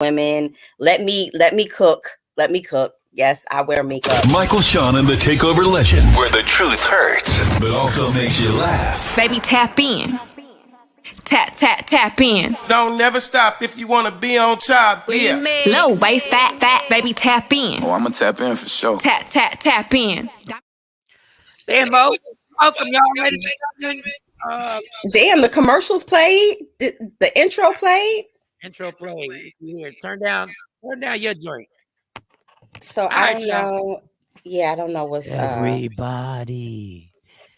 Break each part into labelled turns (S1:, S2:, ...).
S1: women. Let me cook. Let me cook. Yes, I wear makeup.
S2: Michael, Shawn, and the Takeover Legends, where the truth hurts, but also makes you laugh.
S3: Baby, tap in. Tap in.
S4: Don't never stop if you want to be on top. Yeah.
S3: Low bass, fat, baby, tap in.
S5: Oh, I'm going to tap in for sure.
S3: Tap in.
S6: Damn, Mo. Welcome, y'all ready for something?
S1: Damn, the commercials played. The intro played.
S6: Intro play. Here, turn down your joint.
S1: So I don't know. Yeah, I don't know what's
S7: everybody.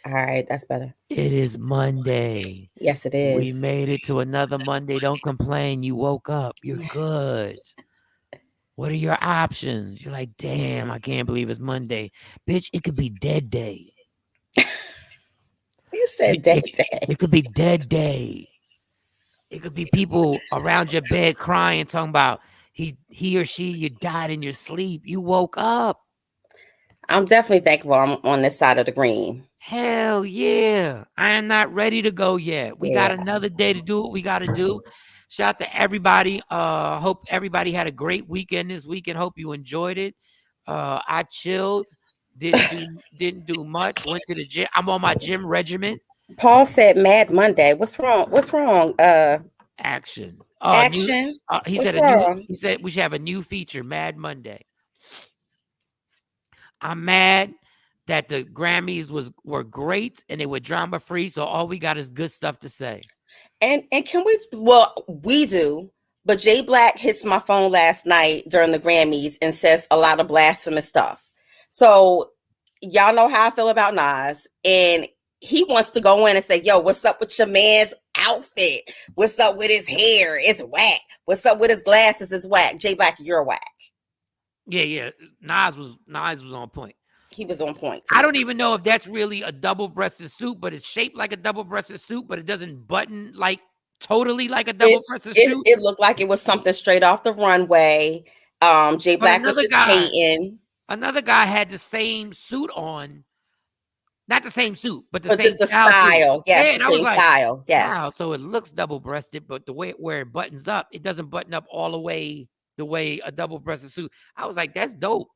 S1: All right, that's better.
S7: It is Monday.
S1: Yes, it is.
S7: We made it to another Monday. Don't complain. You woke up. You're good. What are your options? You're like, damn, I can't believe it's Monday. Bitch, it could be dead day.
S1: You said dead day.
S7: It could be dead day. It could be people around your bed crying, talking about he or she, you died in your sleep. You woke up.
S1: I'm definitely thankful I'm on this side of the green.
S7: Hell yeah. I am not ready to go yet. We got another day to do what we got to do. Shout out to everybody. Hope everybody had a great weekend this weekend. Hope you enjoyed it. I chilled. Didn't do much. Went to the gym. I'm on my gym regimen.
S1: Paul said Mad Monday. What's wrong?
S7: Action.
S1: Action.
S7: He said we should have a new feature, Mad Monday. I'm mad that the Grammys were great and they were drama free. So all we got is good stuff to say.
S1: And can we? Well, we do. But Jay Black hits my phone last night during the Grammys and says a lot of blasphemous stuff. So y'all know how I feel about Nas, and he wants to go in and say, yo, what's up with your man's outfit? What's up with his hair? It's whack. What's up with his glasses? It's whack. Jay Black, you're whack.
S7: Yeah. Nas was on point.
S1: He was on point.
S7: I don't even know if that's really a double-breasted suit, but it's shaped like a double-breasted suit, but it doesn't button like totally like a double-breasted suit.
S1: It looked like it was something straight off the runway. Jay Black was just hating.
S7: Another guy had the same suit on. Not the same suit, but the same
S1: style. Yes, the same style. Yes.
S7: Wow, so it looks double-breasted, but the way where it buttons up, it doesn't button up all the way the way a double-breasted suit. I was like, that's dope.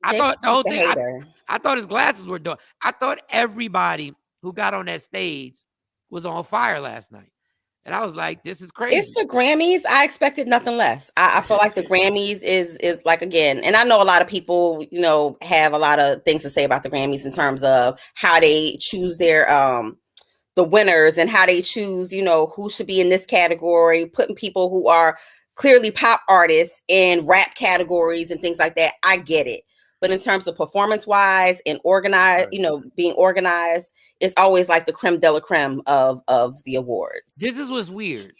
S7: I thought the whole thing. I thought his glasses were dope. I thought everybody who got on that stage was on fire last night. And I was like, this is crazy.
S1: It's the Grammys. I expected nothing less. I feel like the Grammys is like, again, and I know a lot of people, have a lot of things to say about the Grammys in terms of how they choose their the winners and how they choose, who should be in this category, putting people who are clearly pop artists in rap categories and things like that. I get it. But in terms of performance-wise and organized, being organized, it's always like the creme de la creme of the awards.
S7: This is what's weird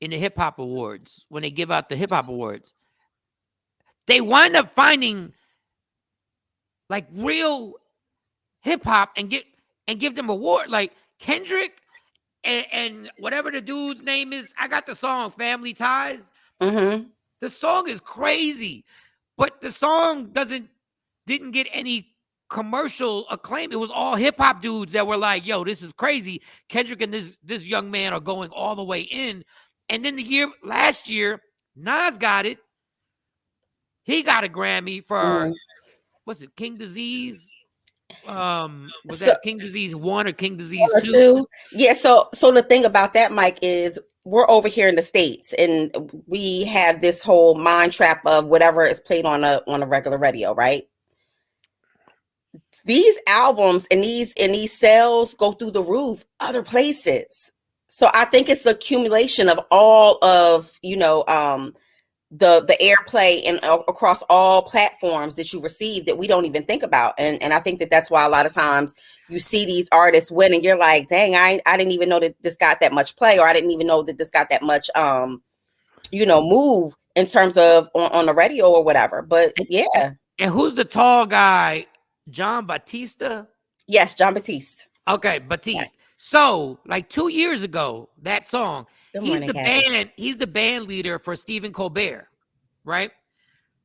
S7: in the hip-hop awards. When they give out the hip-hop awards, they wind up finding like real hip-hop and give them award. Like Kendrick and whatever the dude's name is. I got the song Family Ties.
S1: Mm-hmm.
S7: The song is crazy. But the song didn't get any commercial acclaim. It was all hip hop dudes that were like, yo, this is crazy. Kendrick and this young man are going all the way in. And then last year, Nas got it. He got a Grammy for, what's it, King Disease? That King Disease 1 or King Disease 2?
S1: Yeah, so the thing about that, Mike, is we're over here in the States and we have this whole mind trap of whatever is played on a regular radio, right? These albums and these sales go through the roof other places. So I think it's the accumulation of all of, the airplay and across all platforms that you receive that we don't even think about. And I think that's why a lot of times you see these artists win and you're like, dang, I didn't even know that this got that much play, or I didn't even know that this got that much, move in terms of on the radio or whatever. But yeah.
S7: And who's the tall guy? John Batista?
S1: Yes, John Batiste.
S7: Okay, Batiste.
S1: Yes.
S7: So like 2 years ago, that song, he's the band leader for Stephen Colbert, right?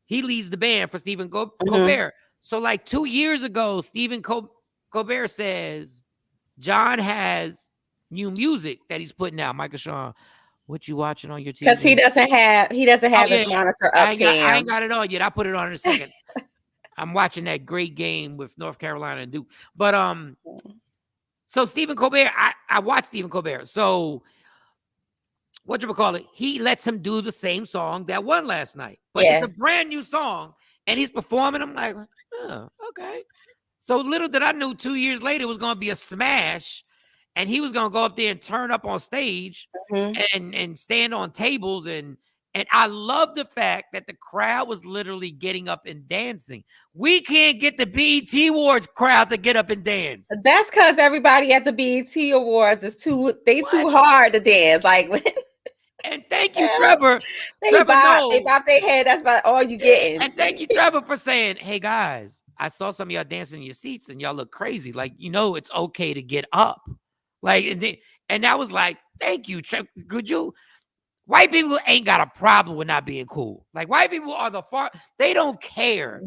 S7: He leads the band for Stephen Colbert. So like 2 years ago, Stephen Colbert says John has new music that he's putting out, Michael Shawn. What you watching on your TV?
S1: Because he doesn't have his monitor up,
S7: I ain't got it on yet. I'll put it on in a second. I'm watching that great game with North Carolina and Duke. But so Stephen Colbert, I watched Stephen Colbert. So what you call it? He lets him do the same song that won last night, but it's a brand new song, and he's performing. I'm like, oh, okay. So little did I know, 2 years later it was going to be a smash, and he was going to go up there and turn up on stage and stand on tables, and I love the fact that the crowd was literally getting up and dancing. We can't get the BET Awards crowd to get up and dance.
S1: That's because everybody at the BET Awards is too hard to dance. Like,
S7: and thank you, Trevor.
S1: They bop their head. That's about all you getting.
S7: And thank you, Trevor, for saying, "Hey guys, I saw some of y'all dancing in your seats, and y'all look crazy. Like, it's okay to get up." Like, and that was like, "Thank you, Trevor. Could you?" White people ain't got a problem with not being cool. Like, white people are they don't care.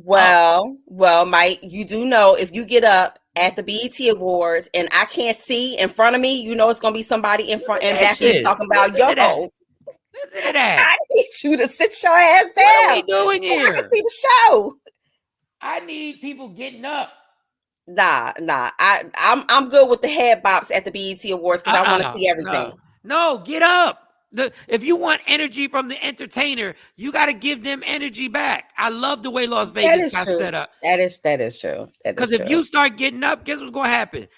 S1: Well, Mike, you do know if you get up at the BET Awards and I can't see in front of me, it's gonna be somebody in front and back of you talking about
S7: Listen to that.
S1: I need you to sit your ass down.
S7: What are we doing here?
S1: I can see the show.
S7: I need people getting up.
S1: Nah. I'm good with the head bops at the BET Awards because I want to see everything.
S7: No, get up. If you want energy from the entertainer, you got to give them energy back. I love the way Las Vegas got set up.
S1: That is true.
S7: Because if you start getting up, guess what's going to happen?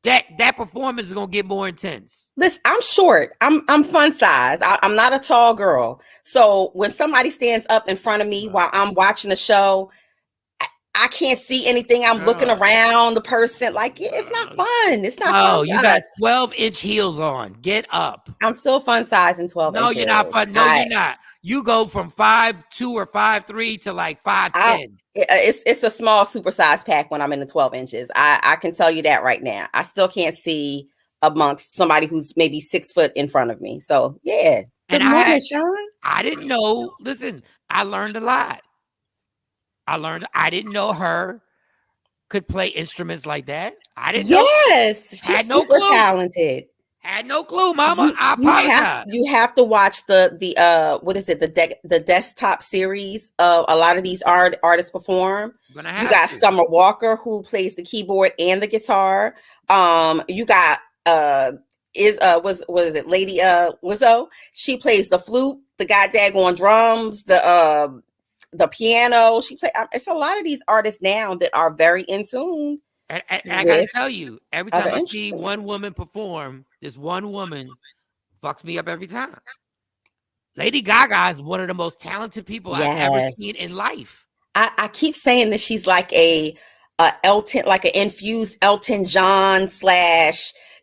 S7: That performance is going to get more intense.
S1: Listen, I'm short. I'm fun size. I'm not a tall girl. So when somebody stands up in front of me while I'm watching the show, I can't see anything. I'm looking around the person. Like, it's not fun. It's not fun.
S7: Oh, you got 12-inch heels on. Get up.
S1: I'm still fun size in 12 inches.
S7: No, you're not fun. No, you're not. You go from 5'2" or 5'3" to like 5'10".
S1: It's a small supersized pack when I'm in the 12 inches. I can tell you that right now. I still can't see amongst somebody who's maybe 6 foot in front of me. So, yeah. Good morning, Shawn.
S7: I didn't know. Listen, I learned a lot. I didn't know her could play instruments like that. I didn't know.
S1: Yes, she's super talented.
S7: Had no clue, Mama. I apologize.
S1: You have to watch the what is it? The desktop series of a lot of these artists perform. You got Summer Walker, who plays the keyboard and the guitar. You got was it Lady Lizzo? She plays the flute, the goddamn drums, the piano. She play. It's a lot of these artists now that are very in tune.
S7: And I gotta tell you, every time I see one woman perform, this one woman fucks me up every time. Lady Gaga is one of the most talented people I've ever seen in life.
S1: I keep saying that she's like a Elton, like an infused Elton John /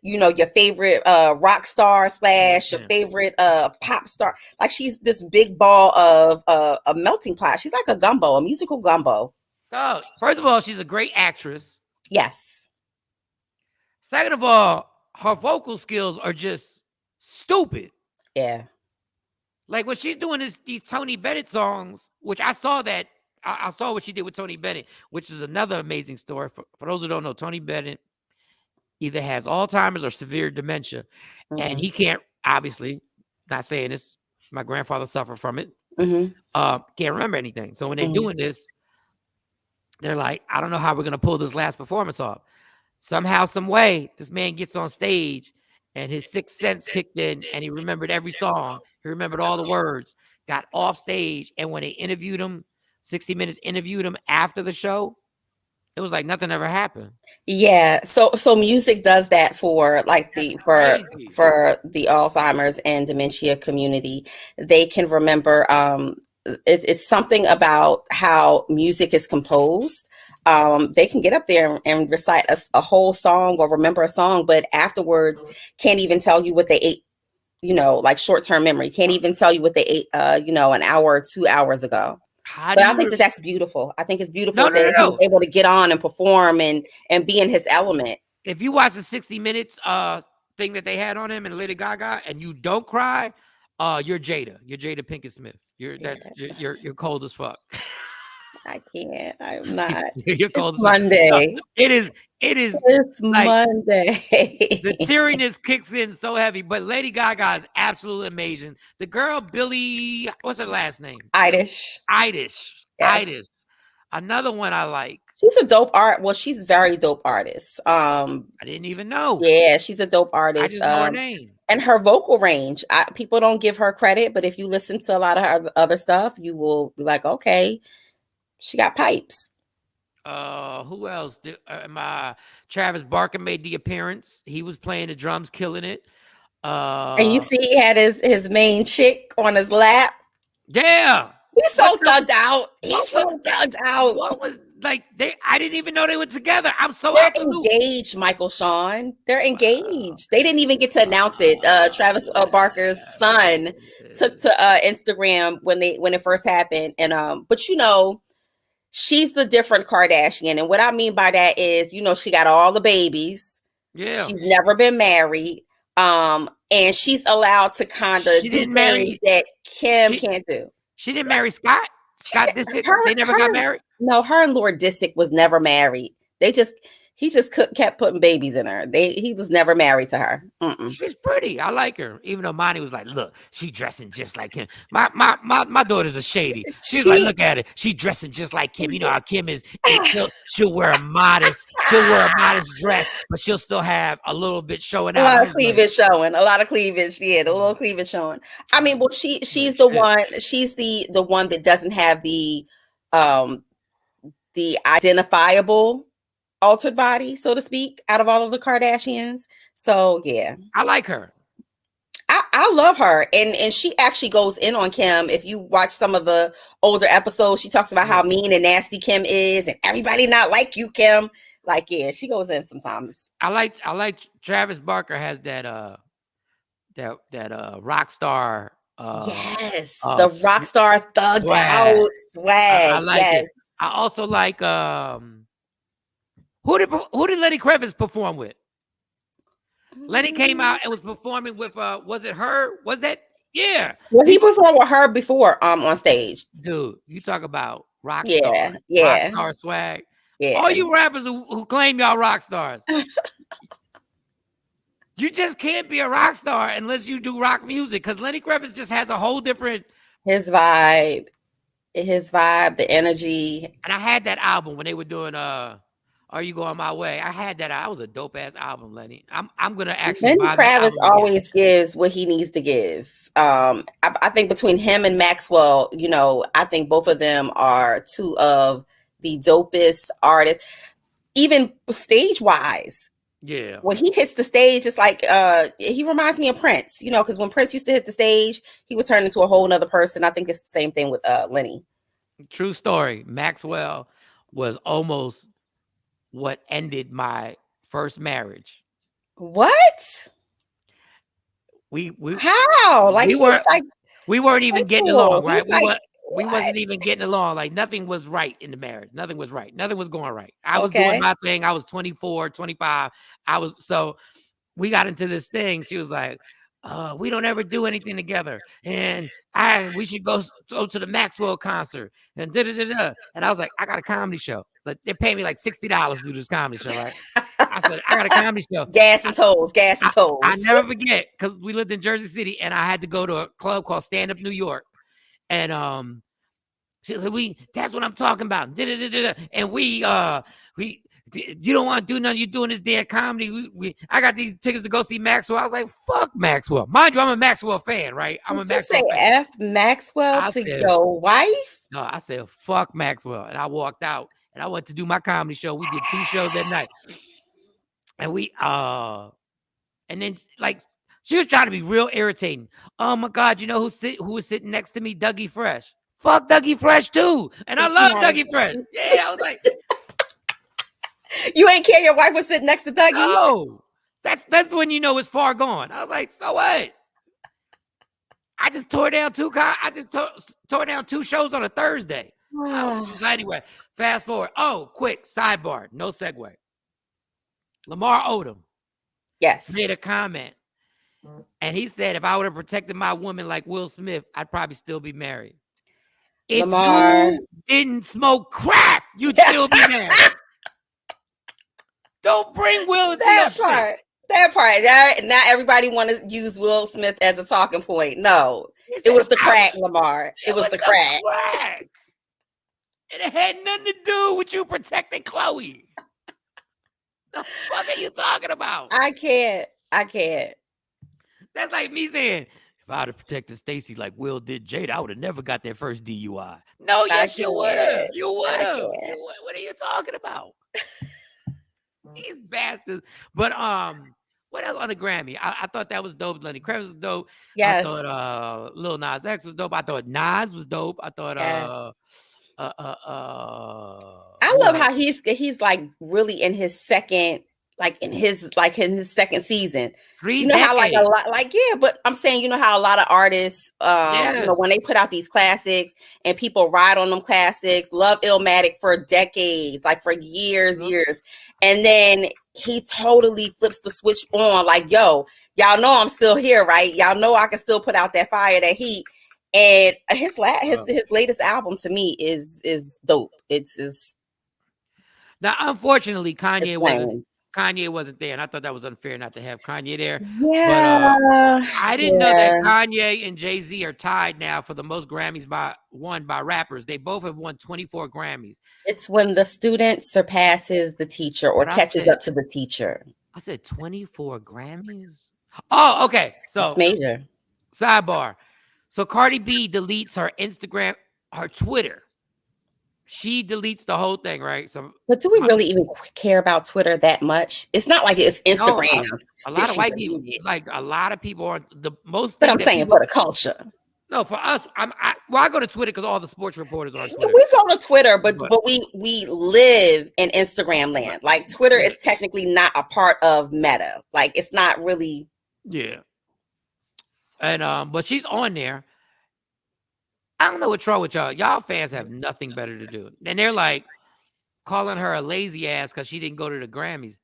S1: your favorite rock star / your favorite pop star. Like, she's this big ball of a melting pot. She's like a musical gumbo.
S7: Oh, first of all, she's a great actress.
S1: Yes.
S7: Second of all, her vocal skills are just stupid.
S1: Yeah.
S7: Like when she's doing these Tony Bennett songs, which I saw that. I saw what she did with Tony Bennett, which is another amazing story. For those who don't know, Tony Bennett either has Alzheimer's or severe dementia. And he can't, obviously, not saying this, my grandfather suffered from it, can't remember anything. So when they're doing this, they're like, I don't know how we're going to pull this last performance off. Somehow, some way, this man gets on stage and his sixth sense kicked in and he remembered every song. He remembered all the words, got off stage. And when they interviewed him, 60 Minutes interviewed him after the show, it was like nothing ever happened. Yeah.
S1: So music does that for like for the Alzheimer's and dementia community. They can remember, it's something about how music is composed. They can get up there and recite a whole song or remember a song, but afterwards can't even tell you what they ate, like short-term memory. Can't even tell you what they ate, an hour or 2 hours ago. But I think that's beautiful. I think it's beautiful that he's able to get on and perform and be in his element.
S7: If you watch the 60 Minutes thing that they had on him and Lady Gaga and you don't cry, you're Jada. You're Jada Pinkett Smith. You're cold as fuck.
S1: I can't. I'm not.
S7: You're
S1: It's
S7: cold as fuck. No,
S1: Monday.
S7: it is. It is
S1: It's
S7: like
S1: Monday.
S7: the teariness kicks in so heavy. But Lady Gaga is absolutely amazing. The girl Billie, what's her last name?
S1: Eilish.
S7: Eilish.
S1: Yes.
S7: Eilish. Another one I like.
S1: She's a dope Well, she's very dope artist.
S7: I didn't even know.
S1: Yeah, she's a dope
S7: I
S1: artist.
S7: just know her name.
S1: And her vocal range, people don't give her credit, but if you listen to a lot of her other stuff, you will be like, okay, she got pipes.
S7: Who else? Travis Barker made the appearance. He was playing the drums, killing it.
S1: And you see, he had his main chick on his lap.
S7: Yeah,
S1: He's so thugged out. He's so thugged out.
S7: What was like? I didn't even know they were together. I'm so
S1: They're
S7: out the loop.
S1: engaged, Michael Shawn. They're engaged. They didn't even get to announce it. Travis Barker's son took to Instagram when it first happened, and but you know, she's the different Kardashian, and what I mean by that is, you know, she got all the babies.
S7: Yeah,
S1: she's never been married, and she's allowed to kind of do things that Kim can't do.
S7: She didn't marry Scott. Scott Disick. They never got married.
S1: No, her and Lord Disick was never married. He just kept putting babies in her. He was never married to her.
S7: She's pretty. I like her. Even though Monty was like, look, she dressing just like him. My daughter's a shady. She's like, look at it. She dressing just like Kim. You know how Kim is. She'll wear a modest dress, but she'll still have a little bit showing out.
S1: A lot of cleavage showing. A lot of cleavage. Yeah, the little cleavage showing. I mean, well, she's the one. She's the one that doesn't have the identifiable altered body, so to speak, out of all of the Kardashians. So yeah,
S7: I like her.
S1: I love her, and she actually goes in on Kim. If you watch some of the older episodes, she talks about how mean and nasty Kim is, and everybody not like you, Kim. Like, yeah, she goes in sometimes.
S7: I like Travis Barker has that rock star.
S1: Yes, the rock star thugged out swag.
S7: I like it. I also like who did Lenny Kravitz perform with? Lenny came out and was performing with was it her? Was that
S1: Well, he performed with her before on stage.
S7: Dude, you talk about rock star swag.
S1: Yeah.
S7: All you rappers who claim y'all rock stars. You just can't be a rock star unless you do rock music, because Lenny Kravitz just has a whole different
S1: his vibe, the energy.
S7: And I had that album when they were doing Are You Going My Way? I had that. That was a dope ass album, Lenny. I'm gonna actually
S1: Lenny Kravitz always gives what he needs to give. I think between him and Maxwell, you know, I think both of them are two of the dopest artists, even stage wise.
S7: Yeah.
S1: When he hits the stage, it's like he reminds me of Prince, you know, because when Prince used to hit the stage, he was turned into a whole nother person. I think it's the same thing with Lenny.
S7: True story. Maxwell was almost what ended my first marriage.
S1: What?
S7: We
S1: how? Like
S7: we weren't even getting along, right? We wasn't even getting along. Like nothing was right in the marriage. Nothing was right. Nothing was going right. I was doing my thing. I was 24, 25. So we got into this thing. She was like, we don't ever do anything together. And we should go to the Maxwell concert. And da-da-da-da. And I was like, I got a comedy show. Like they pay me like $60 to do this comedy show, right? I said, I got a comedy show.
S1: Gas and tolls.
S7: I never forget, because we lived in Jersey City and I had to go to a club called Stand Up New York. And she was like, that's what I'm talking about. Da-da-da-da-da. And you don't want to do nothing. You're doing this damn comedy. I got these tickets to go see Maxwell. I was like, fuck Maxwell. Mind you, I'm a Maxwell fan, right? I'm a Maxwell fan.
S1: F Maxwell to your wife?
S7: No, I said, fuck Maxwell. And I walked out and I went to do my comedy show. We did 2 shows that night. And and then like, she was trying to be real irritating. Oh my God, you know who was sitting next to me? Dougie Fresh. Fuck Dougie Fresh too. And I love Dougie Fresh. Yeah, I was like,
S1: you ain't care your wife was sitting next to Dougie?
S7: No. That's when you know it's far gone. I was like, so what? I just tore down 2 shows on a Thursday. So anyway, fast forward. Oh, quick sidebar, no segue. Lamar Odom made a comment. And he said, if I would have protected my woman like Will Smith, I'd probably still be married. If
S1: Lamar.
S7: you didn't smoke crack, you'd still be mad. Don't bring Will into your shit.
S1: That part. Now everybody want to use Will Smith as a talking point. No,
S7: He
S1: it was
S7: said,
S1: the crack, Lamar. It was the crack.
S7: It had nothing to do with you protecting Chloe. The fuck are you talking about?
S1: I can't.
S7: That's like me saying, if I'd have protected Stacey like Will did Jada, I would have never got that first DUI. No, yes, you would have. You would have. What are you talking about? These bastards. But what else on the Grammy? I thought that was dope. Lenny Kravitz was dope.
S1: Yes.
S7: I thought Lil Nas X was dope. I thought Nas was dope. I thought
S1: I love how he's like really in his second, in his second season.
S7: 3
S1: you know
S7: decades.
S1: How like a lot, but I'm saying, you know how a lot of artists, when they put out these classics and people ride on them classics, love Illmatic for decades, like for years, and then he totally flips the switch on, like, yo, y'all know I'm still here, right? Y'all know I can still put out that fire, that heat. And his latest album to me is dope. It's
S7: now, unfortunately, Kanye wasn't there, and I thought that was unfair not to have Kanye there.
S1: Yeah,
S7: but I didn't know that Kanye and Jay-Z are tied now for the most Grammys won by rappers. They both have won 24 Grammys.
S1: It's when the student surpasses the teacher or catches up to the teacher.
S7: I said 24 Grammys. Oh, okay. So
S1: it's major.
S7: Sidebar. So Cardi B deletes her Instagram, her Twitter. She deletes the whole thing, right? So,
S1: but do we really even care about Twitter that much? It's not like it's Instagram.
S7: No, a lot of white people, like a lot of people are the most.
S1: But I'm saying for the culture.
S7: No, for us, I go to Twitter because all the sports reporters are on Twitter.
S1: We go to Twitter, but we live in Instagram land. Like Twitter is technically not a part of Meta. Like it's not really.
S7: Yeah. And but she's on there. I don't know what's wrong with y'all. Y'all fans have nothing better to do. And they're like calling her a lazy ass because she didn't go to the Grammys.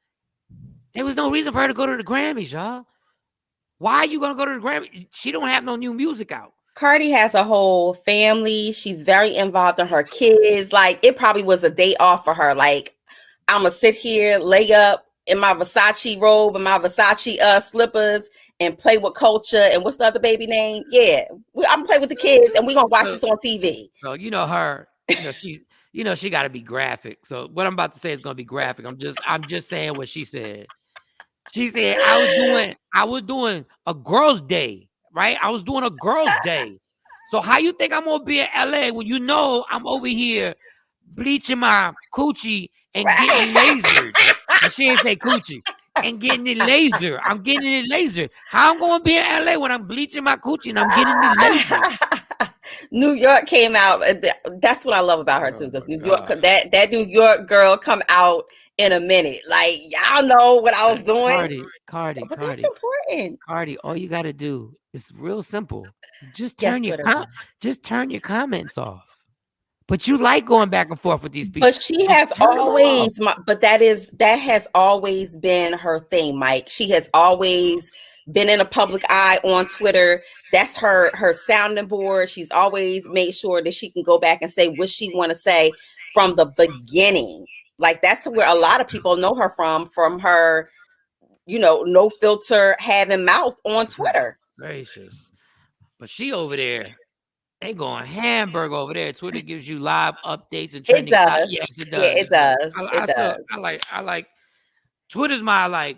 S7: There was no reason for her to go to the Grammys, y'all. Why are you going to go to the Grammys? She don't have no new music out.
S1: Cardi has a whole family. She's very involved in her kids. Like, it probably was a day off for her. Like, I'm going to sit here, lay up in my Versace robe and my Versace slippers and play with Culture. And what's the other baby name? Yeah, I'm going to play with the kids and we're going to watch this on TV.
S7: So, you know her, she got to be graphic. So what I'm about to say is going to be graphic. I'm just saying what she said. She said, I was doing a girl's day, right? I was doing a girl's day. So how you think I'm going to be in LA when you know I'm over here bleaching my coochie and getting lasered? And she didn't say coochie. And getting it laser. I'm getting it laser. How I'm going to be in LA when I'm bleaching my coochie and I'm getting it laser?
S1: New York came out. That's what I love about her too, because New York, that New York girl come out in a minute. Like, y'all know what I was doing.
S7: Cardi.
S1: That's important.
S7: Cardi, all you got to do is real simple. Just turn your comments off. But you like going back and forth with these people.
S1: But she has always, but that has always been her thing, Mike. She has always been in a public eye on Twitter. That's her sounding board. She's always made sure that she can go back and say what she want to say from the beginning. Like, that's where a lot of people know her from her, no filter, having mouth on Twitter.
S7: Gracious. But she over there. They going hamburger over there. Twitter gives you live updates and trending.
S1: It does.
S7: Yes, it does.
S1: Yeah, it does.
S7: I like Twitter's my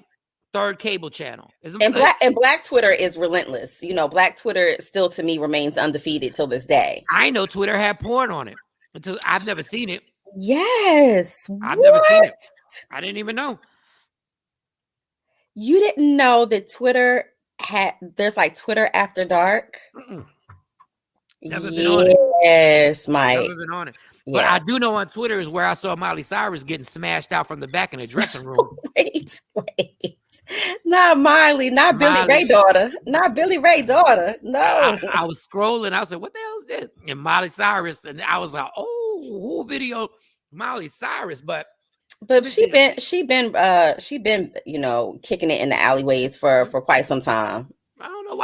S7: third cable channel.
S1: And Black Twitter is relentless. Black Twitter still to me remains undefeated till this day.
S7: I know Twitter had porn on it until I've never seen it.
S1: Yes.
S7: I've never seen it. I didn't even know.
S1: You didn't know that Twitter there's Twitter After Dark?
S7: Mm-mm. Never been on it.
S1: Yes, Mike.
S7: Never been on it. But I do know on Twitter is where I saw Miley Cyrus getting smashed out from the back in the dressing room.
S1: Wait. Not Miley, not Billy Ray daughter. Not Billy Ray daughter. No.
S7: I was scrolling. I was like, what the hell is this? And Miley Cyrus. And I was like, oh, who video Miley Cyrus? But
S1: she been kicking it in the alleyways for quite some time.
S7: I don't know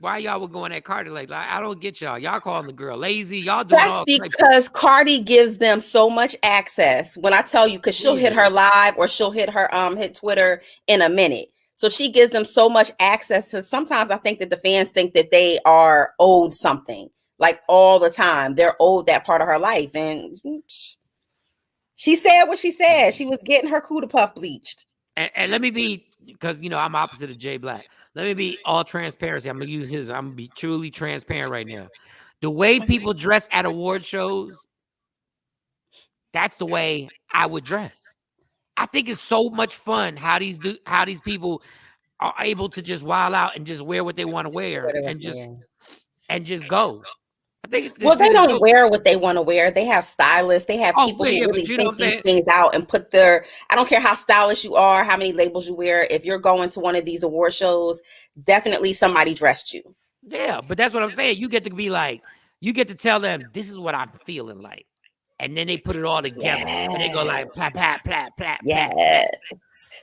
S7: why y'all were going at Cardi like I don't get y'all. Y'all calling the girl lazy. Y'all doing
S1: That's
S7: all
S1: because Cardi gives them so much access. When I tell you, because she'll hit her live or she'll hit her hit Twitter in a minute. So she gives them so much access to. Sometimes I think that the fans think that they are owed something, like all the time. They're owed that part of her life, and she said what she said. She was getting her Cuda Puff bleached.
S7: And let me be, because I'm opposite of Jay Black. Let me be all transparency. I'm gonna use his. I'm gonna be truly transparent right now. The way people dress at award shows, that's the way I would dress. I think it's so much fun how these people are able to just wild out and just wear what they want to wear and just go. I think
S1: well, they don't wear what they want to wear. They have stylists. They have people who really think these things out and put their. I don't care how stylish you are, how many labels you wear. If you're going to one of these award shows, definitely somebody dressed you.
S7: Yeah, but that's what I'm saying. You get to be like, you get to tell them this is what I'm feeling like, and then they put it all together and they go like, plat, plat, plat, plat.
S1: Yes,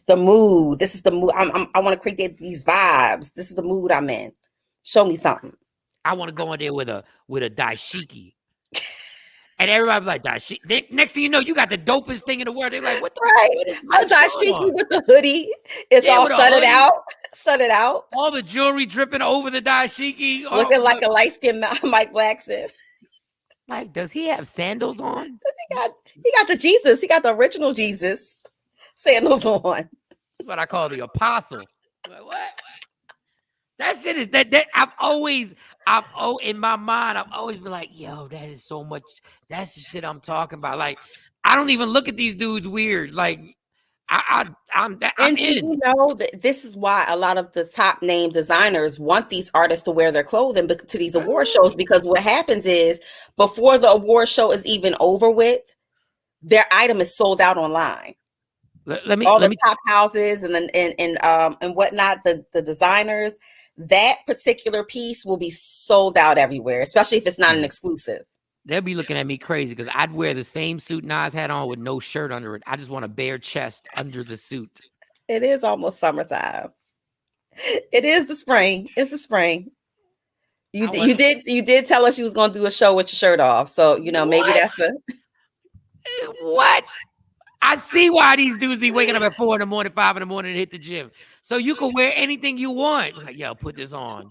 S1: the mood. This is the mood. I want to create these vibes. This is the mood I'm in. Show me something.
S7: I want to go in there with a dashiki. And everybody's like, dashiki. Next thing you know, you got the dopest thing in the world. They're like, what the
S1: a dashiki with the hoodie. It's all studded out. Studded out.
S7: All the jewelry dripping over the dashiki.
S1: Looking like a light-skinned Mike Blackson.
S7: Like, does he have sandals on?
S1: He got the Jesus. He got the original Jesus sandals on.
S7: That's what I call the apostle. Like, what? That shit is that in my mind, I've always been like, yo, that is so much. That's the shit I'm talking about. Like, I don't even look at these dudes weird. Like, I'm in.
S1: You know that this is why a lot of the top name designers want these artists to wear their clothing to these award shows, because what happens is before the award show is even over with, their item is sold out online. All the top houses and whatnot, the designers. That particular piece will be sold out everywhere, especially if it's not an exclusive.
S7: They'll be looking at me crazy because I'd wear the same suit Nas had on with no shirt under it. I just want a bare chest under the suit.
S1: It is almost summertime. It is the spring. It's the spring. You did tell us you was going to do a show with your shirt off, so maybe that's the
S7: what. I see why these dudes be waking up at 4 a.m, 5 a.m, and hit the gym. So you can wear anything you want. Like, yo, put this on.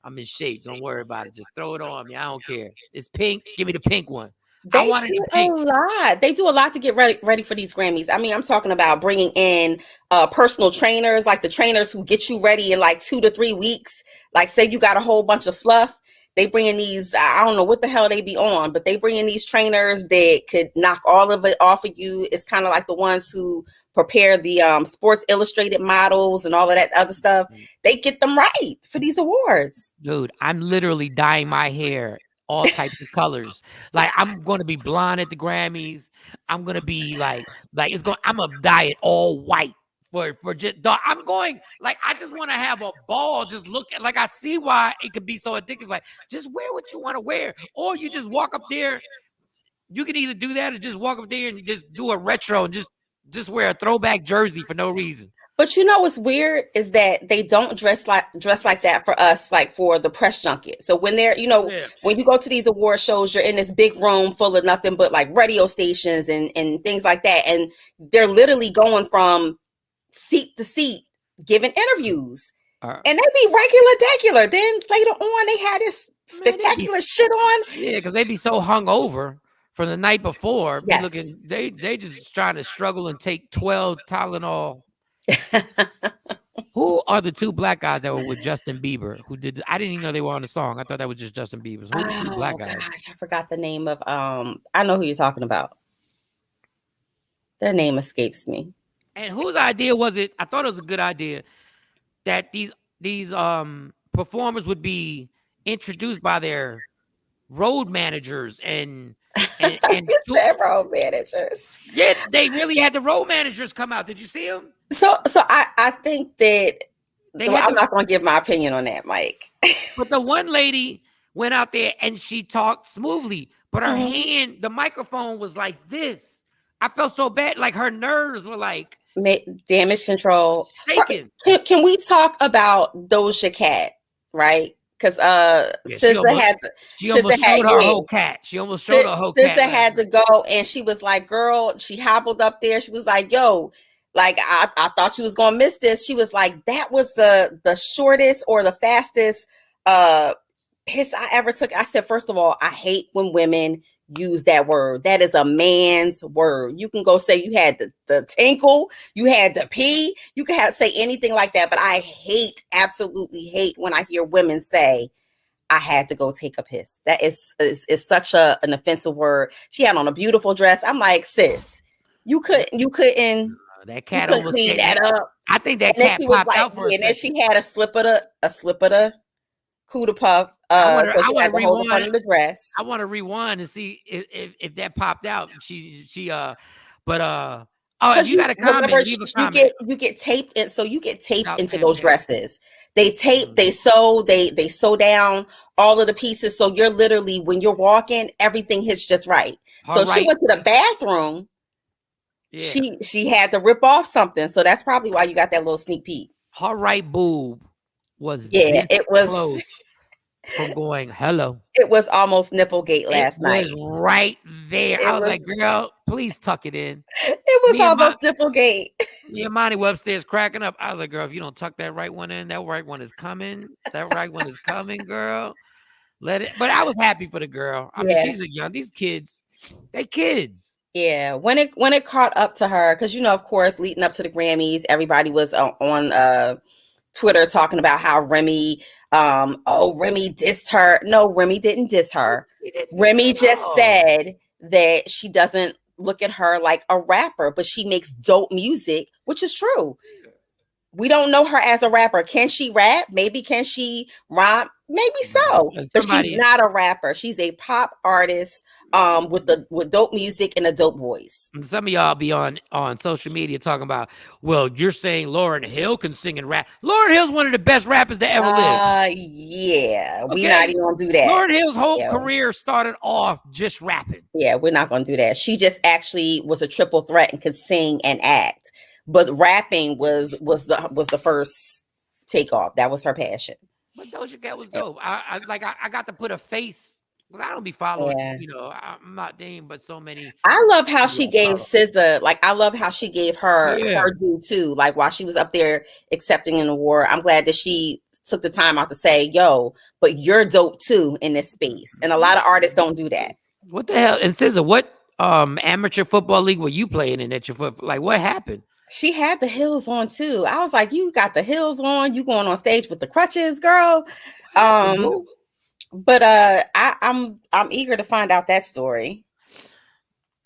S7: I'm in shape. Don't worry about it. Just throw it on me. I don't care. It's pink. Give me the pink one.
S1: They do a lot. They do a lot to get ready for these Grammys. I mean, I'm talking about bringing in personal trainers, like the trainers who get you ready in like 2 to 3 weeks. Like, say you got a whole bunch of fluff. They bring in these, I don't know what the hell they be on, but they bring in these trainers that could knock all of it off of you. It's kind of like the ones who prepare the Sports Illustrated models and all of that other stuff. They get them right for these awards.
S7: Dude, I'm literally dyeing my hair all types of colors. Like, I'm going to be blonde at the Grammys. I'm going to be I'm going to dye it all white. For just, I'm going, like, I just want to have a ball. Just look at, like, I see why it could be so addictive. Like, just wear what you want to wear, or you just walk up there. You can either do that or just walk up there and just do a retro and just wear a throwback jersey for no reason.
S1: But you know what's weird is that they don't dress like that for us, like for the press junket. So when they're, when you go to these award shows, you're in this big room full of nothing but like radio stations and things like that, and they're literally going from seat to seat giving interviews, and they be regular. Then later on they had this spectacular shit on.
S7: Yeah, because they be so hungover from the night before.
S1: Yes.
S7: They just trying to struggle and take 12 Tylenol. Who are the 2 black guys that were with Justin Bieber? I didn't even know they were on the song. I thought that was just Justin Bieber's. Who are the 2 black guys?
S1: Gosh, I forgot the name of. I know who you're talking about. Their name escapes me.
S7: And whose idea was it? I thought it was a good idea that these performers would be introduced by their road managers and
S1: road managers.
S7: Yeah, they really had the road managers come out. Did you see them?
S1: So I think that I'm not going to give my opinion on that, Mike.
S7: But the one lady went out there and she talked smoothly, but her hand, the microphone was like this. I felt so bad. Like her nerves were like.
S1: Damage control.
S7: Shaking.
S1: Can we talk about Doja Cat, right? Because
S7: Yeah, she
S1: SZA
S7: almost
S1: had
S7: showed her whole cat. She almost showed her whole cat.
S1: SZA had to go, and she was like, "Girl," she hobbled up there. She was like, "Yo, like I thought you was gonna miss this." She was like, "That was the shortest or the fastest piss I ever took." I said, first of all, I hate when women use that word. That is a man's word. You can go say you had the tinkle, you had the pee, you can say anything like that. But I absolutely hate when I hear women say, I had to go take a piss. That is such an offensive word. She had on a beautiful dress. I'm like, sis, you couldn't
S7: that cat almost
S1: clean that up.
S7: I think that
S1: and
S7: cat popped out for a second.
S1: And then she had a slip of the Cuda Puff.
S7: I want
S1: so she had
S7: to
S1: to hold the front of the dress.
S7: I want to rewind and see if that popped out. If you got a comment, leave a comment.
S1: You get taped, and so you get taped
S7: South
S1: into
S7: Pan
S1: those
S7: Pan.
S1: dresses. They tape, they sew, they sew down all of the pieces. So you're literally, when you're walking, everything hits just right. She went to the bathroom. Yeah. She had to rip off something. So that's probably why you got that little sneak peek.
S7: Her right boob was
S1: it was
S7: close from going hello.
S1: It was almost Nipplegate last night.
S7: It was right there. I was like, girl, please tuck it in.
S1: It was almost Nipplegate.
S7: Me and Monty were upstairs cracking up. I was like, girl, if you don't tuck that right one in, that right one is coming. That right one is coming, girl. Let it. But I was happy for the girl. I mean, she's these kids, they kids.
S1: Yeah, when it caught up to her, because of course, leading up to the Grammys, everybody was on Twitter talking about how Remy dissed her. No, Remy didn't diss her. Remy just said that she doesn't look at her like a rapper, but she makes dope music, which is true. We don't know her as a rapper. Can she rap? Maybe. Can she rhyme? Maybe so. But she's not a rapper. She's a pop artist with dope music and a dope voice.
S7: And some of y'all be on social media talking about, well, you're saying Lauryn Hill can sing and rap. Lauryn Hill's one of the best rappers that ever lived.
S1: Yeah. Okay? We're not even gonna do that.
S7: Lauryn Hill's whole career started off just rapping.
S1: Yeah, we're not gonna do that. She just actually was a triple threat and could sing and act. But rapping was the first takeoff. That was her passion.
S7: But Doja Cat was dope. I got to put a face, because I don't be following. I'm not named, but so many.
S1: I love how she gave SZA. Like, I love how she gave her due too. Like, while she was up there accepting an award, I'm glad that she took the time out to say, "Yo, but you're dope too in this space." And a lot of artists don't do that.
S7: What the hell? And SZA, what amateur football league were you playing in at your foot? Like, what happened?
S1: She had the heels on too. I was like, you got the heels on, you going on stage with the crutches, girl. But I'm eager to find out that story.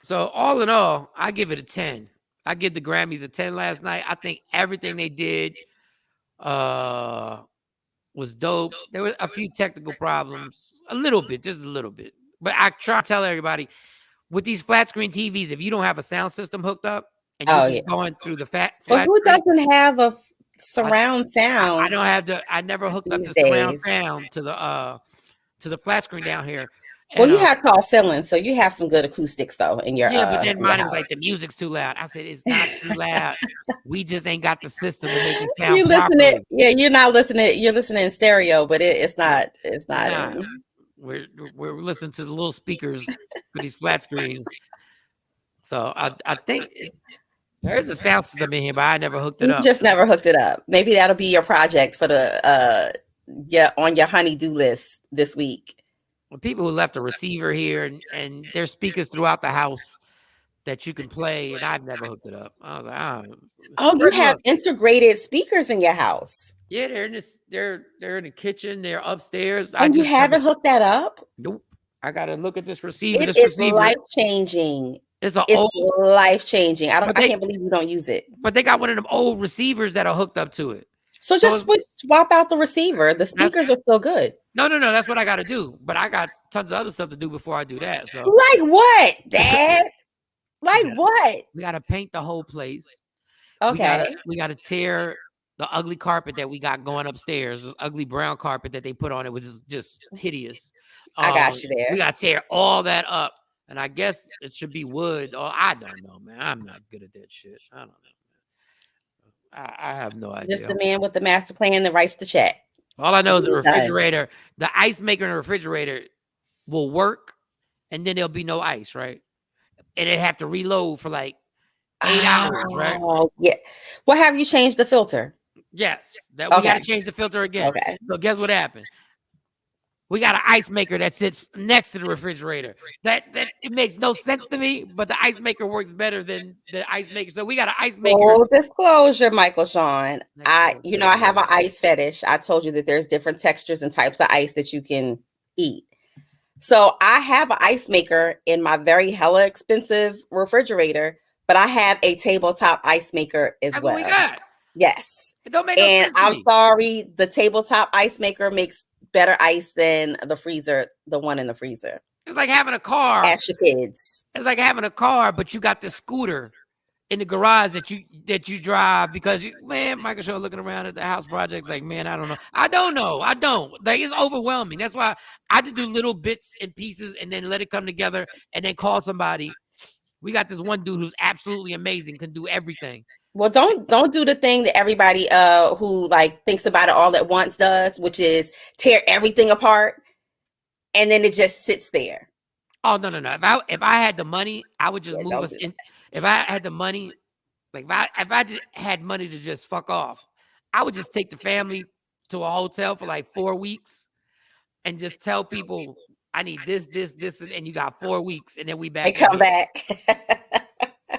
S7: So all in all, I give it a 10. I give the Grammys a 10 last night. I think everything they did was dope. There were a few technical problems, just a little bit. But I try to tell everybody, with these flat screen TVs, if you don't have a sound system hooked up, and you're going through the flat
S1: but who doesn't have a surround sound?
S7: I don't have I never hooked up the surround sound to the flat screen down here.
S1: Well, you have tall ceilings, so you have some good acoustics though in your
S7: but then mine was like, the music's too loud. I said, it's not too loud. We just ain't got the system to make it sound properly.
S1: You're not listening. You're listening in stereo, but it's not.
S7: We're listening to the little speakers for these flat screens. So I think there's a sound system in here, but I never hooked it up.
S1: You just never hooked it up. Maybe that'll be your project for the on your honey-do list this week.
S7: Well, people who left a receiver here and there's speakers throughout the house that you can play, and I've never hooked it up. I was like,
S1: oh, you have integrated speakers in your house?
S7: Yeah, they're in the kitchen, they're upstairs.
S1: And you haven't hooked that up?
S7: Nope. I gotta look at this receiver.
S1: It is life-changing.
S7: It's
S1: life-changing. I can't believe you don't use it.
S7: But they got one of them old receivers that are hooked up to it.
S1: So just swap out the receiver. The speakers are still good.
S7: No. That's what I got to do. But I got tons of other stuff to do before I do that. So
S1: like what, Dad? What?
S7: We got to paint the whole place.
S1: Okay.
S7: We got to tear the ugly carpet that we got going upstairs. This ugly brown carpet that they put on it was just hideous.
S1: I got you there.
S7: We got to tear all that up. And I guess it should be wood. Or I don't know, man. I'm not good at that shit. I don't know. I have no
S1: Just
S7: idea.
S1: the man with the master plan that writes the check.
S7: All I know is the
S1: He's done.
S7: refrigerator, the ice maker in the refrigerator will work, and then there'll be no ice, right? And it have to reload for like 8 hours, right?
S1: Oh, yeah. Well, have you changed the filter?
S7: Yes, that we got
S1: Okay.
S7: to change the filter again.
S1: Okay.
S7: So guess what happened? We got an ice maker that sits next to the refrigerator. That it makes no sense to me, but the ice maker works better than the ice maker. So we got an ice maker.
S1: Full disclosure, Michael Shawn. I have an ice fetish. I told you that there's different textures and types of ice that you can eat. So I have an ice maker in my very hella expensive refrigerator, but I have a tabletop ice maker as
S7: That's
S1: well.
S7: what we got.
S1: Yes.
S7: It don't make no
S1: And
S7: sense to
S1: I'm
S7: me.
S1: sorry, the tabletop ice maker makes better ice than the freezer, the one in the freezer.
S7: It's like having a car.
S1: Ask your kids.
S7: It's like having a car, but you got the scooter in the garage that you drive because Michael Shaw looking around at the house projects like, man, I don't know. I don't. Like, it's overwhelming. That's why I just do little bits and pieces and then let it come together and then call somebody. We got this one dude who's absolutely amazing, can do everything.
S1: Well, don't do the thing that everybody who like thinks about it all at once does, which is tear everything apart and then it just sits there.
S7: Oh no. If I had the money, I would just move us in. If I had the money, like if I just had money to just fuck off, I would just take the family to a hotel for like 4 weeks and just tell people I need this, and you got 4 weeks, and then we back.
S1: They come back.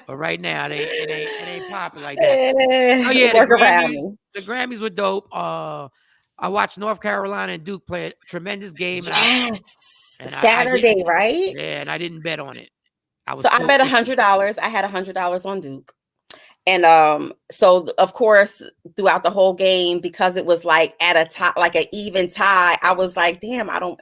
S7: But right now, it ain't popping like that. Oh yeah, the Grammys were dope. I watched North Carolina and Duke play a tremendous game.
S1: Yes,
S7: and
S1: Saturday, right?
S7: Yeah, and I didn't bet on it.
S1: I bet $100. I had $100 on Duke, and so of course throughout the whole game, because it was like at a tie, like an even tie, I was like, damn, $100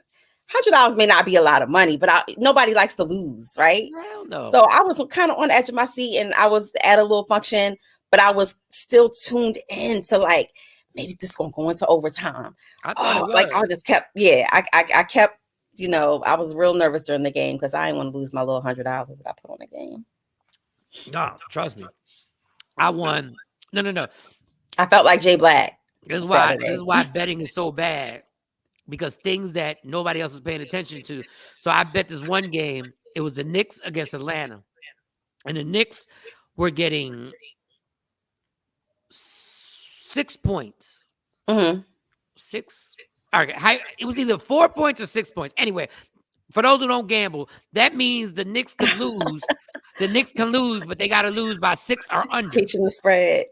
S1: may not be a lot of money, but nobody likes to lose, right?
S7: Hell no.
S1: So I was kind of on the edge of my seat, and I was at a little function, but I was still tuned in to like, maybe this gonna go into overtime.
S7: I thought it was.
S1: Like I just kept, I kept, I was real nervous during the game because I didn't want to lose my little $100 that I put on the game.
S7: No, trust me. I won. No.
S1: I felt like Jay Black.
S7: This is why betting is so bad. Because things that nobody else is paying attention to. So I bet this one game, it was the Knicks against Atlanta. And the Knicks were getting 6 points.
S1: Mm-hmm.
S7: 6. Okay. It was either 4 points or 6 points. Anyway, for those who don't gamble, that means the Knicks could lose. The Knicks can lose, but they got to lose by 6 or under.
S1: Teaching the spread.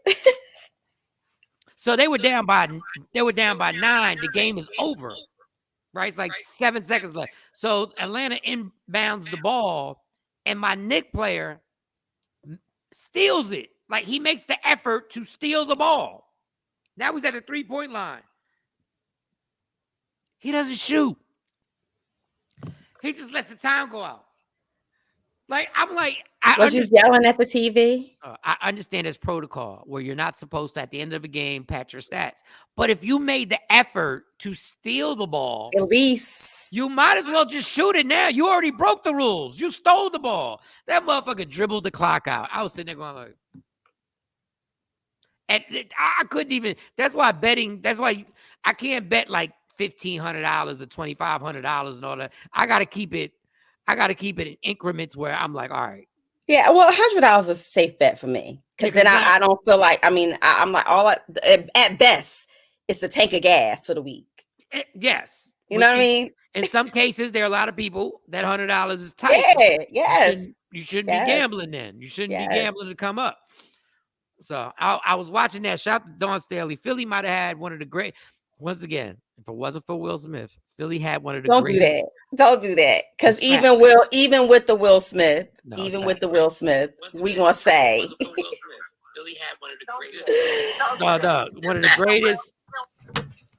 S7: So they were down by 9. The game is over, right? It's like 7 seconds left. So Atlanta inbounds the ball, and my Knick player steals it. Like, he makes the effort to steal the ball. That was at the 3-point line. He doesn't shoot. He just lets the time go out. Like, I'm like,
S1: Was you yelling at the TV?
S7: I understand there's protocol where you're not supposed to, at the end of a game, pat your stats. But if you made the effort to steal the ball,
S1: at least
S7: you might as well just shoot it now. You already broke the rules. You stole the ball. That motherfucker dribbled the clock out. I was sitting there going like, and I couldn't even. That's why I can't bet like $1,500 or $2,500 and all that. I got to keep it in increments where I'm like, all right.
S1: Yeah, well, $100 is a safe bet for me because then I don't feel like. I mean, I'm like at best, it's the tank of gas for the week.
S7: Yes,
S1: you know what I mean.
S7: In some cases, there are a lot of people that $100 is tight.
S1: Yeah, yes,
S7: you shouldn't be gambling. Then you shouldn't be gambling to come up. So I was watching that. Shout out to Dawn Staley. Philly might have had one of the great. Once again, if it wasn't for Will Smith, Philly had one of the great.
S1: Don't do that. Because even with the Will Smith, we gonna say
S7: Philly had one of the greatest. One of the greatest.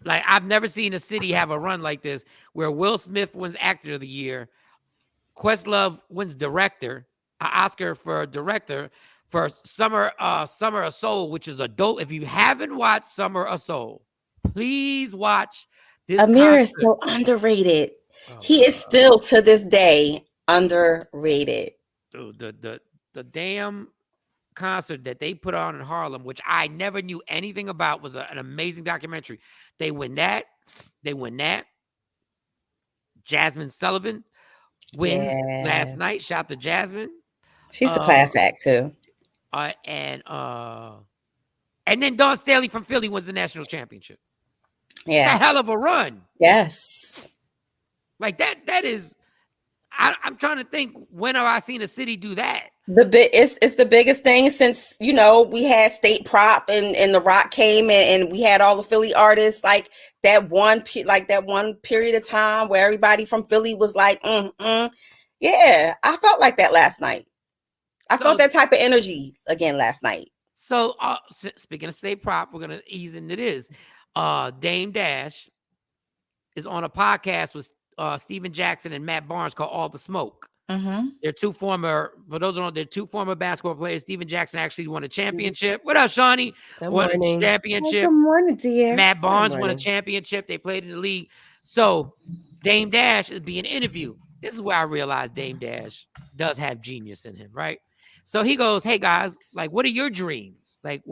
S7: Like, I've never seen a city have a run like this where Will Smith wins Actor of the Year, Questlove wins Director, an Oscar for Director for Summer of Soul, which is a dope. If you haven't watched Summer of Soul, please watch this.
S1: Amir is so underrated. He is still to this day underrated.
S7: Dude, the damn concert that they put on in Harlem, which I never knew anything about, was an amazing documentary. They win that. Jasmine Sullivan wins last night. Shout out to Jasmine.
S1: She's a class act too.
S7: And then Dawn Staley from Philly wins the national championship.
S1: Yeah,
S7: it's a hell of a run.
S1: Yes,
S7: like that is. I'm trying to think, when have I seen a city do that?
S1: It's the biggest thing since, you know, we had State Prop and The Rock came and we had all the Philly artists, like that one period of time where everybody from Philly was like, yeah, I felt like that last night. I felt that type of energy again last night.
S7: So speaking of State Prop, we're gonna ease into this. Dame Dash is on a podcast with Steven Jackson and Matt Barnes called All the Smoke.
S1: Mm-hmm.
S7: They're two former basketball players. Steven Jackson actually won a championship. What up, Shawnee? Won a championship.
S1: Good morning, dear.
S7: Matt Barnes won a championship. They played in the league. So Dame Dash is being interviewed. This is where I realized Dame Dash does have genius in him, right? So he goes, hey guys, like, what are your dreams? Like,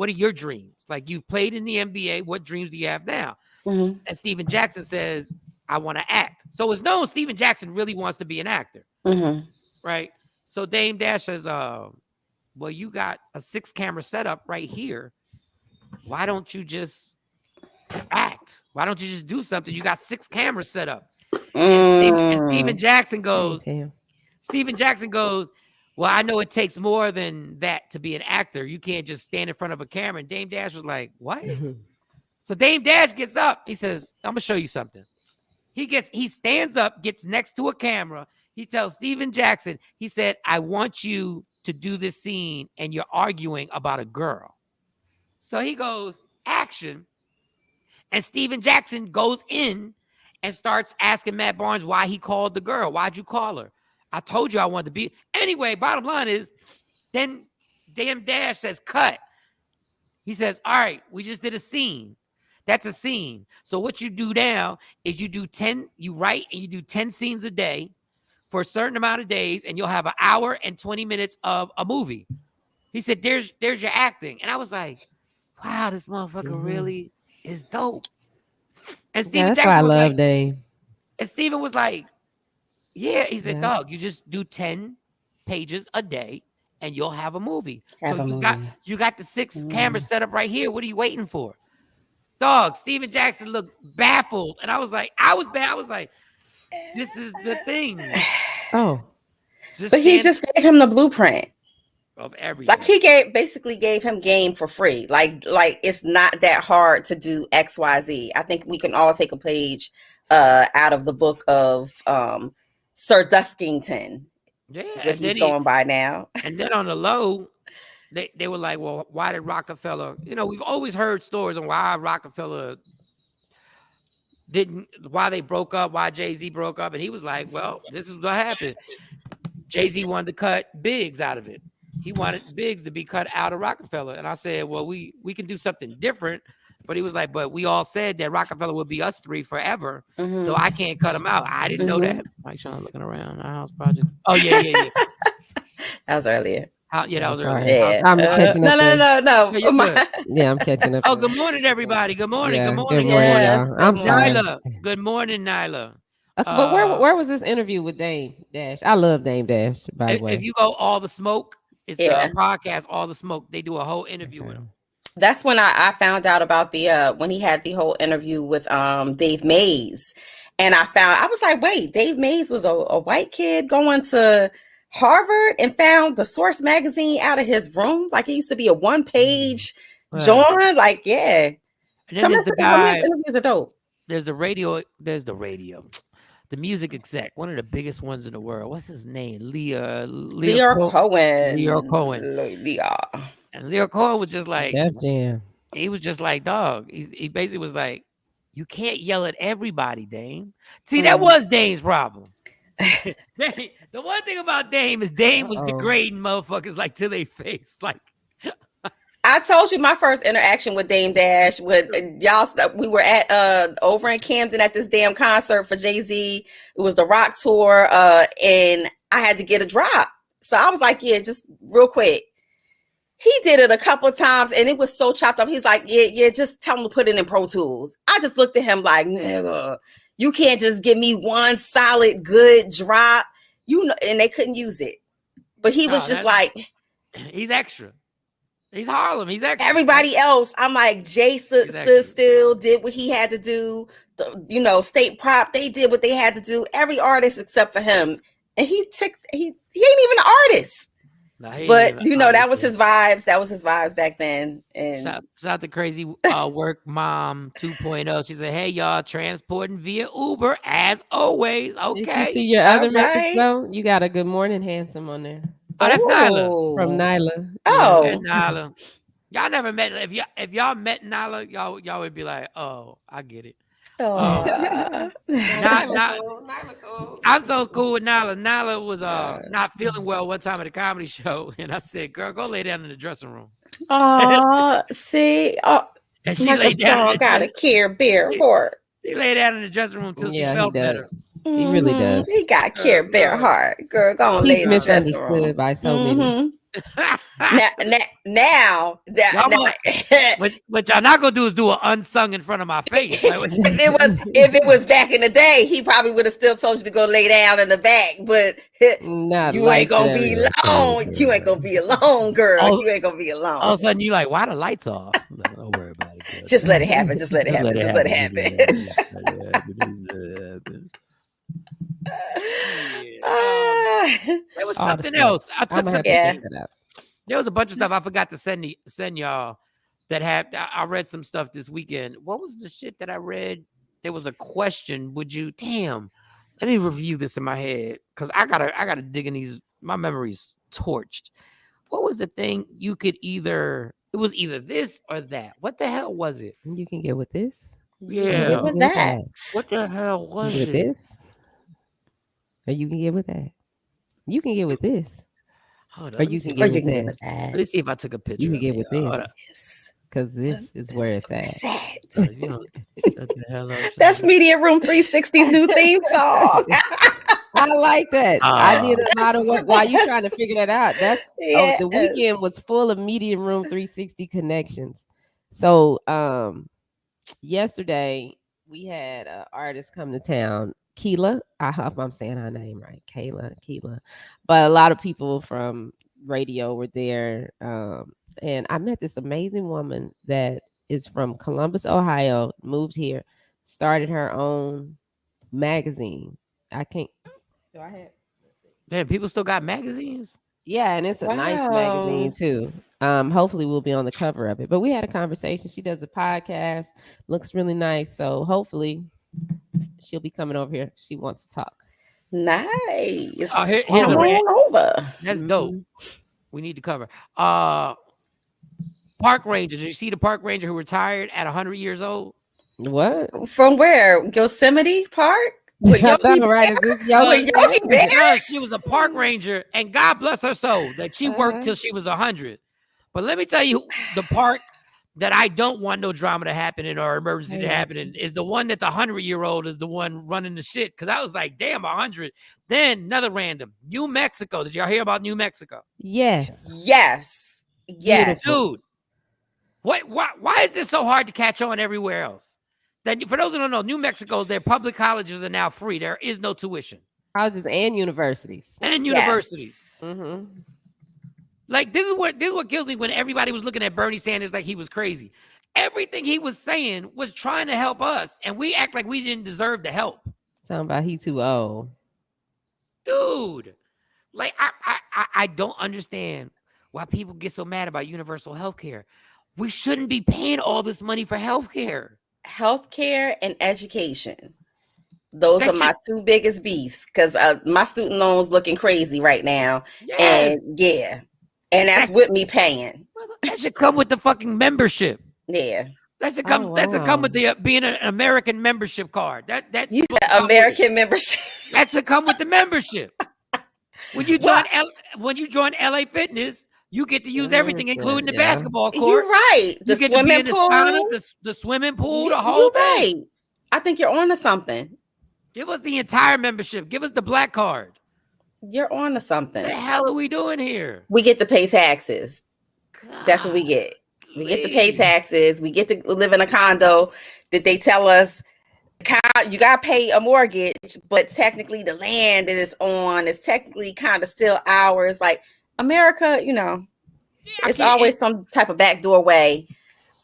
S7: you've played in the NBA. What dreams do you have now?
S1: Mm-hmm.
S7: And Steven Jackson says, I want to act. So it's known Steven Jackson really wants to be an actor.
S1: Mm-hmm.
S7: Right. So Dame Dash says, well, you got a 6-camera setup right here. Why don't you just act? Why don't you just do something? You got 6 cameras set up. And Steven Jackson goes, well, I know it takes more than that to be an actor. You can't just stand in front of a camera. And Dame Dash was like, what? So Dame Dash gets up. He says, I'm going to show you something. He stands up, gets next to a camera. He tells Steven Jackson, he said, I want you to do this scene and you're arguing about a girl. So he goes, action. And Steven Jackson goes in and starts asking Matt Barnes why he called the girl. Why'd you call her? I told you I wanted to be. Anyway, bottom line is, then Dame Dash says, cut. He says, all right, we just did a scene. That's a scene. So what you do now is you write and you do 10 scenes a day for a certain amount of days, and you'll have an hour and 20 minutes of a movie. He said, there's your acting. And I was like, wow, this motherfucker really is dope. And Steven
S5: that's why I love Dame.
S7: And Steven was like, yeah. He said, dog, you just do 10 pages a day and you'll have a movie. You got the 6 cameras set up right here. What are you waiting for? Dog, Steven Jackson looked baffled. And I was like, I was like, this is the thing.
S5: Oh.
S1: But he just gave him the blueprint
S7: of everything.
S1: Like he basically gave him game for free. Like it's not that hard to do XYZ. I think we can all take a page out of the book of Sir Duskington.
S7: Yeah.
S1: What he's going by now.
S7: And then on the low, they were like, well, why did Rockefeller, we've always heard stories on why Rockefeller why they broke up, why Jay-Z broke up. And he was like, well, this is what happened. Jay-Z wanted to cut Biggs out of it. He wanted Biggs to be cut out of Rockefeller. And I said, well, we can do something different. But he was like, but we all said that Rockefeller would be us 3 forever. Mm-hmm. So I can't cut him out. I didn't know that. Mike Shawn looking around our house project. Oh, yeah.
S1: That was earlier.
S7: That was earlier.
S1: Yeah.
S5: I'm catching up.
S1: No.
S5: Yeah, I'm catching up.
S7: Oh, good morning, everybody. Good morning.
S5: Yeah,
S7: Good morning.
S5: y'all. I'm sorry.
S7: Nyla. Good morning, Nyla.
S5: But where was this interview with Dame Dash? I love Dame Dash, by the way.
S7: If you go All the Smoke, it's a podcast, All the Smoke. They do a whole interview with him.
S1: That's when I found out about the when he had the whole interview with Dave Mays. And I was like, wait, Dave Mays was a white kid going to Harvard and found the Source magazine out of his room. Like it used to be a 1-page joint. Like, yeah.
S7: And then there's the guy.
S1: Interviews are dope.
S7: There's the radio. The music exec, one of the biggest ones in the world. What's his name? Leo
S1: Cohen.
S7: Leo Cohen. And Leo Cohen was just like, he was just like, dog. He basically was like, you can't yell at everybody, Dame. See, that was Dame's problem. The one thing about Dame is Dame was degrading motherfuckers like to their face. Like
S1: I told you my first interaction with Dame Dash with y'all. We were at over in Camden at this damn concert for Jay-Z. It was the Rock tour, and I had to get a drop. So I was like, yeah, just real quick. He did it a couple of times and it was so chopped up. He's like, yeah, just tell him to put it in Pro Tools. I just looked at him like, nigga, you can't just give me one solid good drop. You know, and they couldn't use it. But he was just like,
S7: he's extra. He's Harlem. He's extra.
S1: Everybody else, I'm like, Jay stood still, did what he had to do. State Prop, they did what they had to do. Every artist except for him. And he ain't even an artist. Nah, but that was his vibes. That was his vibes back then. And
S7: shout out to Crazy Work Mom 2.0. She said, "Hey y'all, transporting via Uber as always." Okay.
S5: Did you see your other message though? You got a good morning, handsome on there.
S7: Oh, that's Nyla
S5: from Nyla.
S1: Oh,
S7: yeah, Nyla. Y'all never met. If y'all met Nyla, y'all would be like, "Oh, I get it." Nyla cool. I'm so cool with Nyla. Nyla was not feeling well one time at a comedy show, and I said, "Girl, go lay down in the dressing room."
S1: Oh, see,
S7: and she laid down.
S1: Got a Care Bear heart.
S7: She laid down in the dressing room until she felt better.
S5: He really does.
S1: He got Care Bear heart. Girl, go on, lay in the dressing room.
S5: Misunderstood by so many.
S1: now
S7: what y'all not gonna do is do an unsung in front of my face.
S1: if it was back in the day, he probably would have still told you to go lay down in the back, but you ain't gonna be alone. You ain't gonna be alone, girl. You ain't gonna be alone.
S7: All of a sudden you like, why the lights off? Don't worry about it. Girl.
S1: Just let it happen. Just let it happen. Just let it happen.
S7: There was something else. I took some. There was a bunch of stuff I forgot to send y'all that I read some stuff this weekend. What was the shit that I read? There was a question. Let me review this in my head because I gotta dig in these. My memory's torched. What was the thing you could it was either this or that. What the hell was it?
S5: You can get with this.
S7: Yeah.
S1: With that.
S7: What the hell was
S5: it? With this? Or you can get with that. You can get with this.
S7: Hold on,
S5: or you can get with that.
S7: Let me see if I took a picture.
S5: You can get with this. Because this is where it's at.
S1: That's Media Room 360's new theme song.
S5: I like that. I did a lot of work while you trying to figure that out. The weekend was full of Media Room 360 connections. So yesterday we had an artist come to town, Keela. I hope I'm saying her name right. Keela. But a lot of people from radio were there. And I met this amazing woman that is from Columbus, Ohio, moved here, started her own magazine. Do I have?
S7: Man, people still got magazines?
S5: Yeah, and it's a nice magazine too. Hopefully we'll be on the cover of it. But we had a conversation. She does a podcast, looks really nice. So hopefully she'll be coming over here. She wants to talk.
S1: Nice.
S7: Here's
S1: over.
S7: That's dope. We need to cover. Park ranger. Did you see the park ranger who retired at 100 years old?
S5: What?
S1: From where? Yosemite Park?
S5: Right? Is this Yogi
S7: Bear? She was a park ranger, and God bless her soul that she worked till she was 100. But let me tell you, the park that I don't want no drama to happen in or emergency to happen in is the one that the 100-year-old is the one running the shit. Because I was like, damn, 100. Then another random, New Mexico. Did y'all hear about New Mexico?
S5: Yes.
S7: Dude, why is this so hard to catch on everywhere else? Then, for those who don't know, New Mexico, their public colleges are now free. There is no tuition.
S5: Colleges and universities.
S7: Mm-hmm. Like this is what kills me when everybody was looking at Bernie Sanders like he was crazy. Everything he was saying was trying to help us, and we act like we didn't deserve the help.
S5: Talking about he too old.
S7: Dude, like I don't understand why people get so mad about universal health care. We shouldn't be paying all this money for health care.
S1: Healthcare and education. Those are my two biggest beefs because my student loans looking crazy right now.
S7: Yes.
S1: And that's with me paying.
S7: That should come with the fucking membership.
S1: Yeah.
S7: That should come. That should come with the being an American membership card. That's
S1: you said American membership.
S7: That should come with the membership. When you join LA Fitness, you get to use everything, including the basketball court.
S1: You're right.
S7: The swimming pool, the swimming pool, the whole thing. Right.
S1: I think you're on to something.
S7: Give us the entire membership. Give us the black card.
S1: You're on to something.
S7: What the hell are we doing here?
S1: We get to pay taxes. That's what we get. We get to pay
S7: Golly.
S1: taxes. We get to live in a condo that they tell us you got to pay a mortgage, but technically the land that it's on is technically kind of still ours. Like America,
S7: I
S1: it's
S7: can't.
S1: always some type of backdoor way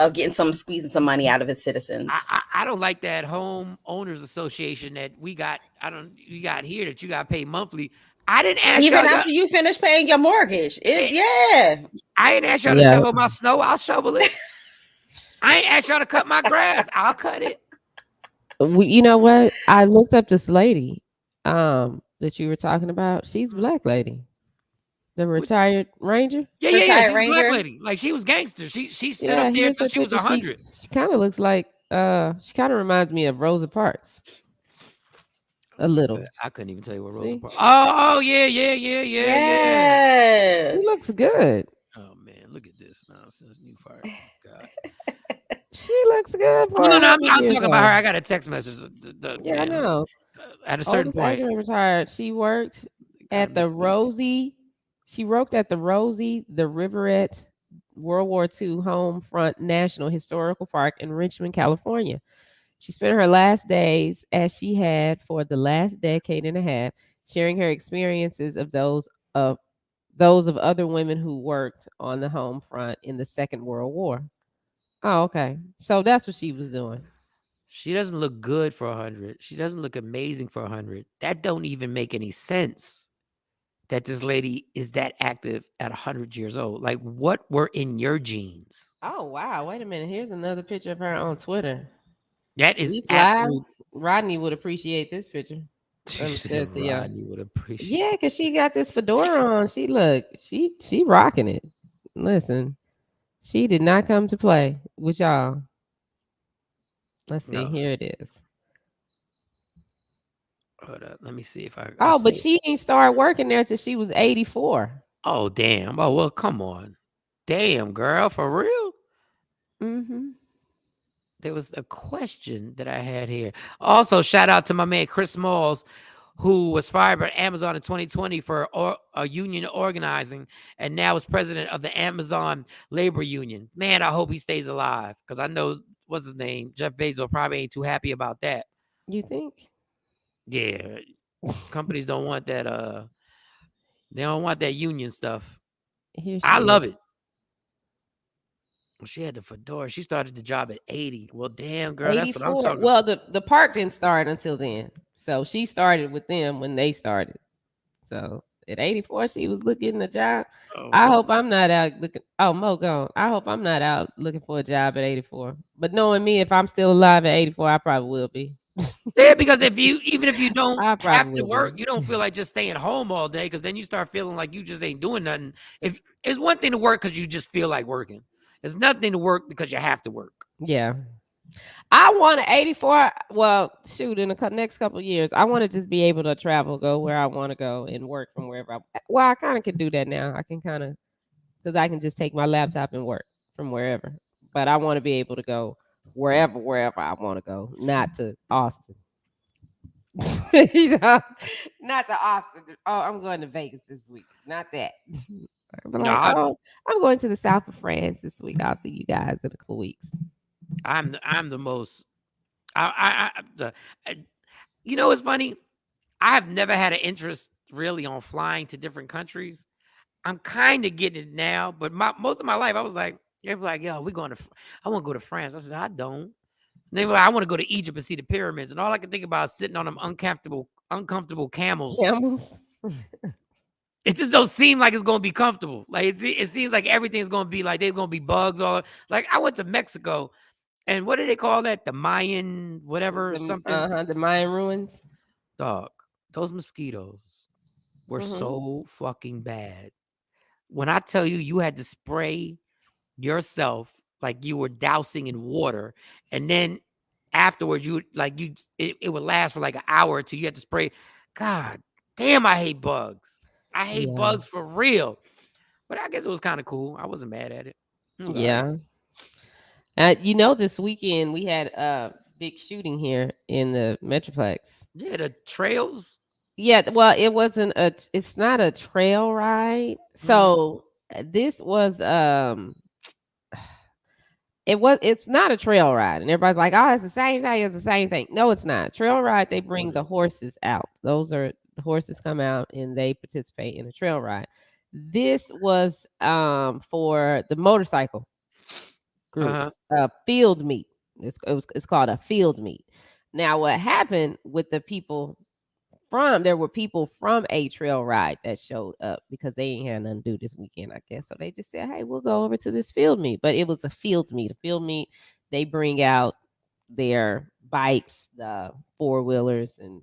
S1: of squeezing some money out of its citizens.
S7: I don't like that home owners association that we got here that you got to pay monthly. I didn't ask
S1: Even
S7: y'all.
S1: after you finish paying your mortgage. I
S7: didn't ask y'all to shovel my snow. I'll shovel it. I ain't asked y'all to cut my grass. I'll cut it.
S5: You know what? I looked up this lady that you were talking about. She's a black lady. The retired ranger?
S7: Yeah.
S1: Retired
S7: She's a
S1: ranger?
S7: black lady. Like she was gangster. She stood up there until she was 100.
S5: She kind of looks like she kind of reminds me of Rosa Parks. A little.
S7: I couldn't even tell you what Rosa Parks. Oh yeah.
S1: Yes.
S5: She looks good.
S7: Oh man, look at this nonsense. New fire. God.
S5: She looks good.
S7: No, I'm talking about her. I got a text message.
S5: I know.
S7: At a certain point,
S5: retired. She worked at the Rosie. She worked at the Rosie, the Riverette World War II Home Front National Historical Park in Richmond, California. She spent her last days, as she had for the last decade and a half, sharing her experiences of those of other women who worked on the home front in the Second World War. Oh, okay. So that's what she was doing.
S7: she doesn't look good for 100. She doesn't look amazing for 100. That don't even make any sense. That this lady is that active at 100 years old. Like, what were in your genes?
S5: Oh wow! Wait a minute. Here's another picture of her on Twitter.
S7: That is absolute.
S5: Rodney would appreciate this picture.
S7: Rodney would appreciate.
S5: Yeah, because she got this fedora on. She rocking it. Listen, she did not come to play with y'all. Let's see.
S7: No.
S5: Here it is.
S7: Hold up. Let me see if I.
S5: But she ain't started working there till she was 84.
S7: Oh damn! Oh well, come on. Damn, girl, for real.
S5: Mm-hmm.
S7: There was a question that I had here. Also, shout out to my man Chris Smalls, who was fired by Amazon in 2020 for a union organizing, and now is president of the Amazon Labor Union. Man, I hope he stays alive, because I know what's his name, Jeff Bezos, probably ain't too happy about that.
S5: You think?
S7: Yeah, companies don't want that. They don't want that union stuff. I love it. Well, she had the fedora. She started the job at 80. Well, damn, girl, 84. That's what I'm talking
S5: about. Well, the park didn't start until then. So she started with them when they started. So at 84, she was looking a job. I hope I'm not out looking. Oh, Mo gone. I hope I'm not out looking for a job at 84. But knowing me, if I'm still alive at 84, I probably will be.
S7: Yeah, because even if you don't have to work, you don't feel like just staying home all day, because then you start feeling like you just ain't doing nothing. If it's one thing to work because you just feel like working. It's nothing to work because you have to work.
S5: Yeah. I want an 84. Well, shoot, in the next couple of years, I want to just be able to travel, go where I want to go, and work from wherever. I kind of can do that now. I can kind of, because I can just take my laptop and work from wherever. But I want to be able to go wherever I want to go, not to Austin. Not to Austin. Oh, I'm going to Vegas this week. Not that. I'm going to the south of France this week. I'll see you guys in a couple weeks.
S7: I'm the most. You know, it's funny. I have never had an interest really on flying to different countries. I'm kind of getting it now, but most of my life I was like, they were like, yo, I want to go to France. I said, I don't. And they were like, I want to go to Egypt and see the pyramids. And all I can think about is sitting on them uncomfortable camels. It just don't seem like it's going to be comfortable. Like it seems like everything's going to be like there's going to be bugs all. Like I went to Mexico, and what do they call that? The Mayan whatever something.
S5: The Mayan ruins.
S7: Dog, those mosquitoes were so fucking bad. When I tell you, you had to spray yourself like you were dousing in water, and then afterwards it would last for like an hour or two. You had to spray. God damn, I hate bugs. I hate bugs for real. But I guess it was kind of cool. I wasn't mad at it.
S5: Yeah. This weekend we had a big shooting here in the Metroplex.
S7: Yeah, the trails.
S5: Yeah, well, it's not a trail ride. So This was it's not a trail ride, and everybody's like, oh, it's the same thing, it's the same thing. No, it's not. Trail ride, they bring the horses out. Those are the horses come out and they participate in a trail ride. This was for the motorcycle groups, field meet. It's called a field meet. Now, what happened with the people there were people from a trail ride that showed up because they ain't had nothing to do this weekend, I guess. So they just said, hey, we'll go over to this field meet. But it was a field meet. A field meet, they bring out their bikes, the four-wheelers and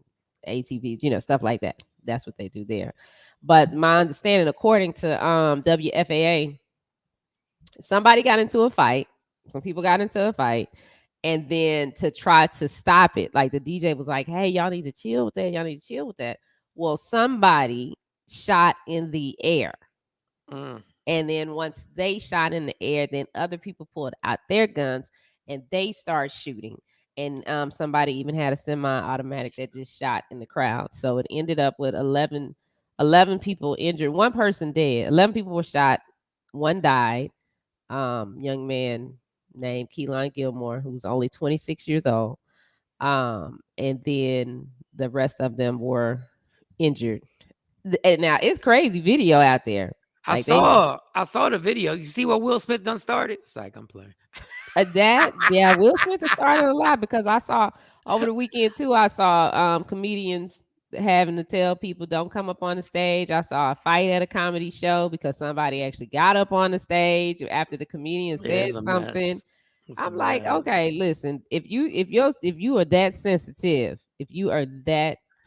S5: ATVs, stuff like that. That's what they do there. But my understanding, according to WFAA, somebody got into a fight. Some people got into a fight. And then to try to stop it, like the DJ was like, hey, y'all need to chill with that. Y'all need to chill with that. Well, somebody shot in the air. And then once they shot in the air, then other people pulled out their guns and they start shooting. And somebody even had a semi-automatic that just shot in the crowd. So it ended up with 11 people injured. One person dead. 11 people were shot. One died. Young man named Keelan Gilmore, who's only 26 years old. And then the rest of them were injured. And now it's crazy video out there.
S7: I saw the video. You see what Will Smith done started? It's like, I'm playing.
S5: Will Smith has started a lot because I saw over the weekend too. I saw comedians having to tell people don't come up on the stage. I saw a fight at a comedy show because somebody actually got up on the stage after the comedian said something. I'm like, okay, listen, if you are that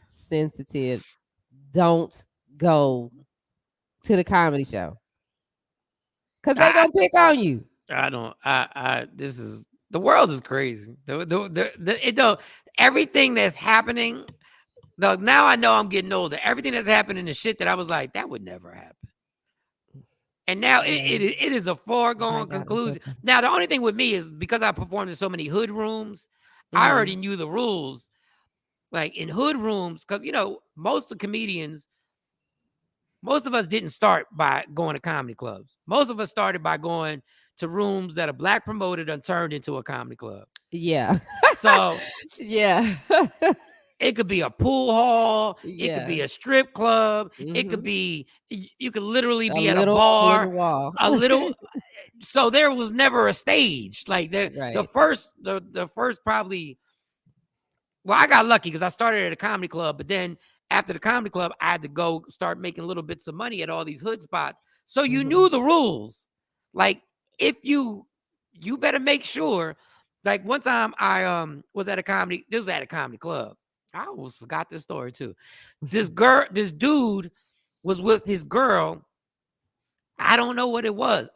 S5: sensitive, don't go to the comedy show because they're gonna pick on you.
S7: This is, the world is crazy. Everything that's happening. Now I know I'm getting older. Everything that's happening is shit that I was like, that would never happen. And now it is a foregone conclusion. Now, the only thing with me is because I performed in so many hood rooms, I already knew the rules. Like in hood rooms, because, most of us didn't start by going to comedy clubs. Most of us started by going to rooms that a black promoter done turned into a comedy club.
S5: Yeah.
S7: So,
S5: yeah.
S7: It could be a pool hall. It could be a strip club. It could be, you could literally be at a bar. A little. So there was never a stage. Like the first probably. Well, I got lucky because I started at a comedy club, but then after the comedy club, I had to go start making little bits of money at all these hood spots. So you knew the rules. Like if you better make sure. Like one time I was at a comedy. This was at a comedy club. I almost forgot this story too. This dude was with his girl. I don't know what it was.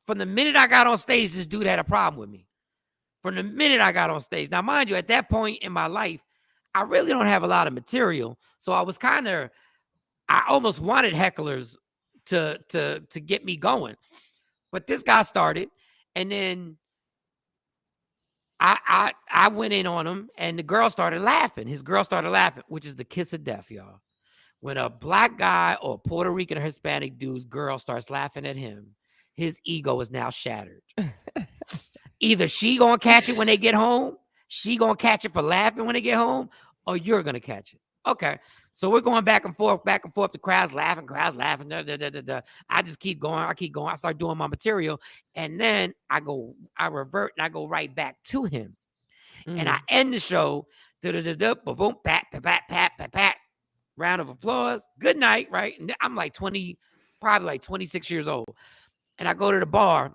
S7: From the minute I got on stage, this dude had a problem with me. From the minute I got on stage. Now, mind you, at that point in my life, I really don't have a lot of material. So I was I almost wanted hecklers to get me going. But this guy started, and then I went in on him, and the girl started laughing. His girl started laughing, which is the kiss of death, y'all. When a black guy or Puerto Rican or Hispanic dude's girl starts laughing at him, his ego is now shattered. Either she gonna catch it when they get home, she gonna catch it for laughing when they get home, or you're gonna catch it. Okay, so we're going back and forth. The crowd's laughing. I just keep going. I start doing my material, and then I revert, and I go right back to him, and I end the show. Boom, pat, pat, pat, pat, pat. Round of applause. Good night, right? And I'm like 20, probably like 26 years old, and I go to the bar,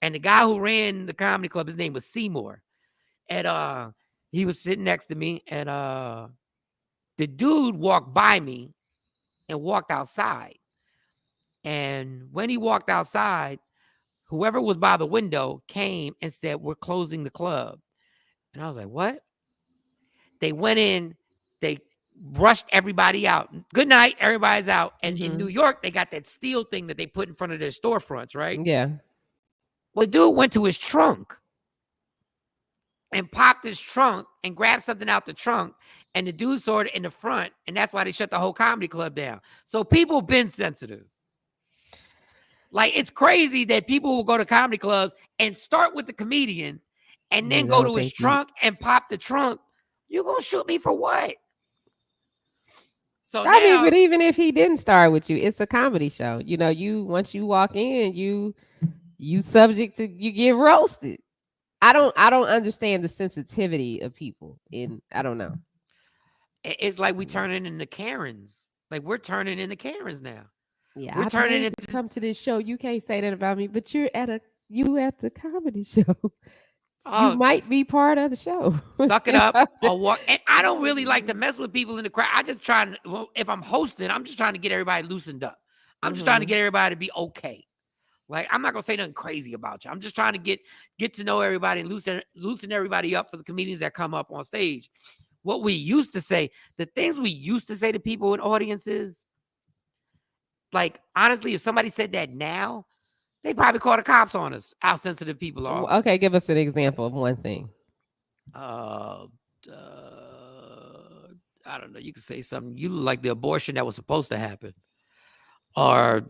S7: and the guy who ran the comedy club, his name was Seymour, and he was sitting next to me, and the dude walked by me and walked outside. And when he walked outside, whoever was by the window came and said, we're closing the club. And I was like, what? They went in, they rushed everybody out. Good night, everybody's out. And in New York, they got that steel thing that they put in front of their storefronts, right?
S5: Yeah.
S7: Well, the dude went to his trunk and popped his trunk and grabbed something out the trunk. And the dude saw it in the front. And that's why they shut the whole comedy club down. So people been sensitive. Like, it's crazy that people will go to comedy clubs and start with the comedian and then go to his trunk and pop the trunk. You gonna shoot me for what? So
S5: I mean,
S7: now,
S5: but even if he didn't start with you, it's a comedy show. You know, once you walk in, you subject to you get roasted. I don't understand the sensitivity of people, and I don't know.
S7: it's like we turning into Karens. Like, we're turning into Karens now.
S5: Yeah,
S7: We're
S5: I
S7: turning
S5: paid
S7: into
S5: to come to this show. You can't say that about me, but you're at the comedy show. You might be part of the show.
S7: Suck it up or walk. And I don't really like to mess with people in the crowd. I just trying to, well, if I'm hosting, I'm just trying to get everybody loosened up. I'm just trying to get everybody to be okay. Like, I'm not gonna say nothing crazy about you. I'm just trying to get to know everybody and loosen everybody up for the comedians that come up on stage. What we used to say, the things we used to say to people in audiences, like, honestly, if somebody said that now, they probably call the cops on us. How sensitive people are.
S5: Okay, give us an example of one thing.
S7: I don't know. You could say something. You look like the abortion that was supposed to happen, or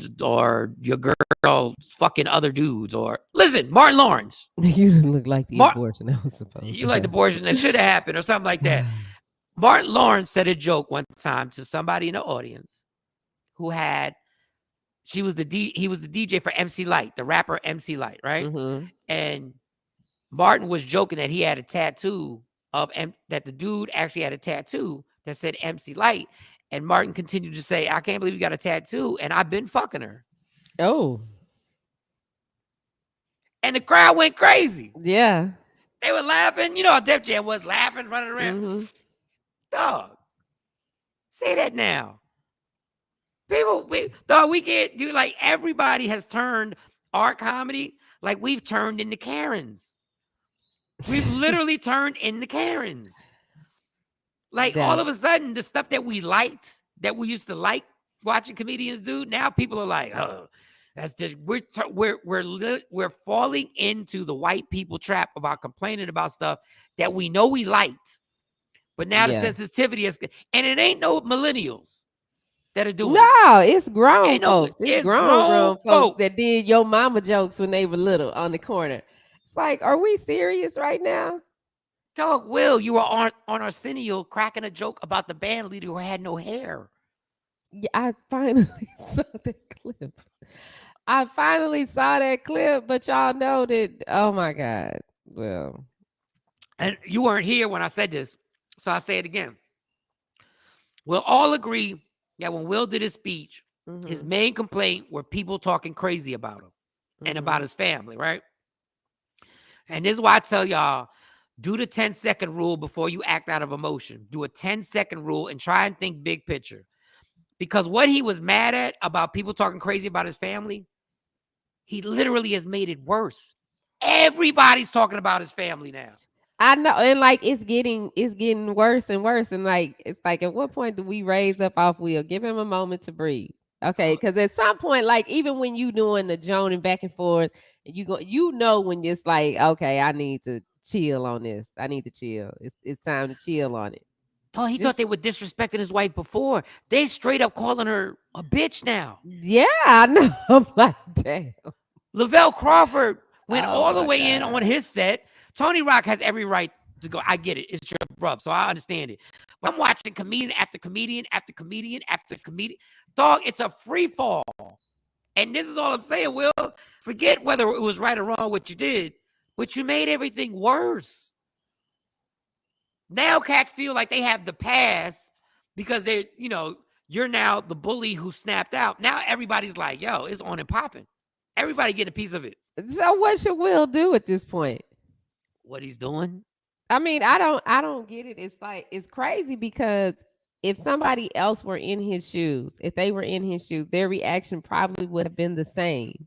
S7: your girl fucking other dudes. Or listen, Martin Lawrence.
S5: You look like the abortion that was supposed.
S7: You like the abortion that should have happened, or something like that. Martin Lawrence said a joke one time to somebody in the audience who had. He was the DJ for MC Lyte, the rapper MC Lyte, right? And Martin was joking that he had a tattoo that the dude actually had a tattoo that said MC Lyte. And Martin continued to say, I can't believe you got a tattoo, and I've been fucking her.
S5: Oh.
S7: And the crowd went crazy.
S5: Yeah. They
S7: were laughing. You know how Def Jam was, laughing, running around. Dog. Say that now. People, we can't do, like, everybody has turned our comedy, like, we've turned into Karens. We've literally turned into Karens. Like, all of a sudden, the stuff that we liked, that we used to like watching comedians do, now people are like, oh, that's just, we're falling into the white people trap about complaining about stuff that we know we liked. But now the sensitivity is, and it ain't no millennials that are doing
S5: it's grown folks. It's grown folks that did your mama jokes when they were little on the corner. It's like, are we serious right now?
S7: Dog, Will, you were on Arsenio cracking a joke about the band leader who had no hair.
S5: Yeah, I finally saw that clip. But y'all know that, oh my God. Well.
S7: And you weren't here when I said this, so I'll say it again. We'll all agree that when Will did his speech, his main complaint were people talking crazy about him and about his family, right? And this is why I tell y'all, do the 10-second rule before you act out of emotion. Do a 10-second rule and try and think big picture. Because what he was mad at about people talking crazy about his family, he literally has made it worse. Everybody's talking about his family now.
S5: I know, and like it's getting worse and worse. And like it's like, at what point do we raise up off Will? Give him a moment to breathe. Okay, because at some point, like, even when you doing the joning back and forth, and you know when it's like, okay, I need to chill on this. I need to chill. It's time to chill on it.
S7: Oh, he thought they were disrespecting his wife before. They straight up calling her a bitch now.
S5: Yeah, I know. I'm like, damn.
S7: Lavelle Crawford went all the way in on his set. Tony Rock has every right to go. I get it. It's your bruv, so I understand it. But I'm watching comedian after comedian after comedian after comedian. Dog, it's a free fall. And this is all I'm saying, Will. Forget whether it was right or wrong what you did, but you made everything worse. Now cats feel like they have the pass because you're now the bully who snapped out. Now everybody's like, yo, it's on and popping. Everybody get a piece of it.
S5: So what should Will do at this point?
S7: What he's doing?
S5: I mean, I don't get it. It's like, it's crazy because if somebody else were in his shoes, if they were in his shoes, their reaction probably would have been the same.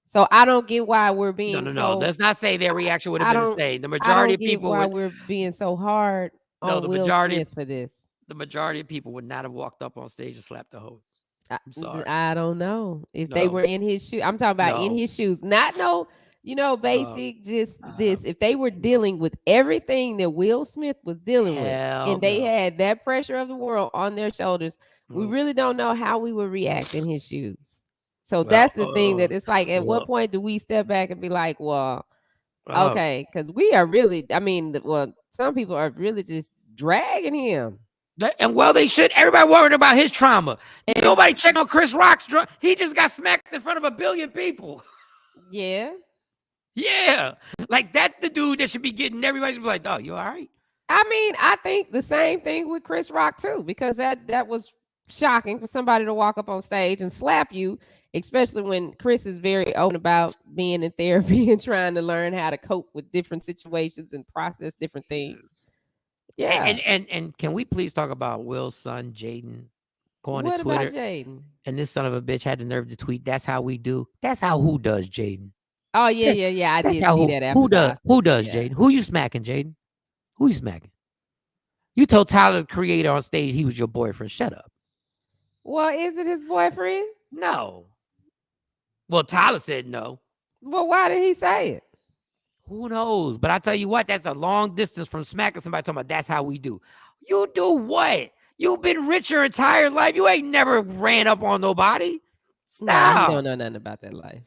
S5: So I don't get why we're being
S7: no. Let's not say their reaction would have been the same. The majority of people
S5: we're being so hard on Will Smith for this.
S7: The majority of people would not have walked up on stage and slapped the hoe. I'm sorry.
S5: I don't know if they were in his shoes. I'm talking about in his shoes, not basic, just this. If they were dealing with everything that Will Smith was dealing with, and they had that pressure of the world on their shoulders, we really don't know how we would react in his shoes. So that's the thing that it's like, at what point do we step back and be like, well, okay, because we are really, I mean, some people are really just dragging him.
S7: And well, they should. Everybody worried about his trauma. Nobody checked on Chris Rock's drama. He just got smacked in front of 1 billion people.
S5: Yeah.
S7: Yeah. Like, that's the dude that should be getting everybody to be like, oh, you all right?
S5: I mean, I think the same thing with Chris Rock, too, because that was shocking for somebody to walk up on stage and slap you, especially when Chris is very open about being in therapy and trying to learn how to cope with different situations and process different things. Yeah.
S7: And can we please talk about Will's son, Jaden, going to Twitter?
S5: What about Jaden?
S7: And this son of a bitch had the nerve to tweet, "That's how we do." That's how who does, Jaden?
S5: Oh, yeah. I did see that after.
S7: Who does, Jaden? Who you smacking, Jaden? Who you smacking? You told Tyler, the creator, on stage he was your boyfriend. Shut up.
S5: Well, is it his boyfriend?
S7: No. Well, Tyler said no.
S5: Well, why did he say it?
S7: Who knows? But I tell you what, that's a long distance from smacking somebody talking about that's how we do. You do what? You've been rich your entire life. You ain't never ran up on nobody. Stop.
S5: Nah, he don't know nothing about that life.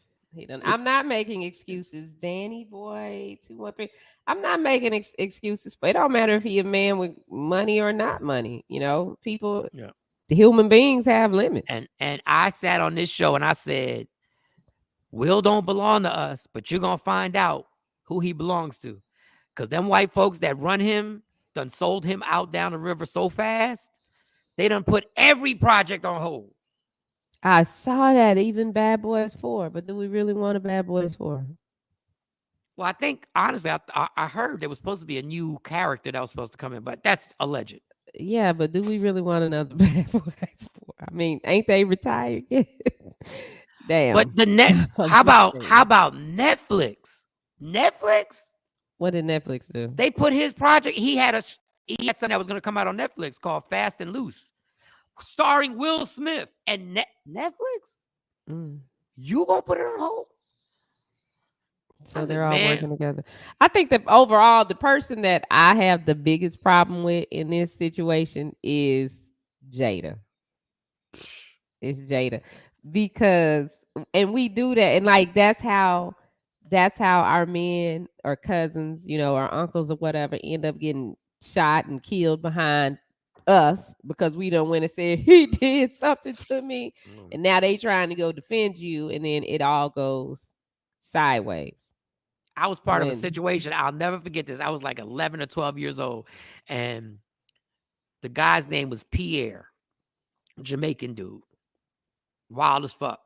S5: I'm not making excuses. Danny boy 213. I'm not making excuses. But it don't matter if he a man with money or not money. You know, people, the human beings have limits.
S7: And I sat on this show and I said, Will don't belong to us, but you're gonna find out who he belongs to. Because them white folks that run him done sold him out down the river so fast, they done put every project on hold.
S5: I saw that, even Bad Boys 4, but do we really want a Bad Boys 4?
S7: Well, I think, honestly, I heard there was supposed to be a new character that was supposed to come in, but that's alleged.
S5: Yeah, but do we really want another Bad Boys 4? I mean, ain't they retired yet? Damn.
S7: But how about Netflix? Netflix?
S5: What did Netflix do?
S7: They put his project. He had something that was going to come out on Netflix called Fast and Loose, starring Will Smith and Netflix. You gonna put it on hold?
S5: So they're all working together. I think that overall, the person that I have the biggest problem with in this situation is Jada. It's Jada, because, and we do that, and like that's how our men or cousins, you know, our uncles or whatever, end up getting shot and killed behind us because we don't went and said he did something to me, and now they trying to go defend you, and then it all goes sideways.
S7: I was part of a situation. I'll never forget this. I was like 11 or 12 years old, and the guy's name was Pierre, Jamaican dude, wild as fuck.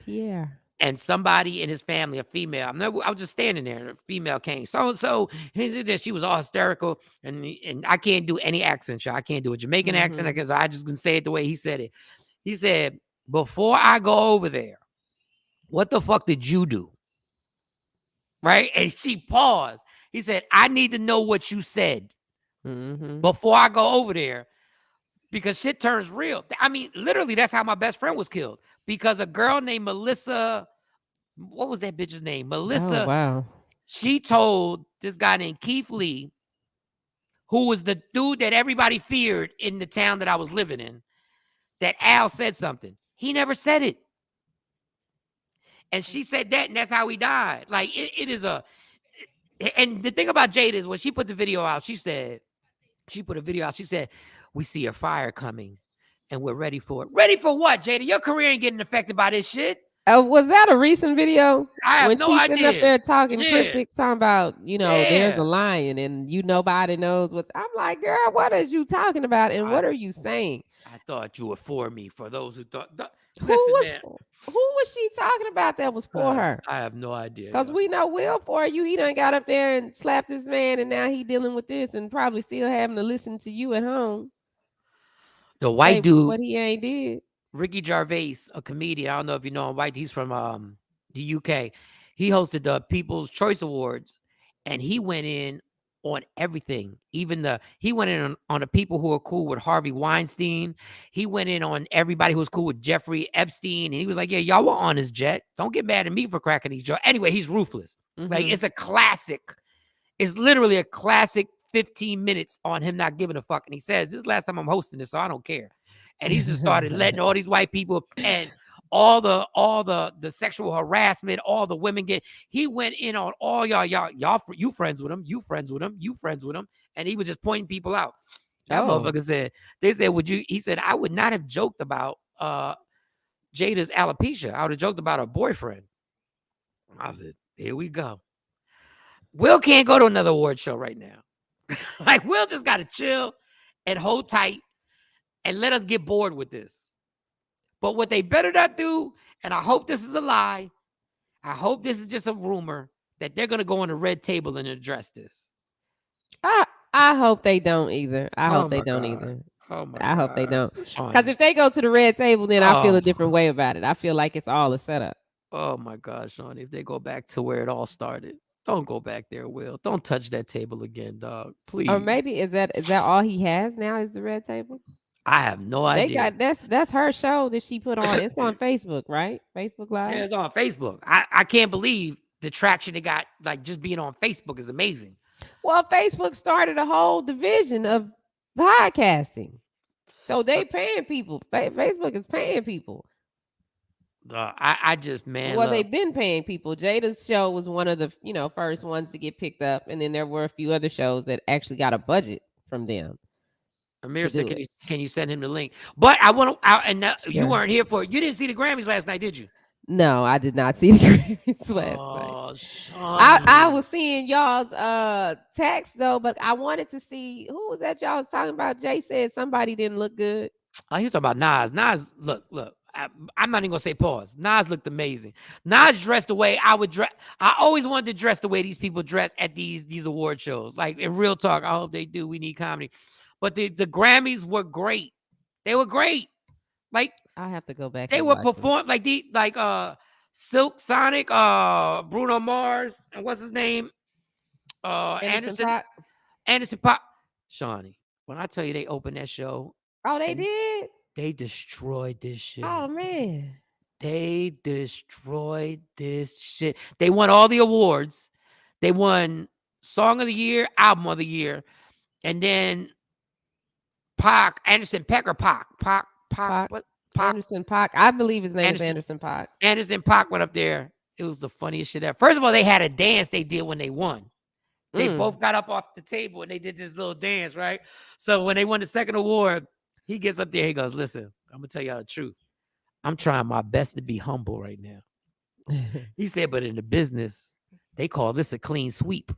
S5: Pierre.
S7: And somebody in his family, a female, I was just standing there, and a female came. So she was all hysterical, and I can't do any accent, y'all. I can't do a Jamaican accent because I just can say it the way he said it. He said, "Before I go over there, what the fuck did you do?" Right? And she paused. He said, "I need to know what you said before I go over there, because shit turns real." I mean, literally, that's how my best friend was killed, because a girl named Melissa, what was that bitch's name? Melissa.
S5: Oh, wow.
S7: She told this guy named Keith Lee, who was the dude that everybody feared in the town that I was living in, that Al said something. He never said it. And she said that, and that's how he died. Like, it is and the thing about Jada is, when she put the video out, she said, "We see a fire coming, and we're ready for it." Ready for what, Jada? Your career ain't getting affected by this shit.
S5: Was that a recent video?
S7: I have
S5: when
S7: no
S5: she's
S7: idea.
S5: sitting up there talking cryptic, talking about, you know, there's a lion, and nobody knows what. I'm like, girl, what is you talking about, and what are you saying?
S7: I thought you were for me. For those who thought,
S5: who was she talking about that was for her?
S7: I have no idea.
S5: Because we know Will for you. He done got up there and slapped this man, and now he dealing with this, and probably still having to listen to you at home.
S7: The white dude,
S5: what he ain't did.
S7: Ricky Gervais, a comedian. I don't know if you know him. White. He's from the UK. He hosted the People's Choice Awards, and he went in on everything. He went in on the people who are cool with Harvey Weinstein. He went in on everybody who was cool with Jeffrey Epstein, and he was like, "Yeah, y'all were on his jet. Don't get mad at me for cracking these jokes." Anyway, he's ruthless. Like, it's a classic. It's literally a classic 15 minutes on him not giving a fuck. And he says, "This is the last time I'm hosting this, so I don't care." And he's just started letting all these white people, and all the sexual harassment, all the women he went in on all y'all, you friends with him, you friends with him, you friends with him, and he was just pointing people out. That motherfucker said, he said, I would not have joked about Jada's alopecia. I would have joked about her boyfriend. I said, here we go. Will can't go to another award show right now. Like, Will just got to chill and hold tight and let us get bored with this. But what they better not do, and I hope this is a lie, I hope this is just a rumor, that they're going to go on the red table and address this.
S5: I hope they don't either. I hope they don't either.
S7: Oh my
S5: I hope they don't.
S7: Shawn.
S5: Because if they go to the red table, then I feel a different way about it. I feel like it's all a setup.
S7: Oh my gosh, Shawn, if they go back to where it all started, don't go back there, Will. Don't touch that table again, dog. Please.
S5: Or maybe is that all he has now is the red table?
S7: I have no idea.
S5: That's her show that she put on. It's on Facebook, right? Facebook Live.
S7: Yeah, it's on Facebook. I can't believe the traction it got. Like, just being on Facebook is amazing.
S5: Well, Facebook started a whole division of podcasting, so they paying people. Facebook is paying people.
S7: I just, man.
S5: Well, they've been paying people. Jada's show was one of the first ones to get picked up, and then there were a few other shows that actually got a budget from them.
S7: Amir said, "Can you send him the link?" But I want to. You weren't here for it. You didn't see the Grammys last night, did you?
S5: No, I did not see the Grammys last night. I was seeing y'all's text though, but I wanted to see who was that y'all was talking about. Jay said somebody didn't look good.
S7: Oh, he was talking about Nas. Nas, look. I'm not even gonna say pause. Nas looked amazing. Nas dressed the way I would dress. I always wanted to dress the way these people dress at these award shows. Like, in real talk, I hope they do. We need comedy. But the Grammys were great. They were great. Like,
S5: I have to go back.
S7: They were performed like Silk Sonic, Bruno Mars, and what's his name? Anderson .Paak. Shawnee, when I tell you they opened that show.
S5: Oh, they did?
S7: They destroyed this shit.
S5: Oh, man.
S7: They destroyed this shit. They won all the awards. They won Song of the Year, Album of the Year. And then Anderson .Paak.
S5: Anderson .Paak. I believe his name is Anderson .Paak.
S7: Anderson .Paak went up there. It was the funniest shit ever. First of all, they had a dance they did when they won. They both got up off the table and they did this little dance, right? So when they won the second award, he gets up there. He goes, listen, I'm going to tell y'all the truth. I'm trying my best to be humble right now. He said, but in the business, they call this a clean sweep.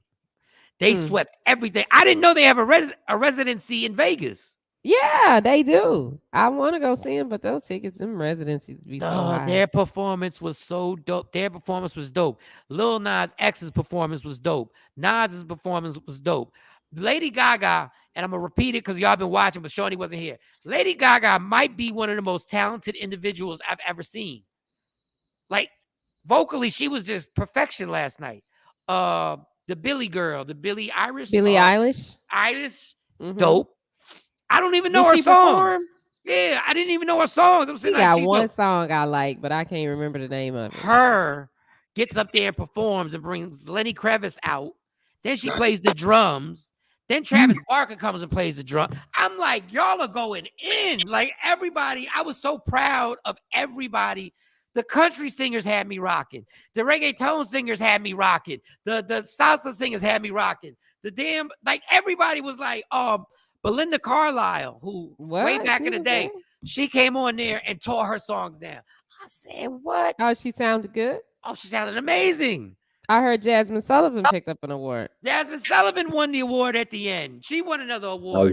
S7: They swept everything. I didn't know they have a residency in Vegas.
S5: Yeah, they do. I want to go see them, but those tickets, them residencies be so high.
S7: Their performance was so dope. Their performance was dope. Lil Nas X's performance was dope. Nas's performance was dope. Lady Gaga, and I'm going to repeat it because y'all been watching, but Shawnee wasn't here. Lady Gaga might be one of the most talented individuals I've ever seen. Like, vocally, she was just perfection last night. The Billie girl, the Billie Eilish. Dope. I don't even know her songs. Perform? Yeah, I didn't even know her songs. I'm saying,
S5: she got one song I like, but I can't remember the name of it.
S7: Her gets up there and performs and brings Lenny Kravitz out. Then she plays the drums. Then Travis Barker comes and plays the drum. I'm like, y'all are going in. Like, everybody, I was so proud of everybody. The country singers had me rocking. The reggaeton singers had me rocking. The salsa singers had me rocking. Everybody was like, Belinda Carlisle, who way back in the day, she came on there and tore her songs down. I said, what?
S5: Oh, she sounded good?
S7: Oh, she sounded amazing.
S5: I heard Jasmine Sullivan picked up an award.
S7: Jasmine Sullivan won the award at the end. She won another award.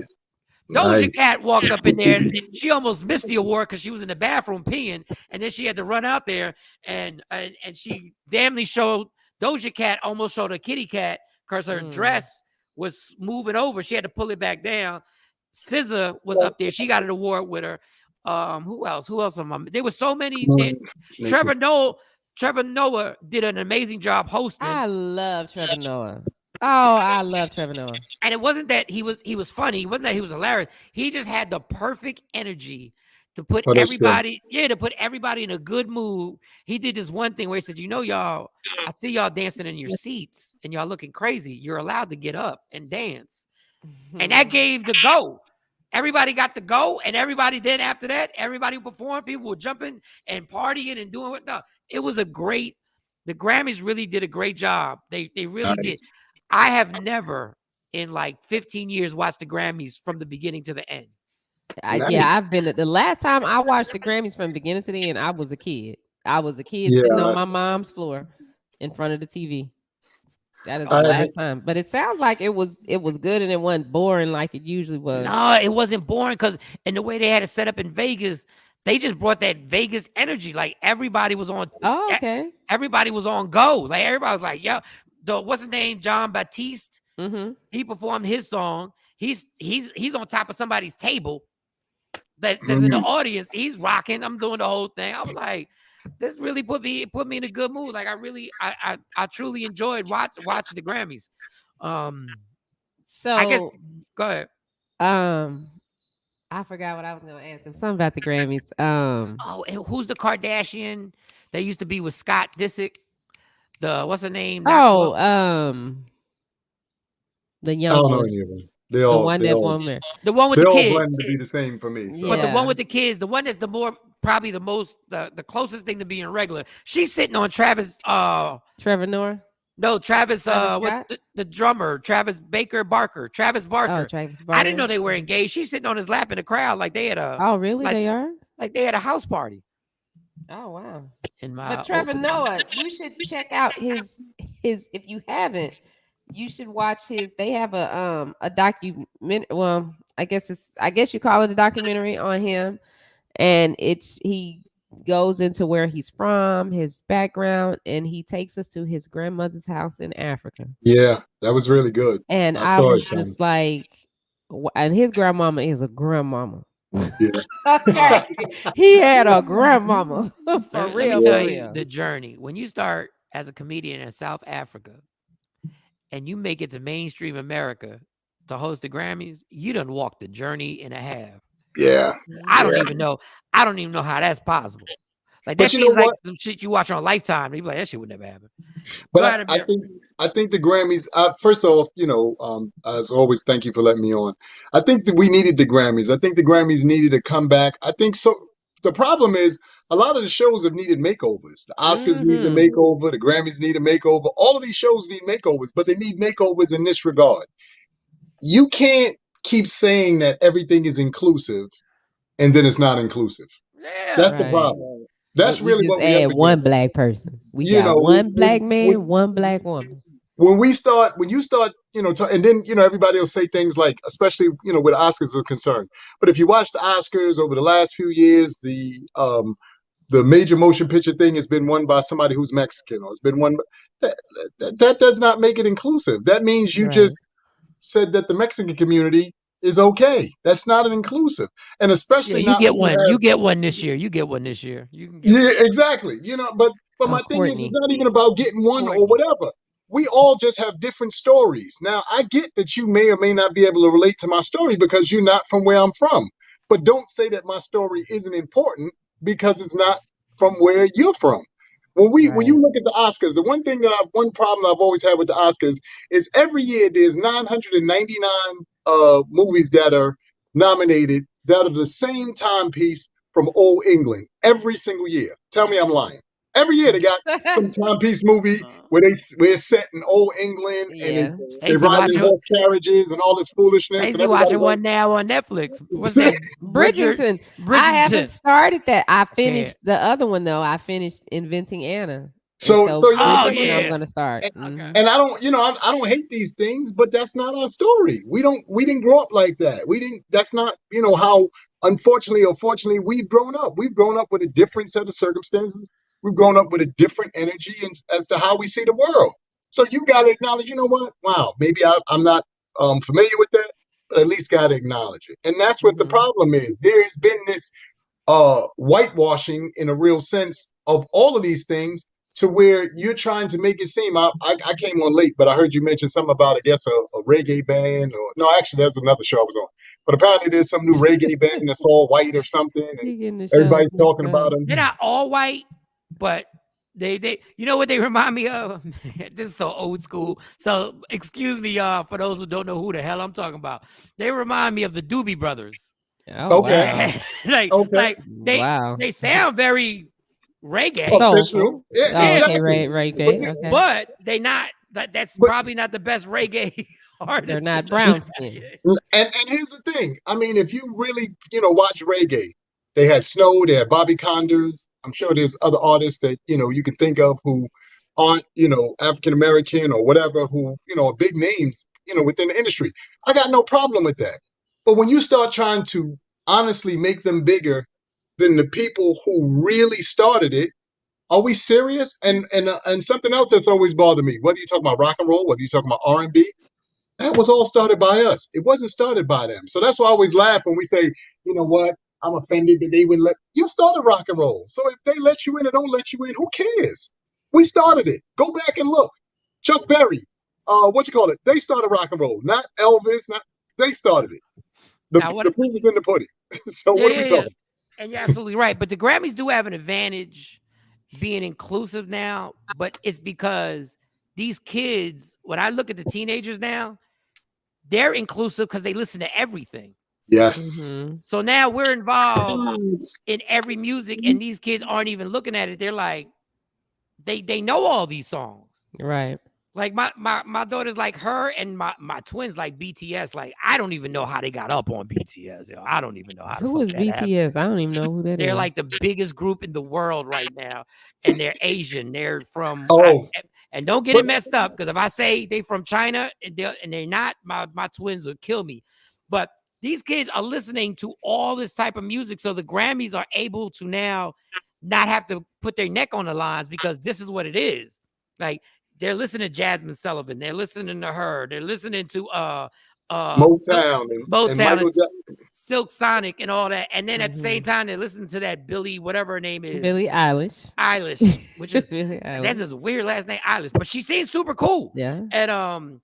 S7: Doja Cat walked up in there. And she almost missed the award because she was in the bathroom peeing, and then she had to run out there, and she damnly showed, Doja Cat almost showed a kitty cat because her dress was moving over. She had to pull it back down. SZA was up there. She got an award with her. Who else? There were so many. Trevor Noah did an amazing job hosting.
S5: I love Trevor Noah. Oh, I love Trevor Noah.
S7: And it wasn't that he was funny. It wasn't that he was hilarious. He just had the perfect energy to put everybody in a good mood. He did this one thing where he said, y'all, I see y'all dancing in your seats and y'all looking crazy. You're allowed to get up and dance. And that gave the go. everybody got to go, and everybody then after that, everybody performed. People were jumping and partying and doing what. No, it was a great. The Grammys really did a great job. They really did. I have never in like 15 years watched the Grammys from the beginning to the end.
S5: Yeah, I've been. The last time I watched the Grammys from beginning to the end, I was a kid. I was a kid sitting on my mom's floor in front of the TV. That is the last time. But it sounds like it was good and it wasn't boring like it usually was.
S7: No, it wasn't boring because and the way they had it set up in Vegas, they just brought that Vegas energy. Like everybody was on.
S5: Oh, okay.
S7: Everybody was on go. Like everybody was like, "Yo, what's his name? John Baptiste."
S5: Mm-hmm.
S7: He performed his song. He's on top of somebody's table that's in the audience. He's rocking. I'm doing the whole thing. I was like, this really put me in a good mood. Like I truly enjoyed watching the Grammys.
S5: So
S7: I guess go ahead.
S5: I forgot what I was gonna ask him. Something about the Grammys.
S7: Oh, and who's the Kardashian that used to be with Scott Disick? What's her name?
S5: The young
S8: I don't know
S5: one.
S8: any of them. They all
S7: the one with
S8: they
S7: the
S8: all
S7: kids.
S8: blend to be the same for me. So.
S7: But the one with the kids, the one that's the closest thing to being regular. She's sitting on Travis.
S5: Trevor Noah.
S7: No, Travis. What the drummer? Travis Barker.
S5: Oh, Travis Barker.
S7: I didn't know they were engaged. She's sitting on his lap in the crowd like they had a.
S5: Oh, really? They are.
S7: Like they had a house party.
S5: Oh wow.
S7: But
S5: Trevor Noah, you should check out his. If you haven't, you should watch his. They have a documentary. Well, I guess you call it a documentary on him, and he goes into where he's from, his background, and he takes us to his grandmother's house in Africa.
S8: Yeah, that was really good.
S5: And I was just like, and his grandmama is a grandmama.
S8: Yeah.
S5: Okay. He had a grandmama for real.
S7: Let me tell you the journey. When you start as a comedian in South Africa and you make it to mainstream America to host the Grammys, you done walked the journey and a half.
S8: Yeah.
S7: I don't even know how that's possible. Like that seems like some shit you watch on Lifetime. You be like, that shit would never happen.
S8: But I think the Grammys. First off, as always, thank you for letting me on. I think that we needed the Grammys. I think the Grammys needed to come back. I think so. The problem is a lot of the shows have needed makeovers. The Oscars need a makeover. The Grammys need a makeover. All of these shows need makeovers, but they need makeovers in this regard. You can't keep saying that everything is inclusive and then it's not inclusive.
S7: Yeah,
S8: that's the problem. That's really what we
S5: add one black person. We got one black man, one black woman.
S8: When you start, and then, everybody will say things like, especially, with Oscars are concerned. But if you watch the Oscars over the last few years, the major motion picture thing has been won by somebody who's Mexican, or it's been won. That does not make it inclusive. That means you just said that the Mexican community is okay. That's not an inclusive, and especially
S7: you get one. You get one this year. You get one this year. You can
S8: get exactly. But my thing is, it's not even about getting one or whatever. We all just have different stories. Now, I get that you may or may not be able to relate to my story because you're not from where I'm from. But don't say that my story isn't important because it's not from where you're from. When you look at the Oscars, the one problem I've always had with the Oscars is every year there's 999 movies that are nominated that are the same timepiece from Old England every single year. Tell me I'm lying. Every year they got some timepiece movie where it's set in Old England and they're riding horse carriages and all this foolishness.
S7: Stacey watching one now on Netflix. What's that?
S5: Bridgerton. I haven't started that. I finished the other one though. I finished Inventing Anna.
S8: So
S5: I'm going to start.
S8: And I don't hate these things, but that's not our story. We didn't grow up like that. That's not, how unfortunately or fortunately we've grown up. We've grown up with a different set of circumstances. We've grown up with a different energy as to how we see the world. So you got to acknowledge, you know what? Wow, maybe I'm not familiar with that, but at least got to acknowledge it. And that's what the problem is. There has been this whitewashing in a real sense of all of these things to where you're trying to make it seem. I came on late, but I heard you mention something about, I guess, a reggae band. No, actually, that's another show I was on. But apparently there's some new reggae band that's all white or something. And everybody's talking about them.
S7: They're not all white. But They you know what they remind me of? This is so old school. So excuse me, for those who don't know who the hell I'm talking about. They remind me of the Doobie Brothers.
S5: Oh
S8: Okay.
S5: wow.
S8: Okay.
S7: They sound very reggae.
S5: Soulful.
S8: Yeah,
S5: Oh, okay,
S8: exactly.
S5: reggae.
S8: But
S5: Okay.
S7: But they not that's
S8: But-
S7: probably not the best reggae artists.
S5: They're not brown skin.
S8: and here's the thing. I mean, if you really, watch reggae, they had Snow, they had Bobby Condors. I'm sure there's other artists that, you can think of who aren't, African American or whatever, who, are big names, within the industry. I got no problem with that. But when you start trying to honestly make them bigger than the people who really started it, are we serious? And something else that's always bothered me, whether you're talking about rock and roll, whether you're talking about R&B, that was all started by us. It wasn't started by them. So that's why I always laugh when we say, you know what, I'm offended that they wouldn't let you started rock and roll. So if they let you in or don't let you in, who cares? We started it. Go back and look. Chuck Berry, they started rock and roll, not Elvis, they started it. The proof is in the pudding. So what are we talking?
S7: And you're absolutely right. But the Grammys do have an advantage being inclusive now, but it's because these kids, when I look at the teenagers now, they're inclusive because they listen to everything.
S8: Yes.
S5: Mm-hmm.
S7: So now we're involved in every music, and these kids aren't even looking at it. They're like, they know all these songs.
S5: Right.
S7: Like my daughter's like her, and my twins like BTS. Like, I don't even know how they got up on BTS. Yo. I don't even know how.
S5: Who is BTS? I don't even know who that is.
S7: They're like the biggest group in the world right now, and they're Asian. They're from and don't get it messed up, because if I say they from China and they're not, my twins will kill me. But these kids are listening to all this type of music, so the Grammys are able to now not have to put their neck on the lines, because this is what it is. Like, they're listening to Jasmine Sullivan, they're listening to her, they're listening to
S8: Motown and
S7: Silk Sonic and all that, and then at the same time they're listening to that Billie, whatever her name is,
S5: Billie
S7: Eilish, which is
S5: Billie Eilish.
S7: That's his weird last name, Eilish, but she seems super cool.
S5: Yeah,
S7: and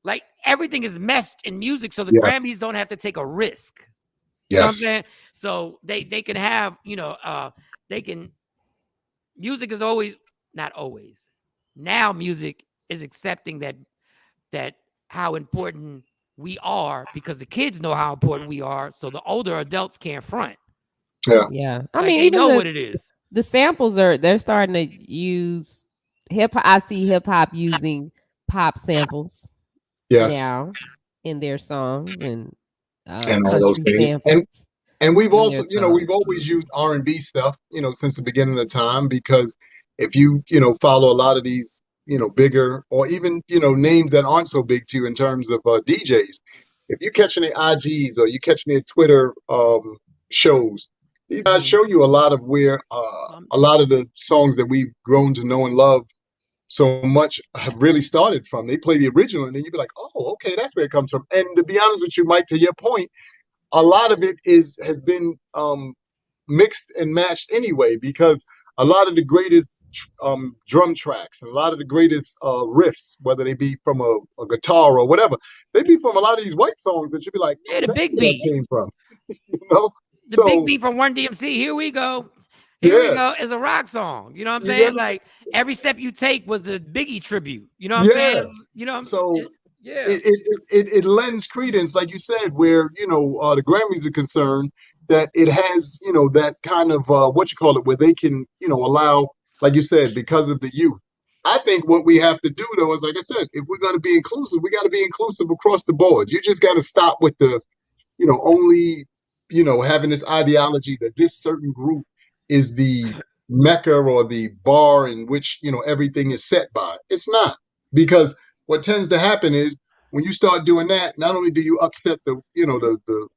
S7: like, everything is meshed in music, so the Grammys don't have to take a risk. You know what I'm saying? So they can have, they can. Music is always, not always. Now music is accepting that how important we are, because the kids know how important we are, so the older adults can't front.
S5: Yeah. I
S7: Like,
S5: mean,
S7: they
S5: even
S7: know what it is.
S5: The samples they're starting to use hip hop. I see hip hop using pop samples now in their songs and
S8: all those things.
S5: Samples.
S8: And we've also, we've always used R&B stuff, since the beginning of time, because if you, follow a lot of these, bigger, or even, names that aren't so big to you in terms of DJs, if you're catching their IGs or you catching their Twitter shows, these guys show you a lot of where a lot of the songs that we've grown to know and love so much have really started from. They play the original, and then you'd be like, oh, okay, that's where it comes from. And to be honest with you, Mike, to your point, a lot of it has been mixed and matched anyway, because a lot of the greatest drum tracks and a lot of the greatest riffs, whether they be from a guitar or whatever, they be from a lot of these white songs that you'd be like,
S7: the big beat
S8: came from.
S7: The big beat from Run DMC. Here we go. Here we go is a rock song. You know what I'm saying? Like, Every Step You Take was the Biggie tribute. You know what I'm saying? You know what I'm saying?
S8: It lends credence, like you said, where the Grammys are concerned, that it has that kind of where they can allow, like you said, because of the youth. I think what we have to do, though, is, like I said, if we're going to be inclusive, we got to be inclusive across the board. You just got to stop with the only having this ideology that this certain group is the mecca or the bar in which everything is set by. It's not, because what tends to happen is when you start doing that, not only do you upset the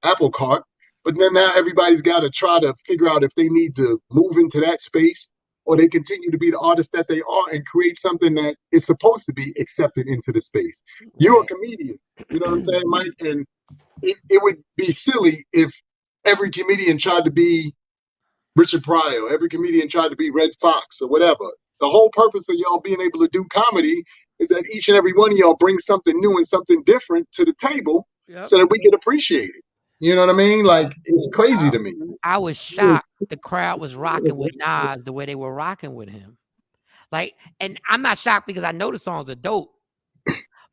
S8: apple cart, but then now everybody's got to try to figure out if they need to move into that space, or they continue to be the artist that they are and create something that is supposed to be accepted into the space. You're a comedian, you know what I'm saying, Mike? And it would be silly if every comedian tried to be Richard Pryor, every comedian tried to be Red Fox or whatever. The whole purpose of y'all being able to do comedy is that each and every one of y'all bring something new and something different to the table so that we can appreciate it. You know what I mean? Like, it's crazy to me.
S7: I was shocked the crowd was rocking with Nas the way they were rocking with him. Like, and I'm not shocked because I know the songs are dope.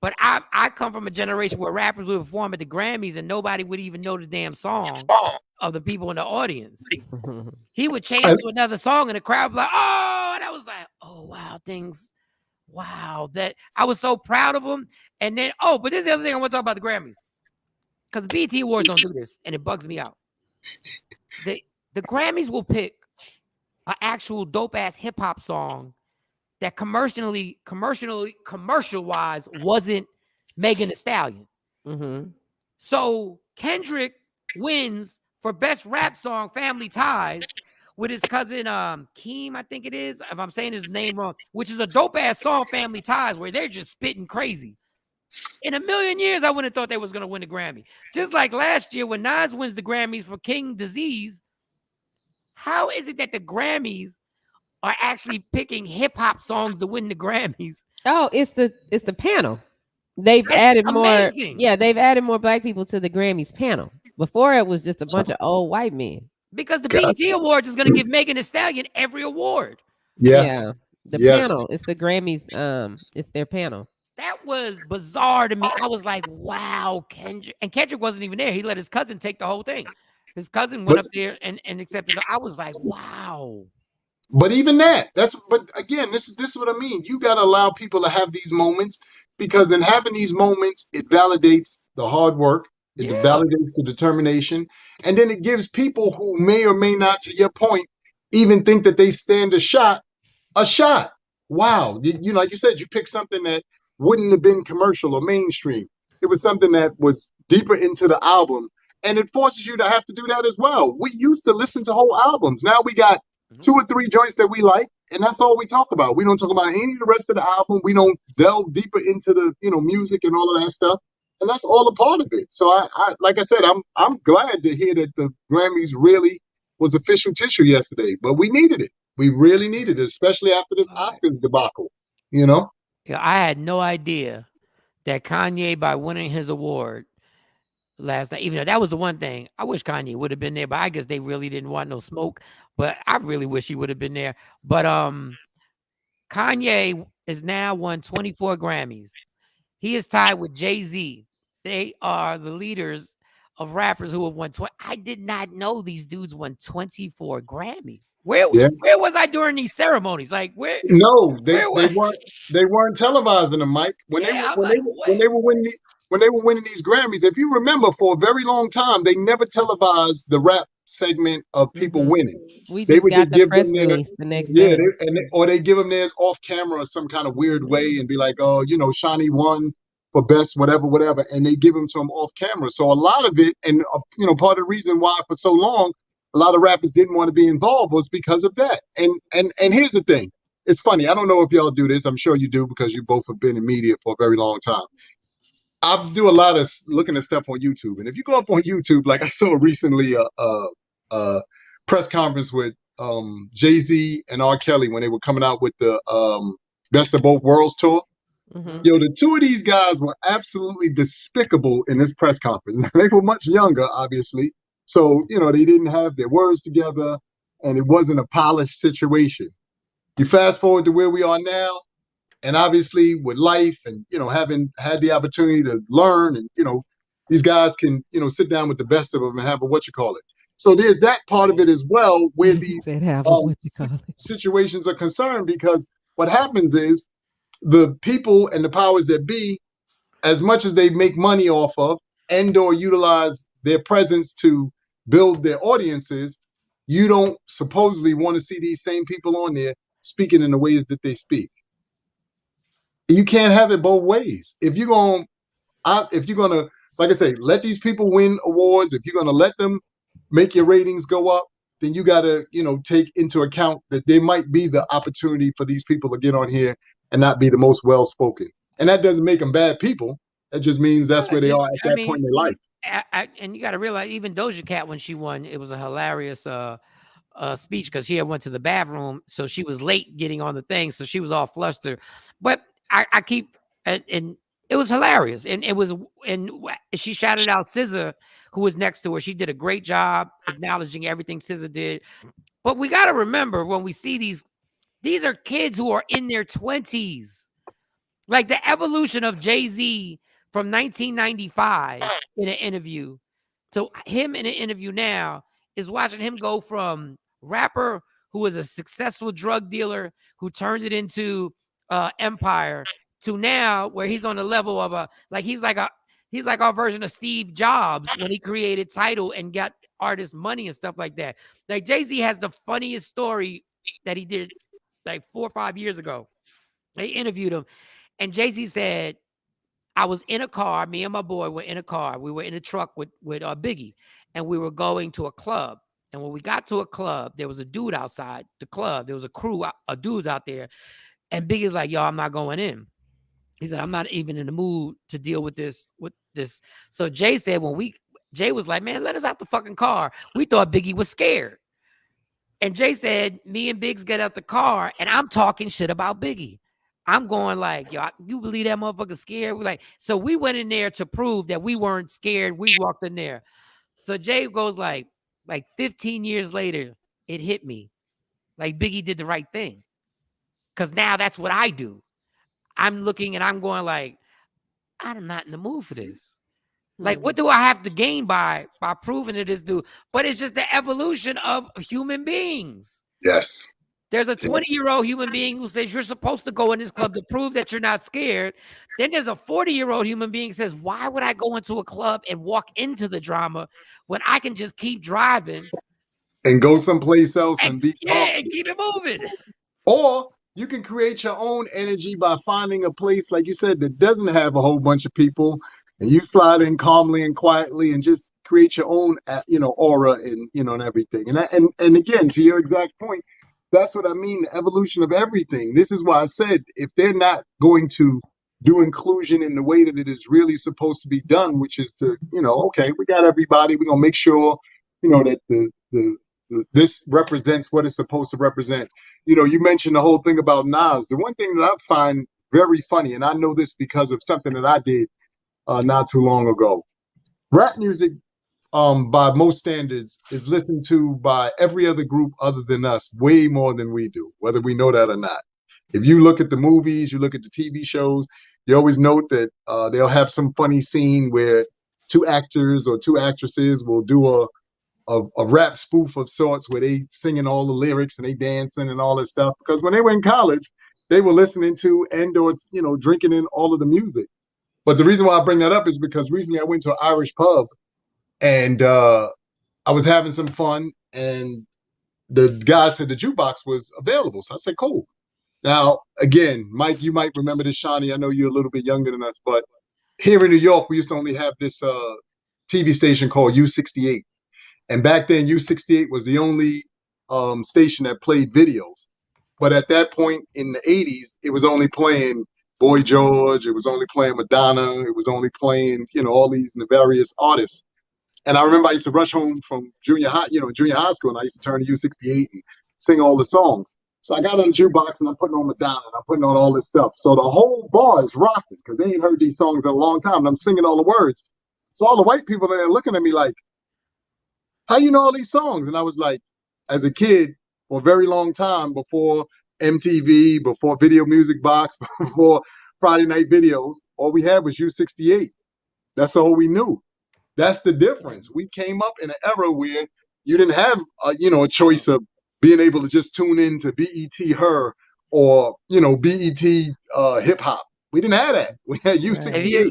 S7: But I come from a generation where rappers would perform at the Grammys and nobody would even know the damn song of the people in the audience. He would change to another song and the crowd would be like, oh, and I was like, oh, wow, that I was so proud of him. And then, but this is the other thing I want to talk about the Grammys. Because the BET Awards don't do this, and it bugs me out. The Grammys will pick an actual dope-ass hip-hop song that commercial-wise wasn't Megan Thee Stallion.
S5: Mm-hmm.
S7: So Kendrick wins for best rap song, Family Ties, with his cousin Keem, I think it is, if I'm saying his name wrong, which is a dope-ass song, Family Ties, where they're just spitting crazy. In a million years, I wouldn't have thought they was going to win the Grammy. Just like last year when Nas wins the Grammys for King Disease, how is it that the Grammys are actually picking hip-hop songs to win the Grammys?
S5: Oh, it's the panel. They've added
S7: amazing.
S5: more. Yeah, they've added more black people to the Grammys panel. Before it was just a bunch of old white men.
S7: Because the BET Awards is going to give Megan Thee Stallion every award.
S8: Yes.
S5: Yeah. The panel. It's the Grammys. It's their panel.
S7: That was bizarre to me. I was like, wow, Kendrick. And Kendrick wasn't even there. He let his cousin take the whole thing. His cousin went up there and accepted it. I was like, wow.
S8: But even that, but again, this is what I mean. You got to allow people to have these moments, because in having these moments, it validates the hard work. It validates the determination. And then it gives people who may or may not, to your point, even think that they stand a shot. Wow. You know, like you said, you picked something that wouldn't have been commercial or mainstream. It was something that was deeper into the album. And it forces you to have to do that as well. We used to listen to whole albums. Now we got 2 or 3 joints that we like, and that's all we talk about. We don't talk about any of the rest of the album. We don't delve deeper into the, music and all of that stuff. And that's all a part of it. So I like I said, I'm glad to hear that the Grammys really was official tissue yesterday, but we needed it. We really needed it, especially after this Oscars debacle,
S7: Yeah, I had no idea that Kanye, by winning his award last night, even though that was the one thing, I wish Kanye would have been there, but I guess they really didn't want no smoke. But I really wish he would have been there. But Kanye is now won 24 Grammys. He is tied with Jay-Z. They are the leaders of rappers who have won 20. I did not know these dudes won 24 Grammys. Where was I during these ceremonies? Like where?
S8: No, they weren't televising them, Mike. When they were winning these Grammys, if you remember, for a very long time, they never televised the rap segment of people winning.
S5: We just got the press release the next day.
S8: Or they give them theirs off camera some kind of weird way and be like, oh, Shawnee won for best whatever, and they give them to them off camera. So a lot of it, and part of the reason why for so long a lot of rappers didn't want to be involved was because of that. And here's the thing. It's funny. I don't know if y'all do this. I'm sure you do, because you both have been in media for a very long time. I do a lot of looking at stuff on YouTube. And if you go up on YouTube, like I saw recently a press conference with Jay-Z and R. Kelly when they were coming out with the Best of Both Worlds tour.
S5: Mm-hmm.
S8: The 2 of these guys were absolutely despicable in this press conference. They were much younger, obviously. So, they didn't have their words together, and it wasn't a polished situation. You fast forward to where we are now, and obviously with life and, having had the opportunity to learn, and, these guys can, sit down with the best of them and have a whatchamacallit. So there's that part of it as well, where these situations are concerned, because what happens is the people and the powers that be, as much as they make money off of and or utilize their presence to build their audiences, you don't supposedly want to see these same people on there speaking in the ways that they speak. You can't have it both ways. If you're gonna, like I say, let these people win awards, if you're gonna let them make your ratings go up, then you gotta, take into account that there might be the opportunity for these people to get on here and not be the most well-spoken. And that doesn't make them bad people. That just means that's where they are at that point in their life.
S7: And you got to realize, even Doja Cat, when she won, it was a hilarious speech, because she had went to the bathroom, so she was late getting on the thing, so she was all flustered. But I keep, and it was hilarious, and she shouted out SZA, who was next to her. She did a great job acknowledging everything SZA did. But we got to remember, when we see these These are kids who are in their 20s. Like the evolution of Jay-Z from 1995 in an interview to him in an interview now is watching him go from rapper who was a successful drug dealer who turned it into empire to now where he's on the level of he's like our version of Steve Jobs when he created Tidal and got artists money and stuff like that. Like Jay-Z has the funniest story that he did like 4 or 5 years ago. They interviewed him and Jay-Z said, I was in a car, me and my boy were in a car. We were in a truck with Biggie and we were going to a club. And when we got to a club, there was a dude outside the club. There was a crew of dudes out there. And Biggie's like, yo, I'm not going in. He said, I'm not even in the mood to deal with this. So Jay said, Jay was like, man, let us out the fucking car. We thought Biggie was scared. And Jay said, me and Biggs get out the car and I'm talking shit about Biggie. I'm going like, yo, you believe that motherfucker scared? We're like, so we went in there to prove that we weren't scared. We walked in there. So Jay goes like 15 years later, it hit me. Like Biggie did the right thing. Because now that's what I do. I'm looking and I'm going like, I'm not in the mood for this. Like, what do I have to gain by proving to this dude? But it's just the evolution of human beings.
S8: Yes.
S7: There's a 20-year-old human being who says you're supposed to go in this club to prove that you're not scared. Then there's a 40-year-old human being who says, why would I go into a club and walk into the drama when I can just keep driving
S8: and go someplace else and be calm.
S7: and keep it moving?
S8: Or you can create your own energy by finding a place, like you said, that doesn't have a whole bunch of people, and you slide in calmly and quietly and just create your own, aura and and everything. And again, to your exact point, that's what I mean, the evolution of everything. This is why I said, if they're not going to do inclusion in the way that it is really supposed to be done, which is to, okay, we got everybody, we're going to make sure, that this represents what it's supposed to represent. You mentioned the whole thing about Nas. The one thing that I find very funny, and I know this because of something that I did not too long ago, rap music, by most standards, is listened to by every other group other than us way more than we do, whether we know that or not. If you look at the movies, you look at the TV shows, you always note that they'll have some funny scene where two actors or two actresses will do a rap spoof of sorts where they singing all the lyrics and they dancing and all that stuff. Because when they were in college, they were listening to or drinking in all of the music. But the reason why I bring that up is because recently I went to an Irish pub and I was having some fun, and the guy said the jukebox was available. So I said, cool. Now, again, Mike, you might remember this, Shawnee. I know you're a little bit younger than us, but here in New York, we used to only have this TV station called U68. And back then, U68 was the only station that played videos. But at that point in the 80s, it was only playing Boy George. It was only playing Madonna. It was only playing, all these various artists. And I remember I used to rush home from junior high school, and I used to turn to U68 and sing all the songs. So I got on the jukebox and I'm putting on Madonna and I'm putting on all this stuff. So the whole bar is rocking because they ain't heard these songs in a long time. And I'm singing all the words. So all the white people there looking at me like, how you know all these songs? And I was like, as a kid, for a very long time, before MTV, before Video Music Box, before Friday Night Videos, all we had was U68. That's all we knew. That's the difference. We came up in an era where you didn't have, a choice of being able to just tune in to BET Her or, BET Hip Hop. We didn't have that. We had U68.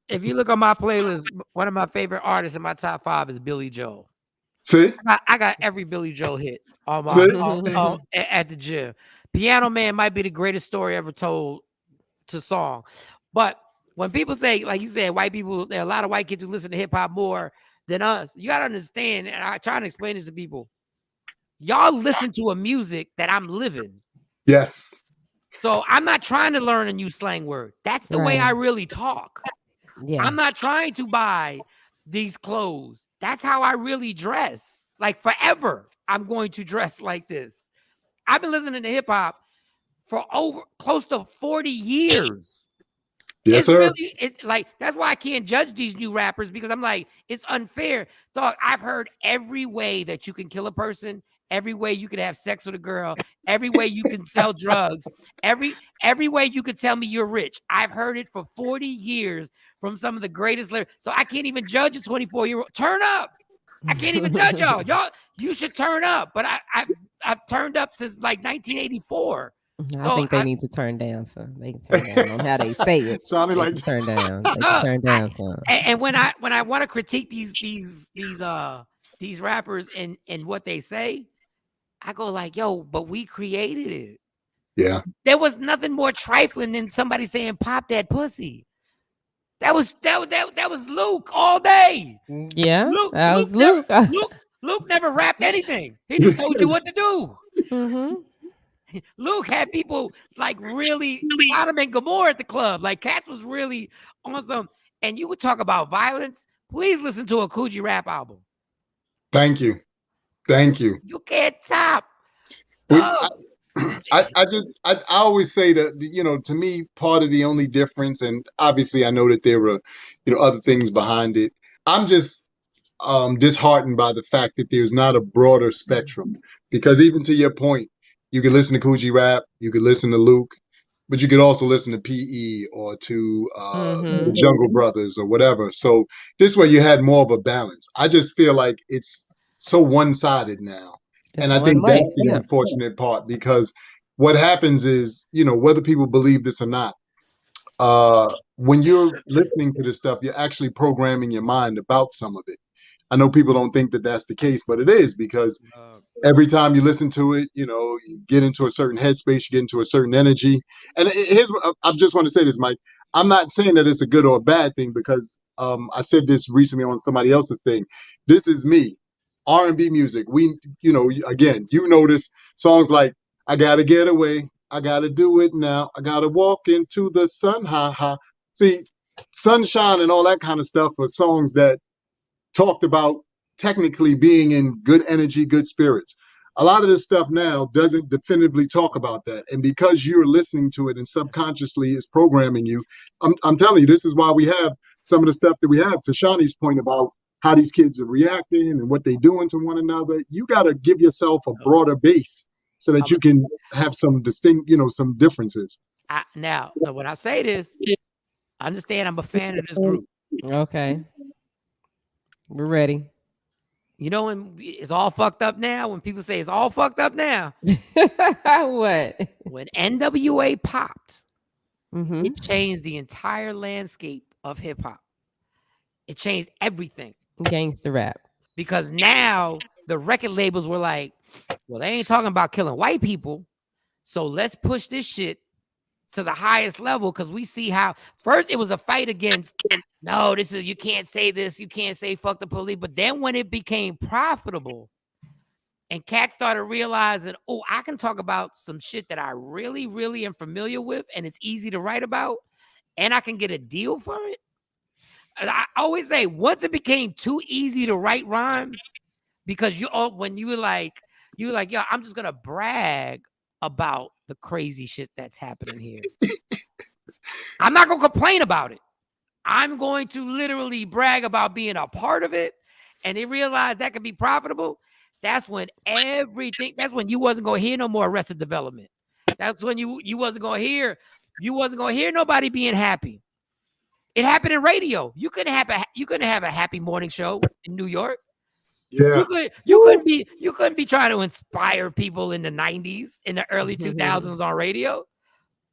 S7: If you look on my playlist, one of my favorite artists in my top 5 is Billy Joel.
S8: See?
S7: I got every Billy Joel hit on my at the gym. Piano Man might be the greatest story ever told to song. But when people say, like you said, white people, there are a lot of white kids who listen to hip hop more than us. You got to understand, and I try to explain this to people. Y'all listen to a music that I'm living.
S8: Yes.
S7: So I'm not trying to learn a new slang word. That's the way I really talk. Yeah. I'm not trying to buy these clothes. That's how I really dress. Like forever, I'm going to dress like this. I've been listening to hip hop for close to 40 years.
S8: Yes, sir.
S7: Really, that's why I can't judge these new rappers, because I'm like, it's unfair. Dog, I've heard every way that you can kill a person every way you could have sex with a girl, every way you can sell drugs, every way you could tell me you're rich. I've heard it for 40 years from some of the greatest lyrics. So I can't even judge a 24-year-old. Turn up. I can't even judge y'all. You should turn up. But I've turned up since like 1984.
S5: I think they need to turn down some. They can turn down on how they say it.
S8: Sounded like
S5: turn down. They can turn down some.
S7: And when I want to critique these rappers and what they say, I go like, yo, but we created it.
S8: Yeah.
S7: There was nothing more trifling than somebody saying pop that pussy. That was Luke all day.
S5: Yeah.
S7: Luke never rapped anything. He just told you what to do.
S5: Mm-hmm.
S7: Luke had people like really Sodom and Gomorrah at the club. Like Cats was really on some. And you would talk about violence. Please listen to a Coogee rap album.
S8: Thank you.
S7: You can't top.
S8: I always say that, you know, to me, part of the only difference, and obviously I know that there were, you know, other things behind it. I'm just disheartened by the fact that there's not a broader spectrum, because even to your point, you could listen to Coogee rap, you could listen to Luke, but you could also listen to P.E. or to the Jungle Brothers or whatever. So this way you had more of a balance. I just feel like it's so one-sided now. And I think that's the unfortunate part, because what happens is, you know, whether people believe this or not, when you're listening to this stuff, you're actually programming your mind about some of it. I know people don't think that that's the case, but it is, because every time you listen to it, you know, you get into a certain headspace, you get into a certain energy. And I just want to say this, Mike. I'm not saying that it's a good or a bad thing, because I said this recently on somebody else's thing. This is me. R&B music. We, you know, again, you notice songs like I Gotta Get Away, I Gotta Do It Now, I Gotta Walk Into the Sun, ha ha. See, Sunshine and all that kind of stuff are songs that talked about technically being in good energy, good spirits. A lot of this stuff now doesn't definitively talk about that. And because you're listening to it and subconsciously is programming you, I'm telling you, this is why we have some of the stuff that we have. To Shawnee's point about how these kids are reacting and what they're doing to one another, you got to give yourself a broader base so that you can have some distinct, you know, some differences.
S7: Now, when I say this, understand I'm a fan of this group.
S5: Okay. We're ready.
S7: You know, when it's all fucked up now, when people say it's all fucked up now.
S5: What?
S7: When NWA popped, it changed the entire landscape of hip hop. It changed everything.
S5: Gangster rap.
S7: Because now the record labels were like, well, they ain't talking about killing white people, so let's push this shit to the highest level, because we see how first it was a fight against, no, this is, you can't say this, you can't say fuck the police. But then when it became profitable and cats started realizing, oh, I can talk about some shit that I really, really am familiar with and it's easy to write about, and I can get a deal for it. I always say, once it became too easy to write rhymes, because when you were like, yo, I'm just gonna brag about the crazy shit that's happening here. I'm not gonna complain about it. I'm going to literally brag about being a part of it. And they realized that could be profitable. That's when that's when you wasn't gonna hear no more Arrested Development. That's when you wasn't gonna hear nobody being happy. It happened in radio. You couldn't have a happy morning show in New York.
S8: Yeah.
S7: You couldn't be trying to inspire people in the 90s, in the early 2000s on radio.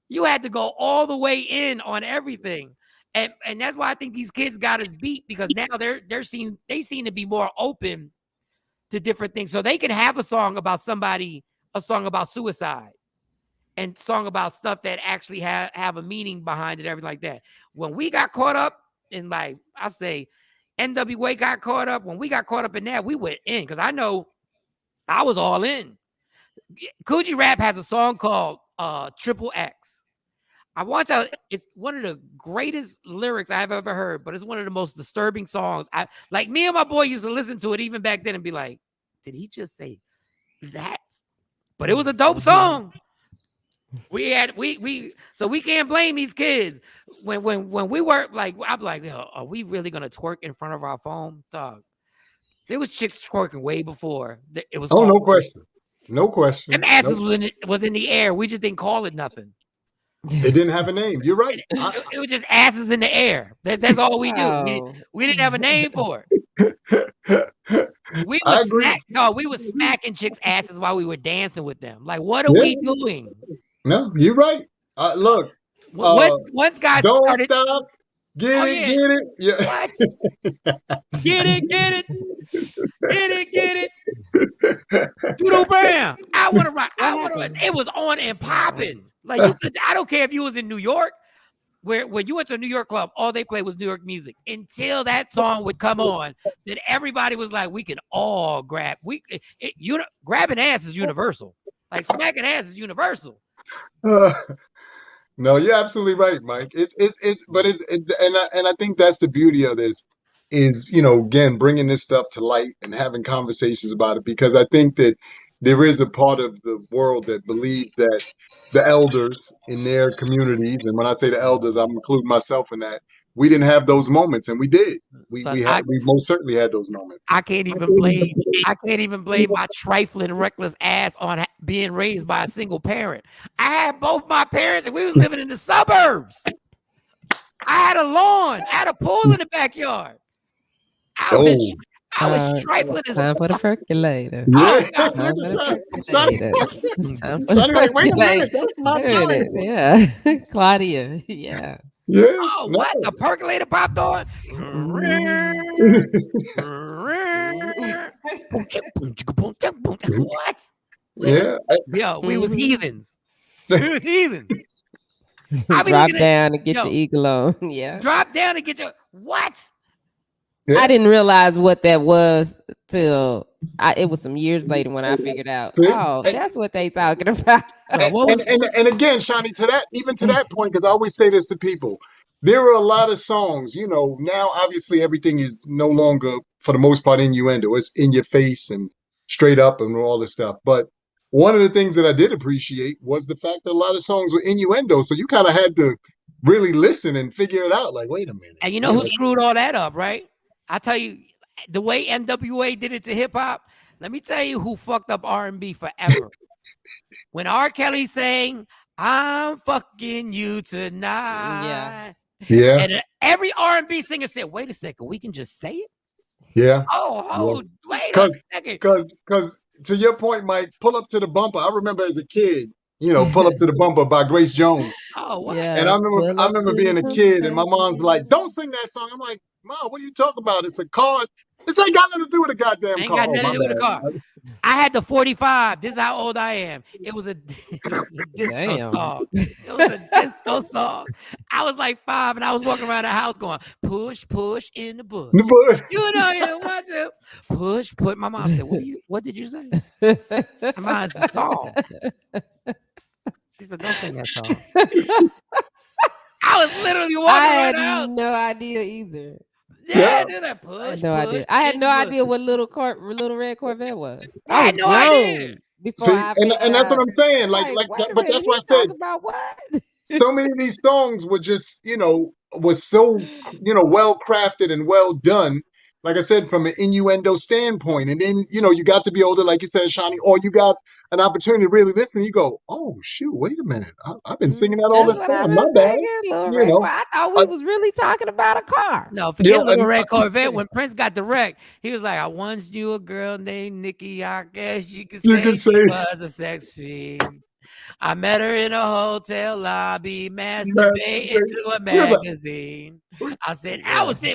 S7: You had to go all the way in on everything. And that's why I think these kids got us beat, because now they seem to be more open to different things. So they can have a song about somebody, a song about suicide, and song about stuff that actually have a meaning behind it, everything like that. When we got caught up in, like, I say, NWA got caught up, when we got caught up in that, we went in, because I know I was all in. Coogee Rap has a song called Triple X. I want y'all, it's one of the greatest lyrics I've ever heard, but it's one of the most disturbing songs. Like, me and my boy used to listen to it even back then and be like, did he just say that? But it was a dope song. So we can't blame these kids. When we were like, I'm like, are we really gonna twerk in front of our phone? Dog. There was chicks twerking way before it was
S8: Oh,
S7: called.
S8: no question. No question.
S7: Them asses was in the air. We just didn't call it nothing.
S8: It didn't have a name. You're right.
S7: It was just asses in the air. That's all we do. We didn't have a name for it. We was smacking chicks' asses while we were dancing with them. Like, what are we doing?
S8: No, you're right. Look.
S7: Once guys
S8: don't
S7: started,
S8: stop. Get it. Yeah.
S7: What? Get it. Doodle Bam. I want to rock. It was on and popping. Like I don't care if you was in New York, where when you went to a New York club, all they played was New York music until that song would come on. Then everybody was like, we can all grab. Grabbing ass is universal. Like smacking ass is universal.
S8: No, you're absolutely right, Mike. And I think that's the beauty of this is, again, bringing this stuff to light and having conversations about it, because I think that there is a part of the world that believes that the elders in their communities, and when I say the elders, I'm including myself in that, we didn't have those moments, and we did. We most certainly had those moments.
S7: I can't even blame my trifling, reckless ass on being raised by a single parent. I had both my parents, and we was living in the suburbs. I had a lawn, I had a pool in the backyard. I was trifling as
S5: time for the percolator.
S8: Yeah.
S5: Wait a minute, that's my time. Yeah, Claudia. Yeah.
S8: Yeah.
S7: Oh, what? The percolator popped on? What?
S8: Yeah.
S7: Yo, we was heathens.
S5: Drop down and get your eagle on. Yeah.
S7: Drop down and get your what?
S5: Yeah. I didn't realize what that was till it was some years later when I figured out. That's what they talking about.
S8: And again, Shawnee, to that point, because I always say this to people, there are a lot of songs. Now obviously everything is no longer, for the most part, innuendo. It's in your face and straight up and all this stuff. But one of the things that I did appreciate was the fact that a lot of songs were innuendo. So you kind of had to really listen and figure it out. Like, wait a minute.
S7: And you know who screwed all that up, right? I tell you, the way NWA did it to hip hop, let me tell you who fucked up R&B forever. When R. Kelly sang, "I'm fucking you tonight,"
S8: yeah,
S7: and every R&B singer said, "Wait a second, we can just say it."
S8: Yeah.
S7: Wait a second.
S8: Because to your point, Mike, "Pull Up to the Bumper." I remember as a kid, "Pull Up to the Bumper" by Grace Jones.
S7: Oh, wow.
S5: Yeah.
S8: And I remember being a kid, and my mom's like, "Don't sing that song." I'm like, "Mom, what are you talking about? It's a car. This ain't got nothing to do with a goddamn car."
S7: Ain't got nothing to do with a car. I had the 45. This is how old I am. It was a disco song. It was a disco song. I was like 5, and I was walking around the house going, "Push, push in the bush." You don't want to push. Put. My mom said, "What did you say?" Somebody's the song. She said, "Don't sing that song." I was literally walking around the house.
S5: I had no idea either.
S7: Yeah, that push.
S5: I had no idea what little red Corvette was.
S7: I had no idea.
S8: And that's what I'm saying. But that's why I said.
S5: About what?
S8: So many of these songs were just, was so, well crafted and well done. Like I said, from an innuendo standpoint. And then, you got to be older, like you said, Shawnee, or you got an opportunity to really listen. You go, "Oh, shoot, wait a minute. I've been singing that all this time. My bad."
S5: I thought we was really talking about a car.
S7: No, forget Little Red Corvette. When Prince got the wreck, he was like, "I once knew a girl named Nikki. I guess you could say she was a sex fiend. I met her in a hotel lobby, masturbating to a magazine." I said,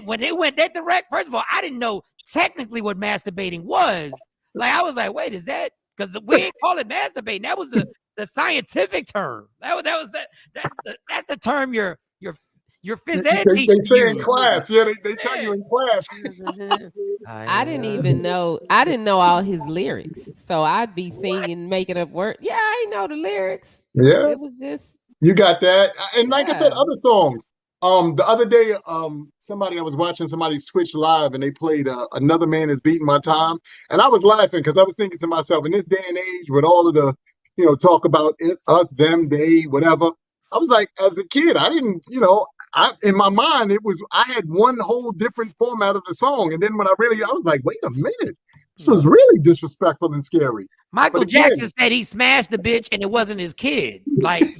S7: when they went that direct, first of all, I didn't know technically what masturbating was. Like, I was like, wait, is that? Because we didn't call it masturbating. That was the scientific term. That's the term your phys ed teacher.
S8: They say in class. Yeah, they tell you in class.
S5: I didn't even know. I didn't know all his lyrics, so I'd be singing, making up words. Yeah, I didn't know the lyrics.
S8: Yeah,
S5: it was just
S8: you got that. And like I said, other songs. The other day, I was watching somebody's Twitch live, and they played "Another Man Is Beating My Time," and I was laughing because I was thinking to myself, in this day and age, with all of the, talk about it's us, them, they, whatever. I was like, as a kid, I didn't, in my mind, I had one whole different format of the song. And then when I was like, wait a minute, this was really disrespectful and scary.
S7: Michael Jackson said he smashed the bitch and it wasn't his kid. Like,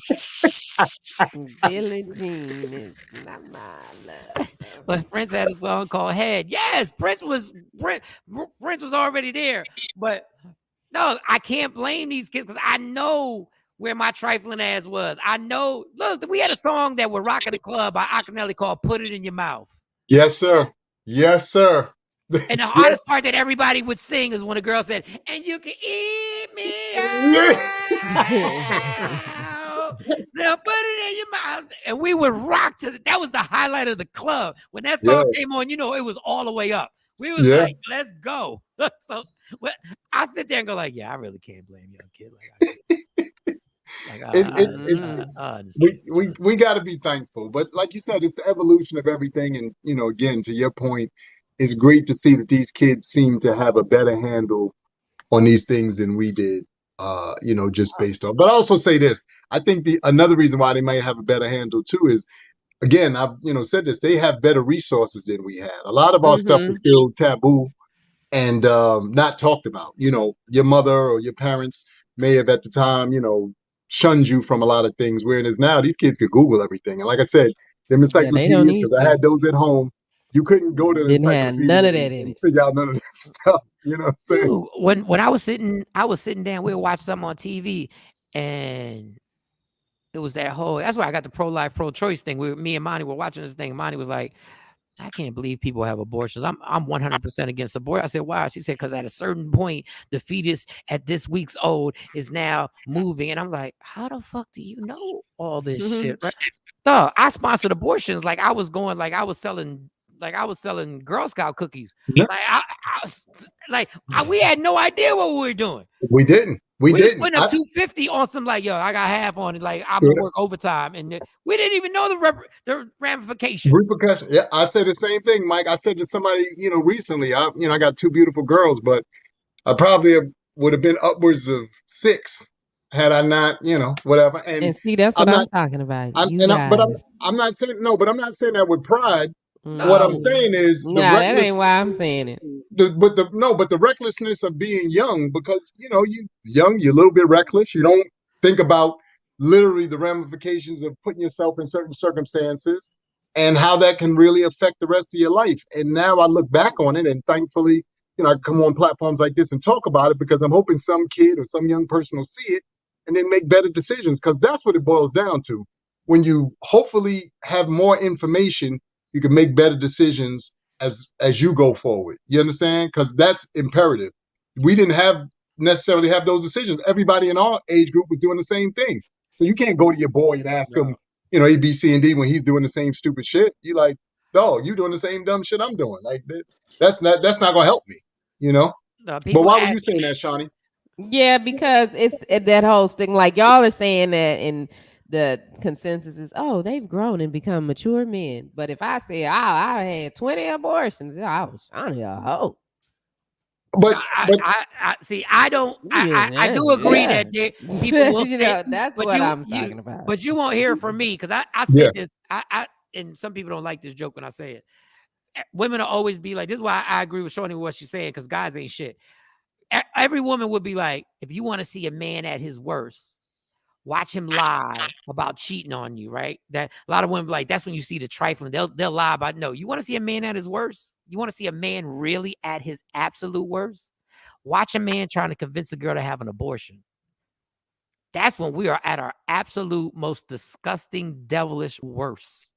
S5: Billie Jean is not my love.
S7: but Prince had a song called Head. Yes, Prince was already there. But no, I can't blame these kids because I know where my trifling ass was. I know. Look, we had a song that would rock in the club by Akinelli called "Put It in Your Mouth."
S8: Yes, sir. Yes, sir.
S7: And the hardest part that everybody would sing is when a girl said, "And you can eat me out." Now put it in your mouth. And we would rock to that was the highlight of the club. When that song came on, it was all the way up. We was like, let's go. So I sit there and go like, yeah, I really can't blame young kid.
S8: We got to be thankful. But like you said, it's the evolution of everything. And, again, to your point, it's great to see that these kids seem to have a better handle on these things than we did, just based on. But I also say this, I think another reason why they might have a better handle too is, again, I've, said this, they have better resources than we had. A lot of our stuff is still taboo and not talked about. Your mother or your parents may have at the time, shunned you from a lot of things, whereas now these kids could Google everything. And like I said, them encyclopedias, because I had those at home, you couldn't go to the encyclopedia
S5: none of that in it.
S8: Figure out none of that stuff. You know what I'm saying?
S7: Dude, when I was sitting down, we would watch something on TV, and it was that's why I got the pro-life, pro-choice thing. Me and Monty were watching this thing. Monty was like, I can't believe people have abortions. I'm 100% against abortion. I said, why? She said, because at a certain point, the fetus at this week's old is now moving. And I'm like, how the fuck do you know all this shit? Right? So I sponsored abortions. Like I was selling Girl Scout cookies.
S8: Yeah.
S7: We had no idea what we were doing.
S8: We didn't. We didn't.
S7: Putting up $250 on some I got half on it. Like I'm gonna work overtime, and we didn't even know the ramifications.
S8: Repercussions. Yeah, I said the same thing, Mike. I said to somebody, recently. I got two beautiful girls, but I probably would have been upwards of 6 had I not, whatever. And
S5: see, that's what I'm talking about.
S8: But I'm not saying that with pride.
S5: No.
S8: What I'm saying is,
S5: that ain't why I'm saying it.
S8: But the recklessness of being young, because you're young, you're a little bit reckless. You don't think about literally the ramifications of putting yourself in certain circumstances and how that can really affect the rest of your life. And now I look back on it, and thankfully, I come on platforms like this and talk about it because I'm hoping some kid or some young person will see it and then make better decisions, because that's what it boils down to. When you hopefully have more information, you can make better decisions as you go forward. You understand? Because that's imperative. We didn't necessarily have those decisions. Everybody in our age group was doing the same thing. So you can't go to your boy and ask him, A, B, C, and D when he's doing the same stupid shit. You're like, dog, you doing the same dumb shit I'm doing. Like that's not gonna help me. But why were you saying that, Shawnee?
S5: Yeah, because it's that whole thing. Like y'all are saying that, and the consensus is, they've grown and become mature men. But if I say, I had 20 abortions, I was Shawnee a hoe.
S8: But
S7: I see. I don't. I do agree that people will say,
S5: that's what I'm talking about.
S7: But you won't hear it from me because I said this. And some people don't like this joke when I say it. Women will always be like, this is why I agree with Shawnee with what she's saying, because guys ain't shit. Every woman would be like, if you want to see a man at his worst, watch him lie about cheating on you, right? That a lot of women be like, that's when you see the trifling. They'll lie about, no, you want to see a man at his worst? You want to see a man really at his absolute worst? Watch a man trying to convince a girl to have an abortion. That's when we are at our absolute most disgusting, devilish worst.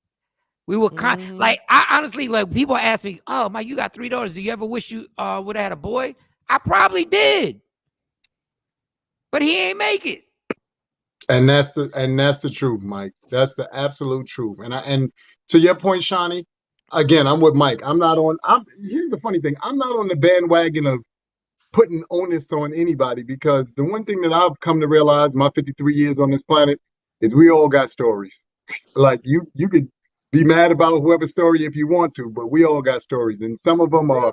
S7: We were I honestly, people ask me, oh, Mike, you got 3 daughters. Do you ever wish you would have had a boy? I probably did. But he ain't make it.
S8: And that's the truth, Mike. That's the absolute truth. And to your point, Shawnee, again, I'm with Mike. Here's the funny thing. I'm not on the bandwagon of putting onus on anybody, because the one thing that I've come to realize my 53 years on this planet is we all got stories. Like you could be mad about whoever's story if you want to, but we all got stories, and some of them are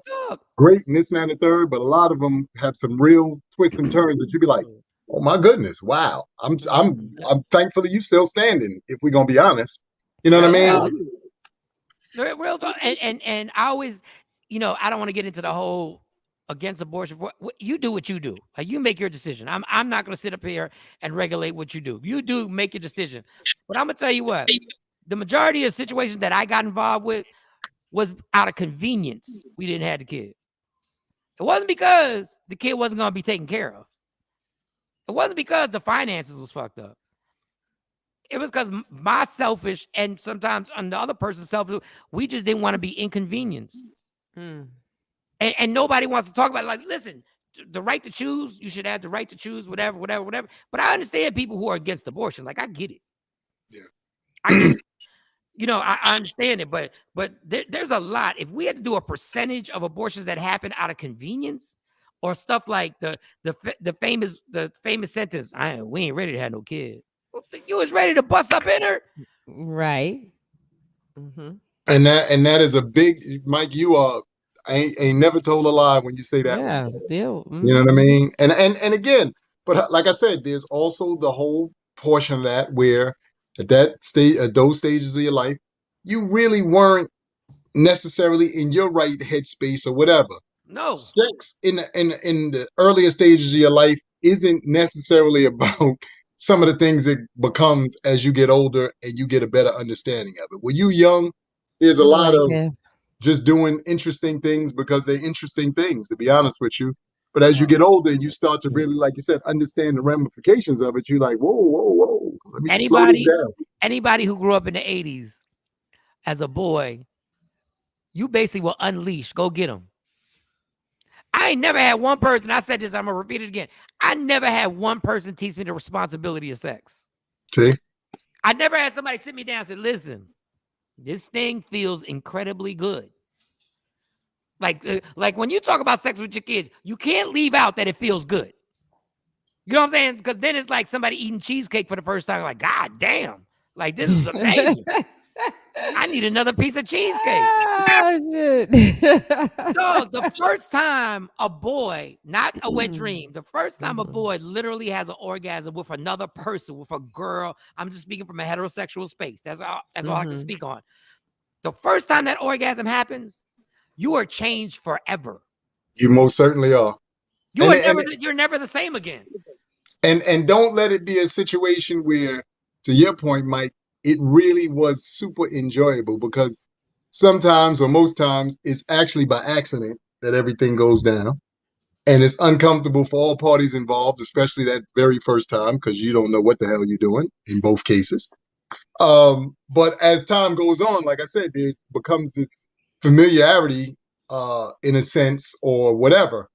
S8: great and this and that and the third, but a lot of them have some real twists and turns that you'd be like, oh my goodness, wow. I'm thankfully you still standing, if we're gonna be honest. You know what I
S7: Real
S8: mean?
S7: talk. Real talk. And I always, I don't want to get into the whole against abortion. You do what you do. Like, you make your decision. I'm not going to sit up here and regulate what you do. You do make your decision. But I'm going to tell you what, the majority of situations that I got involved with was out of convenience. We didn't have the kid. It wasn't because the kid wasn't going to be taken care of. It wasn't because the finances was fucked up. It was because my selfish and sometimes on the other person's selfish, we just didn't want to be inconvenienced. And nobody wants to talk about it. Like, listen, the right to choose, you should have the right to choose, whatever. But I understand people who are against abortion. Like, I get it.
S8: Yeah.
S7: I get it. I understand it, but there's a lot. If we had to do a percentage of abortions that happen out of convenience, or stuff like the famous sentence, we ain't ready to have no kid. Well, you was ready to bust up in her,
S5: right? Mm-hmm.
S8: And that is a big, Mike. You are ain't never told a lie when you say that.
S5: Yeah, deal.
S8: You know what I mean? And again, but like I said, there's also the whole portion of that where at that stage, at those stages of your life, you really weren't necessarily in your right headspace or whatever.
S7: No.
S8: Sex in the earlier stages of your life isn't necessarily about some of the things it becomes as you get older and you get a better understanding of it. When you young, there's a lot of just doing interesting things because they're interesting things, to be honest with you. But as you get older and you start to really, like you said, understand the ramifications of it, you're like, whoa. Let me slow this down.
S7: Anybody who grew up in the 80s as a boy, you basically were unleashed. Go get them. I ain't never had one person, I said this, I'm going to repeat it again. I never had one person teach me the responsibility of sex.
S8: See?
S7: I never had somebody sit me down and say, listen, this thing feels incredibly good. Like when you talk about sex with your kids, you can't leave out that it feels good. You know what I'm saying? Because then it's like somebody eating cheesecake for the first time. Like, God damn. Like, this is amazing. I need another piece of cheesecake.
S5: Oh, shit.
S7: Dog, the first time a boy, not a wet dream, the first time a boy literally has an orgasm with another person, with a girl, I'm just speaking from a heterosexual space. That's all I can speak on. The first time that orgasm happens, you are changed forever.
S8: You most certainly are.
S7: You're never the same again.
S8: And don't let it be a situation where, to your point, Mike, it really was super enjoyable, because sometimes or most times it's actually by accident that everything goes down. And it's uncomfortable for all parties involved, especially that very first time, because you don't know what the hell you're doing in both cases. But as time goes on, like I said, there becomes this familiarity in a sense or whatever.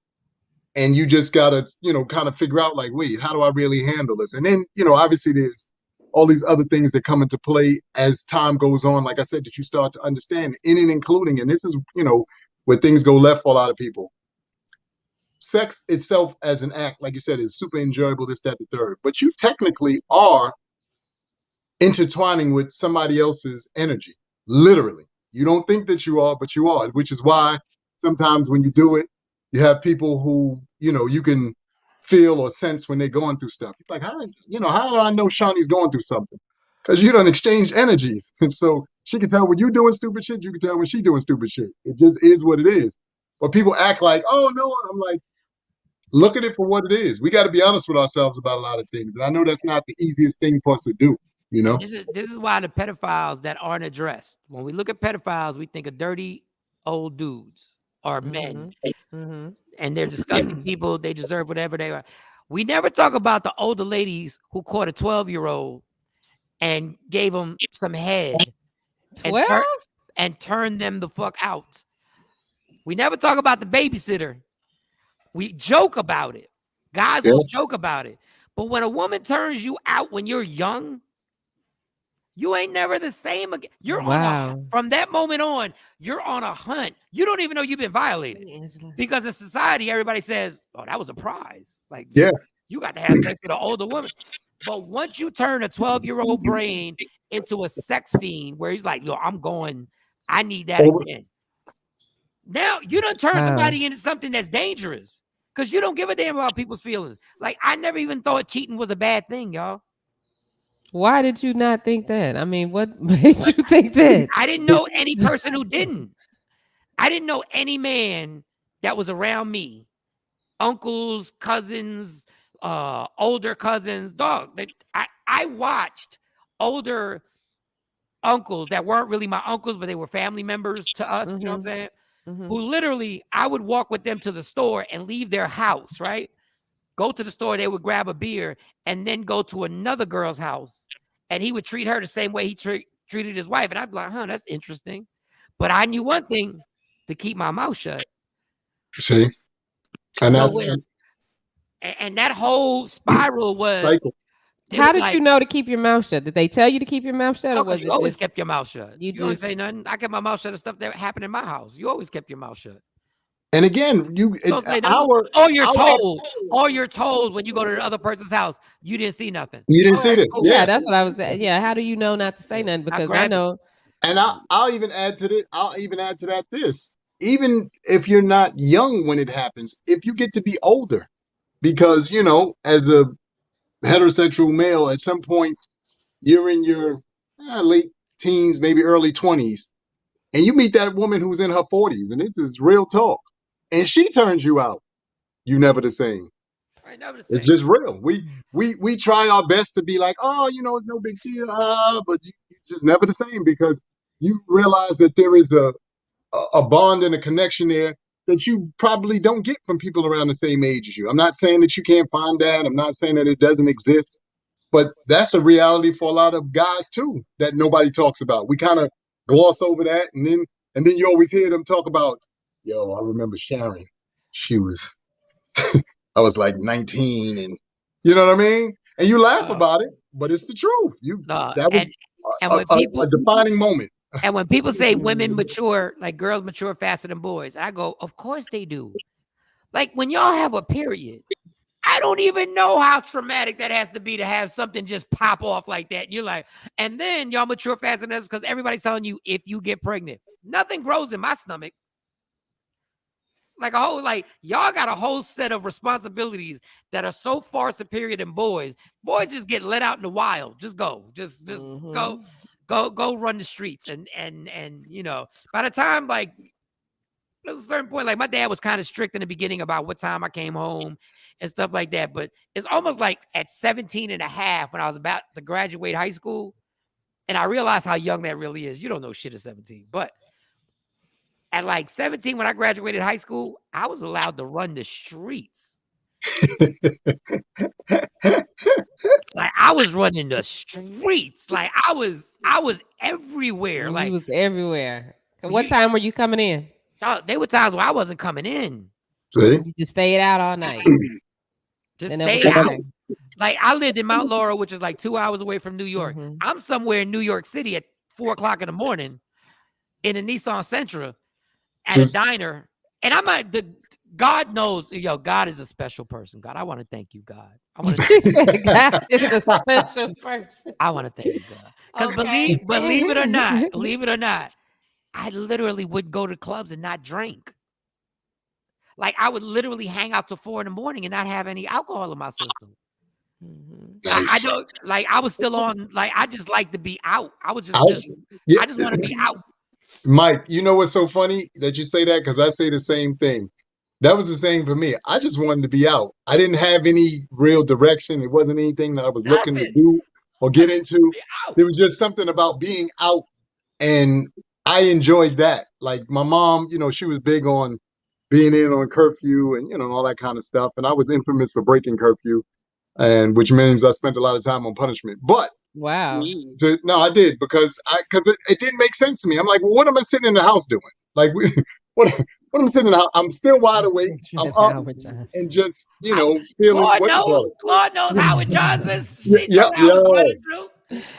S8: And you just got to, kind of figure out, like, wait, how do I really handle this? And then, obviously there's all these other things that come into play as time goes on, like I said, that you start to understand, in and including, and this is, where things go left for a lot of people. Sex itself as an act, like you said, is super enjoyable, this, that, the third. But you technically are intertwining with somebody else's energy, literally. You don't think that you are, but you are, which is why sometimes when you do it, you have people who, you can feel or sense when they're going through stuff. You're like, how do I know Shawnee's going through something? Because you don't exchange energies. And so she can tell when you're doing stupid shit, you can tell when she's doing stupid shit. It just is what it is. But people act like, oh, no. I'm like, look at it for what it is. We got to be honest with ourselves about a lot of things. And I know that's not the easiest thing for us to do,
S7: This is why the pedophiles that aren't addressed. When we look at pedophiles, we think of dirty old dudes or men. And they're disgusting people. They deserve whatever they are. We never talk about the older ladies who caught a 12-year-old and gave them some head
S5: 12?
S7: and turned them the fuck out. We never talk about the babysitter. We joke about it. Guys will joke about it. But when a woman turns you out when you're young, you ain't never the same again. You're from that moment on, you're on a hunt. You don't even know you've been violated. Because in society, everybody says, oh, that was a prize. Like, you got to have sex with an older woman. But once you turn a 12-year-old brain into a sex fiend where he's like, yo, I need that again. Now you done turn somebody into something that's dangerous because you don't give a damn about people's feelings. Like, I never even thought cheating was a bad thing, y'all.
S5: Why did you not think that? I mean, what made you think that?
S7: I didn't know any person who didn't. I didn't know any man that was around me, uncles, cousins, older cousins. Dog, I watched older uncles that weren't really my uncles, but they were family members to us. You know what I'm saying? Who literally, I would walk with them to the store and leave their house, right? Go to the store, they would grab a beer and then go to another girl's house. And he would treat her the same way he treated his wife. And I'd be like, huh, that's interesting. But I knew one thing, to keep my mouth shut.
S8: See? And
S7: So
S8: that's
S7: and that whole spiral was
S8: cycle.
S5: How did you know to keep your mouth shut? Did they tell you to keep your mouth shut? Or was
S7: you
S5: it
S7: always
S5: just,
S7: kept your mouth shut?
S5: You
S7: don't
S5: just
S7: say nothing. I kept my mouth shut of stuff that happened in my house. You always kept your mouth shut.
S8: And again,
S7: or you're told when you go to the other person's house, you didn't see nothing.
S8: You didn't see this.
S7: Cool.
S5: Yeah, that's what I was saying. Yeah, how do you know not to say nothing? Because I know.
S8: And I'll even add to that this. Even if you're not young when it happens, if you get to be older, because, you know, as a heterosexual male, at some point you're in your late teens, maybe early 20s, and you meet that woman who's in her 40s, and this is real talk, and she turns you out, you never the same. It's just real. We try our best to be like, oh, you know, it's no big deal, but you just never the same, because you realize that there is a bond and a connection there that you probably don't get from people around the same age as you. I'm not saying that you can't find that. I'm not saying that it doesn't exist, but that's a reality for a lot of guys too that nobody talks about. We kind of gloss over that, and then you always hear them talk about, yo, I remember Sharon. She was, I was like 19, and you know what I mean? And you laugh about it, but it's the truth. That was a defining moment.
S7: And when people say women mature, like girls mature faster than boys, I go, of course they do. Like when y'all have a period, I don't even know how traumatic that has to be to have something just pop off like that. And you're like, and then y'all mature faster than us because everybody's telling you if you get pregnant, nothing grows in my stomach. Like y'all got a whole set of responsibilities that are so far superior than boys. Boys just get let out in the wild. Just go. Just go run the streets. And you know, by the time like there's a certain point, like my dad was kind of strict in the beginning about what time I came home and stuff like that. But it's almost like at 17 and a half when I was about to graduate high school. And I realized how young that really is. You don't know shit at 17. But at like 17, when I graduated high school, I was allowed to run the streets. Like I was running the streets. Like I was everywhere. Like
S5: you was everywhere. What time were you coming in?
S7: There were times where I wasn't coming in.
S8: See?
S5: You just stayed out all night.
S7: Just stayed out. Like I lived in Mount Laurel, which is like 2 hours away from New York. I'm somewhere in New York City at 4 o'clock in the morning in a Nissan Sentra at a diner. And I'm like, God knows, yo, God is a special person. God, I want to thank you, God. I want to thank you.
S5: God is a special person.
S7: I want to thank you, God. Because believe it or not, I literally would go to clubs and not drink. Like I would literally hang out till 4 in the morning and not have any alcohol in my system. Nice. I don't like. I was still on. Like I just like to be out. I was I just want to be out.
S8: Mike, you know what's so funny that you say that? Because I say the same thing. That was the same for me. I just wanted to be out. I didn't have any real direction. It wasn't anything that I was looking to do or get into. There was just something about being out, and I enjoyed that. Like my mom, you know, she was big on being in on curfew and, you know, all that kind of stuff. And I was infamous for breaking curfew, and which means I spent a lot of time on punishment. But
S5: wow,
S8: no, I did because it didn't make sense to me. I'm like, well, what am I sitting in the house doing? Like, what am I sitting in the house? I'm still wide awake. I'm up and just, you know, feeling.
S7: Lord knows Howard Johnson's.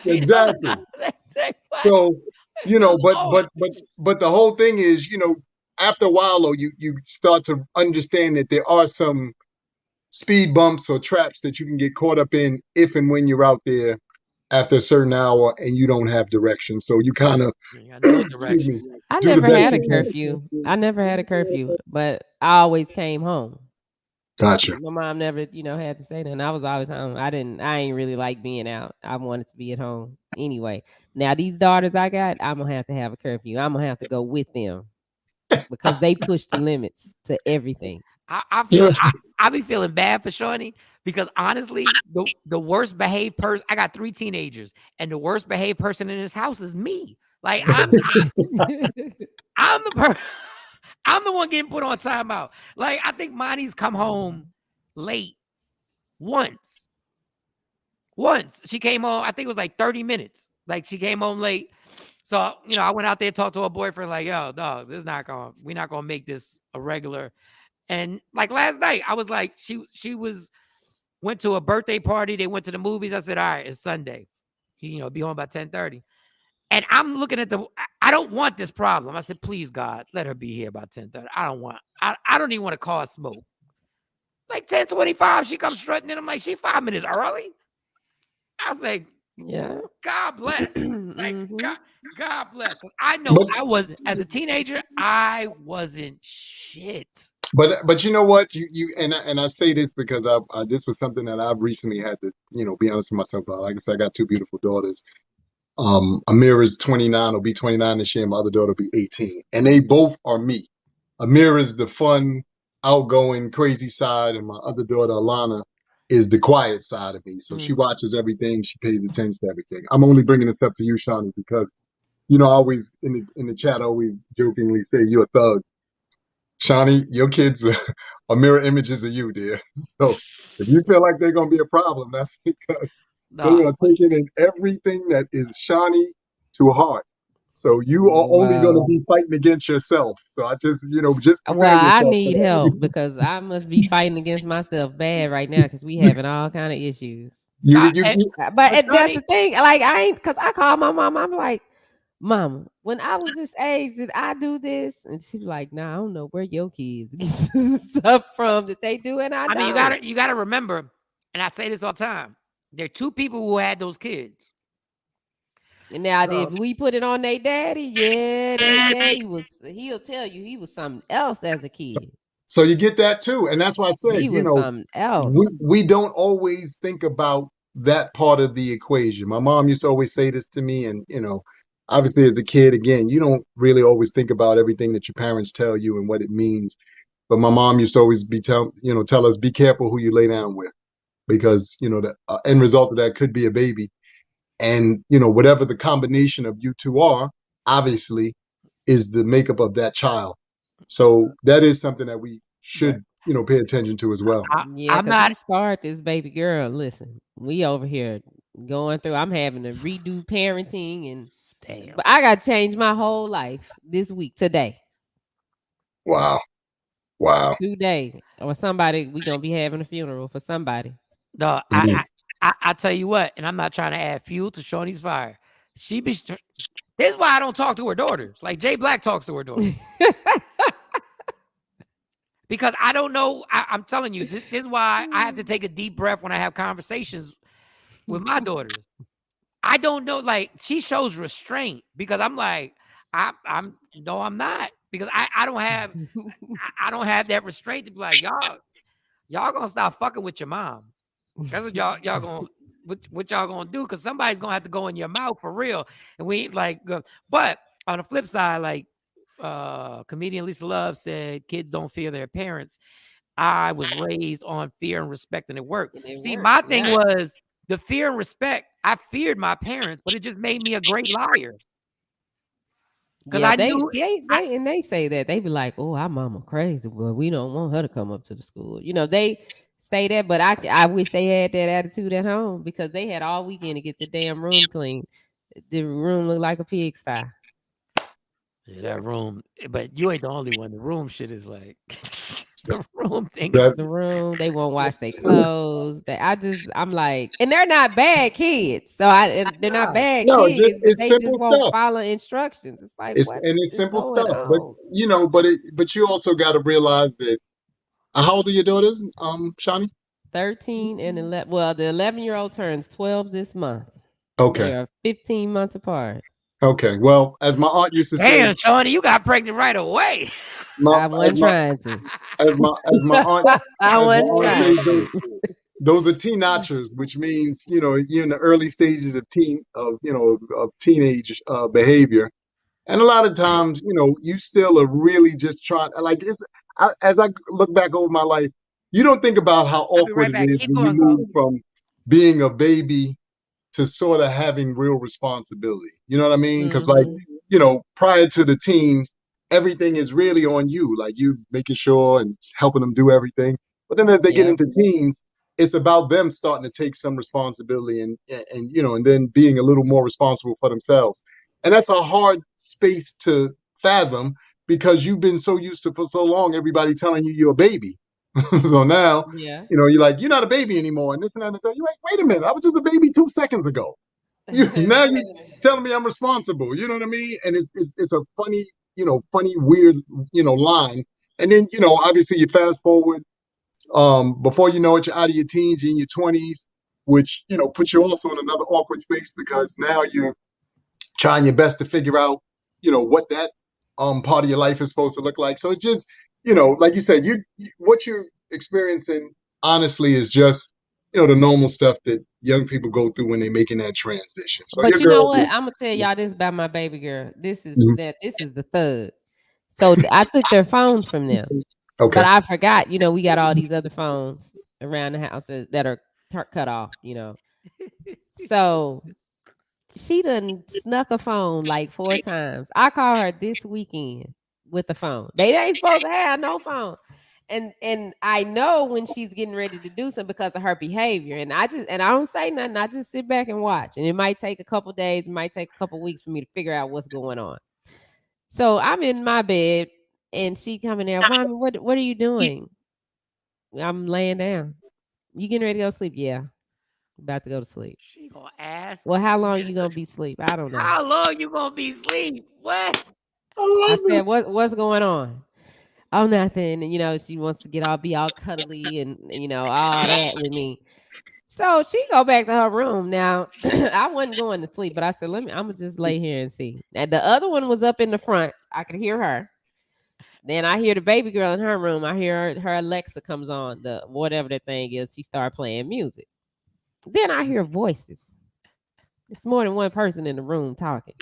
S8: Exactly. So, you know, but the whole thing is, you know, after a while, though, you start to understand that there are some speed bumps or traps that you can get caught up in if and when you're out there after a certain hour and you don't have direction. So you kind of
S5: I never had a curfew. I never had a curfew, but I always came home.
S8: Gotcha.
S5: My mom never, had to say that. And I was always home. I ain't really like being out. I wanted to be at home anyway. Now these daughters I got, I'm gonna have to have a curfew. I'm gonna have to go with them because they push the limits to everything.
S7: I be feeling bad for Shawnee because honestly, the worst behaved person. I got 3 teenagers, and the worst behaved person in this house is me. Like I'm I'm the one getting put on timeout. Like I think Monty's come home late once. She came home. I think it was like 30 minutes. Like she came home late. So I went out there and talked to her boyfriend. Like, yo, dog, we're not gonna make this a regular. And like last night, I was like, she went to a birthday party. They went to the movies. I said, all right, it's Sunday. Be home by 10:30. And I'm looking at I don't want this problem. I said, please, God, let her be here by 10:30. I don't even want to cause smoke. Like 10:25, she comes strutting in. I'm like, she 5 minutes early. I say,
S5: yeah,
S7: God bless. Like, God bless. Because I know as a teenager, I wasn't shit.
S8: But you know what? You and I say this because this was something that I've recently had to, be honest with myself about. Like I said, I got 2 beautiful daughters. Amira's 29, will be 29 this year. My other daughter will be 18. And they both are me. Amira's the fun, outgoing, crazy side, and my other daughter, Alana, is the quiet side of me. So she watches everything. She pays attention to everything. I'm only bringing this up to you, Shawnee, because, I always, in the chat, I always jokingly say you're a thug. Shawnee, your kids are mirror images of you, dear. So if you feel like they're going to be a problem, that's because they are taking in everything that is Shawnee to heart. So you are only going to be fighting against yourself. So I just, just prepare yourself.
S5: I need help because I must be fighting against myself bad right now because we having all kind of issues. But that's the thing. Like because I call my mom. I'm like, Mama, when I was this age, did I do this? And she's like, nah, I don't know where your kids get stuff from that they do, and I don't.
S7: You gotta remember, and I say this all the time. There are 2 people who had those kids.
S5: And now, if we put it on their daddy, their daddy he'll tell you he was something else as a kid.
S8: So you get that too. And that's why I said,
S5: he was something else.
S8: We don't always think about that part of the equation. My mom used to always say this to me, and, obviously as a kid, again, you don't really always think about everything that your parents tell you and what it means. But my mom used to always tell us, be careful who you lay down with, because, the end result of that could be a baby. And, whatever the combination of you two are, obviously, is the makeup of that child. So that is something that we should, pay attention to as well.
S5: I'm not scarred this baby girl. Listen, we over here going through. I'm having to redo parenting, and but I got to change my whole life this week today.
S8: Wow.
S5: Today, or somebody, we gonna be having a funeral for somebody.
S7: No, I tell you what, and I'm not trying to add fuel to Shawnee's fire. This is why I don't talk to her daughters. Like Jay Black talks to her daughters. Because I don't know. I'm telling you, this is why I have to take a deep breath when I have conversations with my daughters. I don't know. Like, she shows restraint because I'm like, I'm not, because I don't have that restraint to be like, y'all gonna stop fucking with your mom. That's what y'all gonna what y'all gonna do, because somebody's gonna have to go in your mouth for real. And we like, but on the flip side, like comedian Lisa Love said, kids don't fear their parents. I was raised on fear and respect, and it worked. My thing was the fear and respect. I feared my parents, but it just made me a great liar. Because
S5: they say that they be like, oh, our mama crazy, but we don't want her to come up to the school. They say that, but I wish they had that attitude at home, because they had all weekend to get the damn room clean. The room looked like a pigsty.
S7: Yeah, that room, but you ain't the only one. The room shit is like the room thing.
S5: The room. They won't wash their clothes. I'm like, and they're not bad kids. So they're not bad kids. They just won't follow instructions. It's like,
S8: it's simple stuff. But you also got to realize that. How old are your daughters, Shawnee?
S5: 13 and 11. Well, the 11-year-old turns 12 this month.
S8: Okay.
S5: They are 15 months apart.
S8: Okay. Well, as my aunt used to say,
S7: damn, Shawnee, you got pregnant right away.
S5: I wasn't trying to.
S8: As my aunt
S5: I
S8: as my
S5: wasn't
S8: aunt
S5: trying
S8: says,
S5: to.
S8: those are teenagers, which means you're in the early stages of teenage behavior. And a lot of times, you still are really just trying. Like as I look back over my life, you don't think about how
S7: I'll be
S8: awkward
S7: right
S8: it
S7: back.
S8: is
S7: Keep
S8: when you
S7: going, Carl.
S8: move from being a baby to sort of having real responsibility. You know what I mean? Because prior to the teens, everything is really on you. Like you making sure and helping them do everything. But then as they get
S5: Yep.
S8: into teens, it's about them starting to take some responsibility and then being a little more responsible for themselves. And that's a hard space to fathom because you've been so used to for so long everybody telling you you're a baby. So now,
S5: Yeah.
S8: you're like, you're not a baby anymore, and this and that. And that. You're like, wait a minute, I was just a baby 2 seconds ago. Now you telling me I'm responsible. You know what I mean? And it's a funny, weird, line. And then, obviously you fast forward, before you know it, you're out of your teens, you're in your 20s, which, puts you also in another awkward space because now you're trying your best to figure out, what that part of your life is supposed to look like. So it's just, like you said, what you're experiencing honestly is just, the normal stuff that young people go through when they're making that transition. So
S5: But
S8: your
S5: you know
S8: girl
S5: what? I'm gonna tell y'all this about my baby girl. This is
S8: Mhm.
S5: the third. So I took their phones from them,
S8: Okay.
S5: but I forgot. We got all these other phones around the house that are cut off. So she done snuck a phone like 4 times. I called her this weekend with the phone. They ain't supposed to have no phone. And I know when she's getting ready to do something because of her behavior. And I don't say nothing. I just sit back and watch. And it might take a couple days, it might take a couple weeks for me to figure out what's going on. So I'm in my bed and she coming there, Mommy, what are you doing? I'm laying down. You getting ready to go to sleep? Yeah. About to go to sleep.
S7: She gonna ask.
S5: Well, how long you gonna be asleep? I don't know.
S7: How long you gonna be asleep? What?
S5: I said, what's going on? Oh, nothing. And she wants to be all cuddly and all that with me. So she go back to her room. Now I wasn't going to sleep, but I said, I'm gonna just lay here and see. And the other one was up in the front. I could hear her. Then I hear the baby girl in her room. I hear her Alexa comes on, the whatever the thing is. She started playing music. Then I hear voices. It's more than one person in the room talking.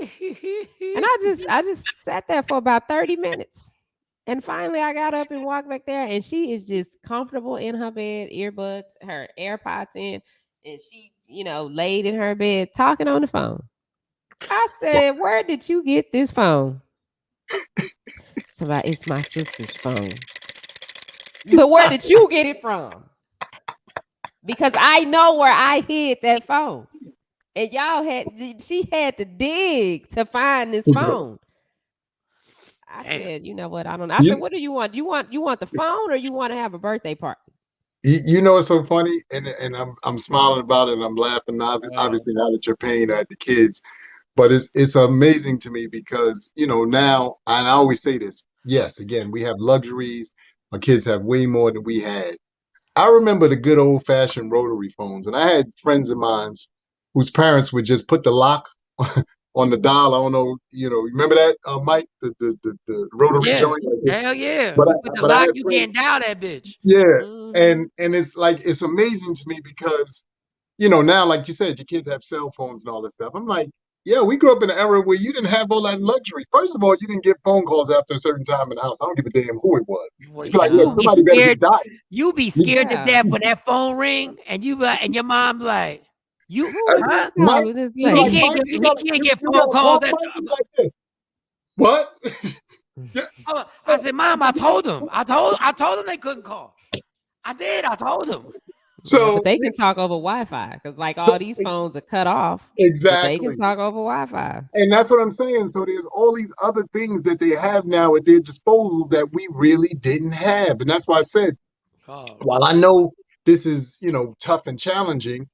S5: And I just sat there for about 30 minutes. And finally I got up and walked back there and she is just comfortable in her bed, earbuds, her AirPods in, and she, laid in her bed talking on the phone. I said, where did you get this phone? Somebody, it's my sister's phone. But where did you get it from? Because I know where I hid that phone. And she had to dig to find this phone. I said, you know what? I don't know. I said, what do you want? You want the phone or you want to have a birthday party?
S8: It's so funny, and I'm smiling about it and I'm laughing, obviously now that you're paying at the kids. But it's amazing to me because, now, and I always say this, yes, again, we have luxuries. Our kids have way more than we had. I remember the good old fashioned rotary phones, and I had friends of mine whose parents would just put the lock on the dial. I don't know, remember that, Mike, the rotary joint?
S7: Hell yeah.
S8: But
S7: You put the lock, you can't dial that bitch.
S8: Yeah.
S5: Mm-hmm.
S8: And it's amazing to me because, now, like you said, your kids have cell phones and all this stuff. I'm like, yeah, we grew up in an era where you didn't have all that luxury. First of all, you didn't get phone calls after a certain time in the house. I don't give a damn who it was.
S7: Well,
S8: You'd be like,
S7: you
S8: look,
S7: be
S8: somebody better be
S7: scared.
S8: dying.
S7: You be scared
S5: Yeah.
S7: to death when that phone ring and and your mom like,
S5: Who is this
S8: Mike,
S5: calling this
S8: you like,
S5: lady?
S8: Mike,
S7: he
S8: you gotta-
S7: can't
S8: you-
S7: get
S8: you
S7: phone
S8: gotta
S7: calls.
S8: call Mike, he's like this. What?
S7: I said, Mom, I told him. I told him they couldn't call. I did. I told him.
S5: Yeah, but they can talk over Wi-Fi because all these phones are cut off.
S8: Exactly.
S5: But they can talk over Wi-Fi.
S8: And that's what I'm saying. So there's all these other things that they have now at their disposal that we really didn't have. And that's why I said, while I know this is, tough and challenging,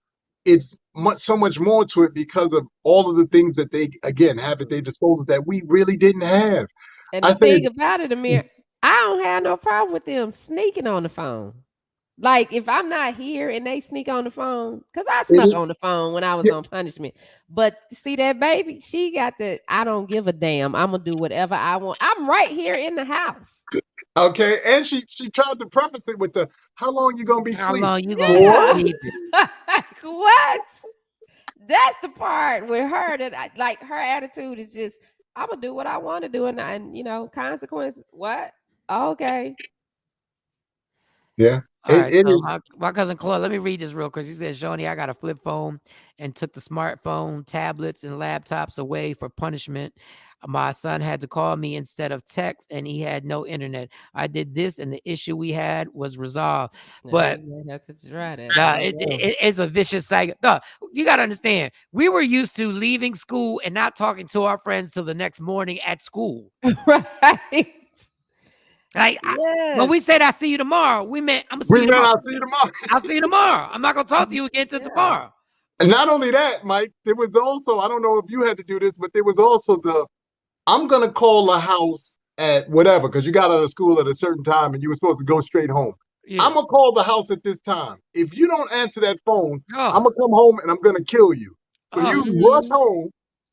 S8: it's so much more to it because of all of the things that they, again, have at their disposal that we really didn't have.
S5: And the thing about it, Amir, I don't have no problem with them sneaking on the phone. Like if I'm not here and they sneak on the phone, because I snuck on the phone when I was on punishment. But see that baby, she got the I don't give a damn. I'm gonna do whatever I want. I'm right here in the house.
S8: Okay, and she tried to preface it with the how long you gonna be
S7: How
S8: asleep?
S7: long you gonna be sleeping?
S5: Like, what? That's the part with her that like her attitude is just I'm gonna do what I want to do, and you know consequences. What? Okay.
S8: Yeah,
S7: All right,
S8: it
S7: so
S8: is.
S7: my cousin Claude, let me read this real quick. She said, Shawnee, I got a flip phone and took the smartphone, tablets, and laptops away for punishment. My son had to call me instead of text, and he had no internet. I did this, and the issue we had was resolved. But
S5: have to try that.
S7: it's a vicious cycle. No, you got to understand, we were used to leaving school and not talking to our friends till the next morning at school.
S5: Right.
S7: Like when we said "I see you tomorrow," we meant I'm gonna see you tomorrow.
S8: I'll see you tomorrow.
S7: I'll see you tomorrow. I'm not gonna talk to you again till tomorrow.
S8: And not only that, Mike, there was also I don't know if you had to do this, but there was also the I'm gonna call the house at whatever because you got out of school at a certain time and you were supposed to go straight home.
S7: Yeah.
S8: I'm gonna call the house at this time. If you don't answer that phone, I'm gonna come home and I'm gonna kill you. So you rush home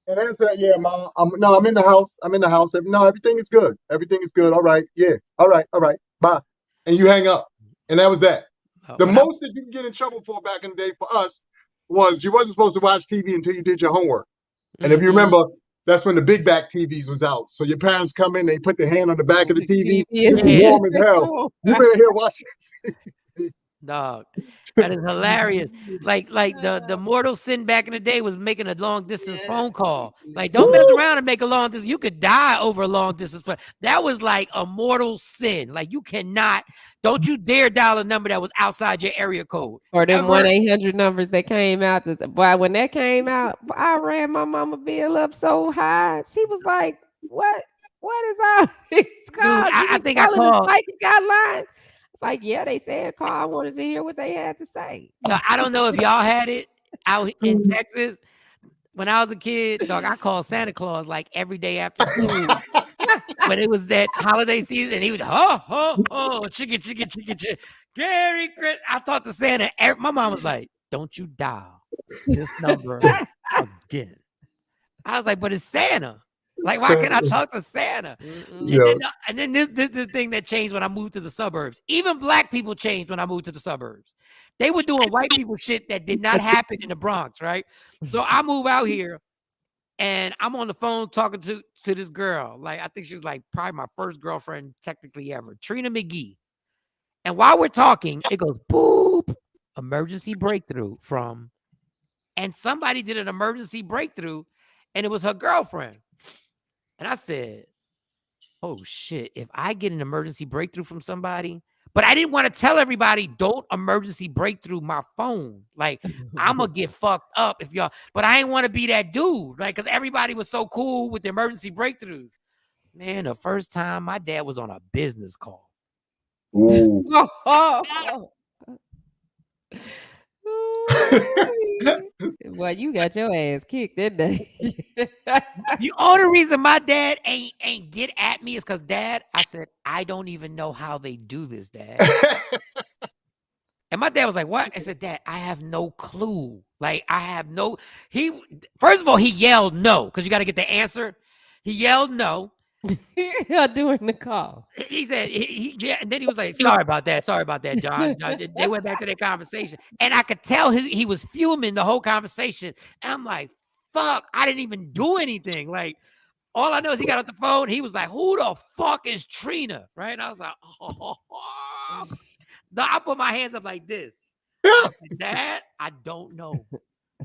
S8: and answer that. Yeah, Mom. I'm in the house. I'm in the house. No, everything is good. Everything is good. All right. Yeah. All right. Bye. And you hang up. And that was that. The most that you can get in trouble for back in the day for us was you wasn't supposed to watch TV until you did your homework. And if you remember, that's when the big back TVs was out. So your parents come in, they put their hand on the back of the TV. It's warm as hell. You better here watching.
S7: Dog, that is hilarious. Like the mortal sin back in the day was making a long distance phone call. Like don't mess around and make a long distance. You could die over a long distance. That was like a mortal sin. Like you cannot. Don't you dare dial a number that was outside your area code.
S5: Or them 1-800 numbers that came out. Boy, when that came out, I ran my mama bill up so high. She was like, "What? What is all these calls?
S7: I think I called.
S5: Psychic line." It's like, yeah, they said call. I wanted to hear what they had to say.
S7: No, I don't know if y'all had it out in Texas. When I was a kid, dog, I called Santa Claus like every day after school. When it was that holiday season, he was chicken, Gary Chris. I talked to Santa. My mom was like, "Don't you dial this number again." I was like, "But it's Santa. Like, why can't I talk to Santa?" And then this thing that changed when I moved to the suburbs. Even black people changed when I moved to the suburbs. They were doing white people shit that did not happen in the Bronx, right? So I move out here and I'm on the phone talking to this girl. Like, I think she was like probably my first girlfriend technically ever, Trina McGee. And while we're talking, it goes, boop, emergency breakthrough from, and somebody did an emergency breakthrough and it was her girlfriend. And I said, oh shit, if I get an emergency breakthrough from somebody, but I didn't want to tell everybody, don't emergency breakthrough my phone. Like, I'm going to get fucked up if y'all, but I didn't want to be that dude, right? Because everybody was so cool with the emergency breakthroughs. Man, the first time my dad was on a business call.
S8: Ooh.
S5: Well, you got your ass kicked that day.
S7: The only reason my dad ain't get at me is because, Dad, I said, I don't even know how they do this, Dad. And my dad was like, what? I said, Dad, I have no clue. Like, I have no, first of all, he yelled no, because you got to get the answer. He yelled no.
S5: During the call.
S7: He said, yeah, and then he was like, sorry about that, John. They went back to their conversation. And I could tell he was fuming the whole conversation. And I'm like, fuck, I didn't even do anything. Like, all I know is he got off the phone. He was like, who the fuck is Trina? Right? And I was like, oh. I put my hands up like this. I said, Dad, I don't know.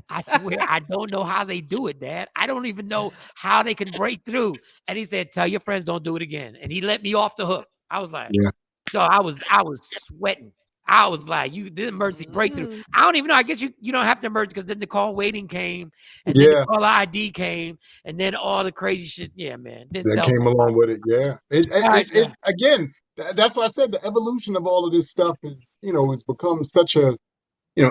S7: I swear, I don't know how they do it, Dad. I don't even know how they can break through. And he said, tell your friends don't do it again. And he let me off the hook. I was like, so I was sweating. I was like, you did emergency breakthrough. I don't even know. I guess you don't have to emerge because then the call waiting came, and then the call ID came, and then all the crazy shit. Yeah, man.
S8: That came along with it. Yeah. Again, that's why I said the evolution of all of this stuff is, has become such a,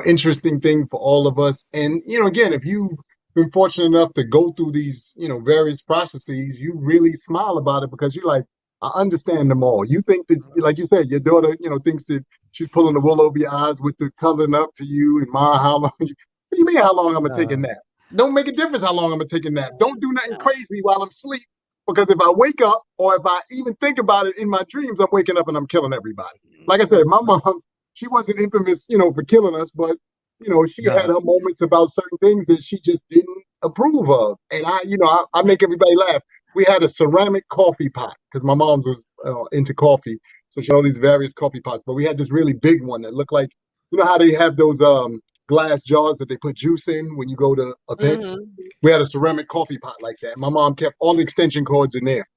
S8: interesting thing for all of us. And, again, if you've been fortunate enough to go through these, various processes, you really smile about it because you're like, I understand them all. You think that, like you said, your daughter, thinks that she's pulling the wool over your eyes with the coloring up to you and Ma, how long? What do you mean how long I'm gonna take a nap? Don't make a difference how long I'm gonna take a nap. Don't do nothing crazy while I'm asleep, because if I wake up or if I even think about it in my dreams, I'm waking up and I'm killing everybody. Like I said, my mom, she wasn't infamous, for killing us, but she had her moments about certain things that she just didn't approve of. And I make everybody laugh. We had a ceramic coffee pot because my mom's was into coffee. So she had all these various coffee pots, but we had this really big one that looked like, how they have those glass jars that they put juice in when you go to events. We had a ceramic coffee pot like that. My mom kept all the extension cords in there.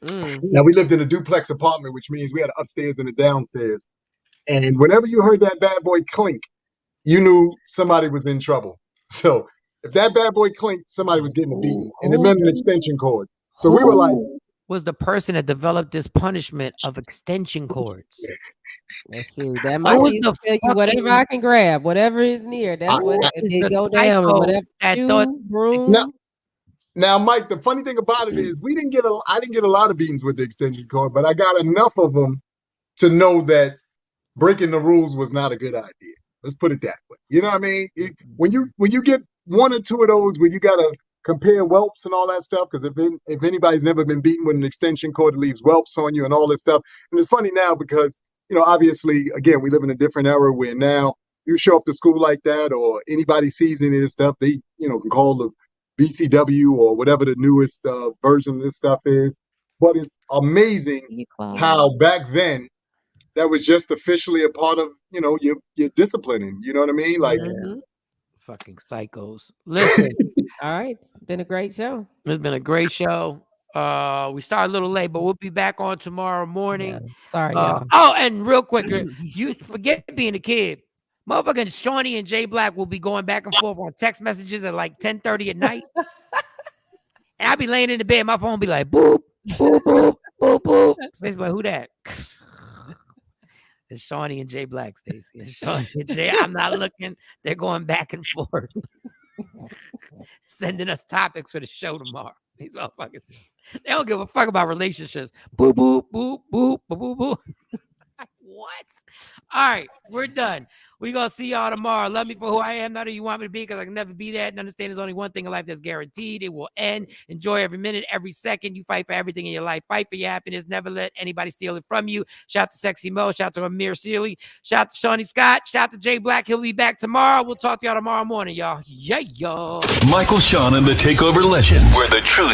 S8: Now we lived in a duplex apartment, which means we had an upstairs and a downstairs. And whenever you heard that bad boy clink, you knew somebody was in trouble. So if that bad boy clinked, somebody was getting a beating, and it meant an extension cord. So we were like,
S7: was the person that developed this punishment of extension cords?
S5: Let's see. That might be to tell you whatever I can grab, whatever is near. That's what they go down with. Whatever broom.
S8: Now, Mike, the funny thing about it is I didn't get a lot of beatings with the extension cord, but I got enough of them to know that breaking the rules was not a good idea. Let's put it that way. You know what I mean? When you get one or two of those where you gotta compare whelps and all that stuff, because if anybody's never been beaten with an extension cord, it leaves whelps on you and all this stuff. And it's funny now because obviously, again, we live in a different era where now you show up to school like that, or anybody sees any of this stuff, they can call the BCW or whatever the newest version of this stuff is. But it's amazing how back then that was just officially a part of your disciplining. You know what I mean? Like
S7: fucking psychos. Listen,
S5: all right, it's been a great show.
S7: It's been a great show. We started a little late, but we'll be back on tomorrow morning.
S5: Sorry, y'all.
S7: Oh, and real quick, you forget being a kid. Motherfucking Shawnee and Jay Black will be going back and forth on text messages at like 10:30 at night. And I'll be laying in the bed, my phone be like boop, boop, boop, boop, boop. Stacey like, who that? It's Shawnee and Jay Black, Stacey. It's Shawnee and Jay. I'm not looking. They're going back and forth. Sending us topics for the show tomorrow. These motherfuckers. They don't give a fuck about relationships. Boop, boop, boop, boop, boop, boop, boop. What? All right, we're done. We're going to see y'all tomorrow. Love me for who I am, not who you want me to be, because I can never be that. And understand there's only one thing in life that's guaranteed. It will end. Enjoy every minute, every second. You fight for everything in your life. Fight for your happiness. Never let anybody steal it from you. Shout out to Sexy Mo. Shout out to Amir Sealy. Shout out to Shawnee Scott. Shout out to Jay Black. He'll be back tomorrow. We'll talk to y'all tomorrow morning, y'all. Yeah, y'all.
S2: Michael, Shawn, and the Takeover Legends, where the truth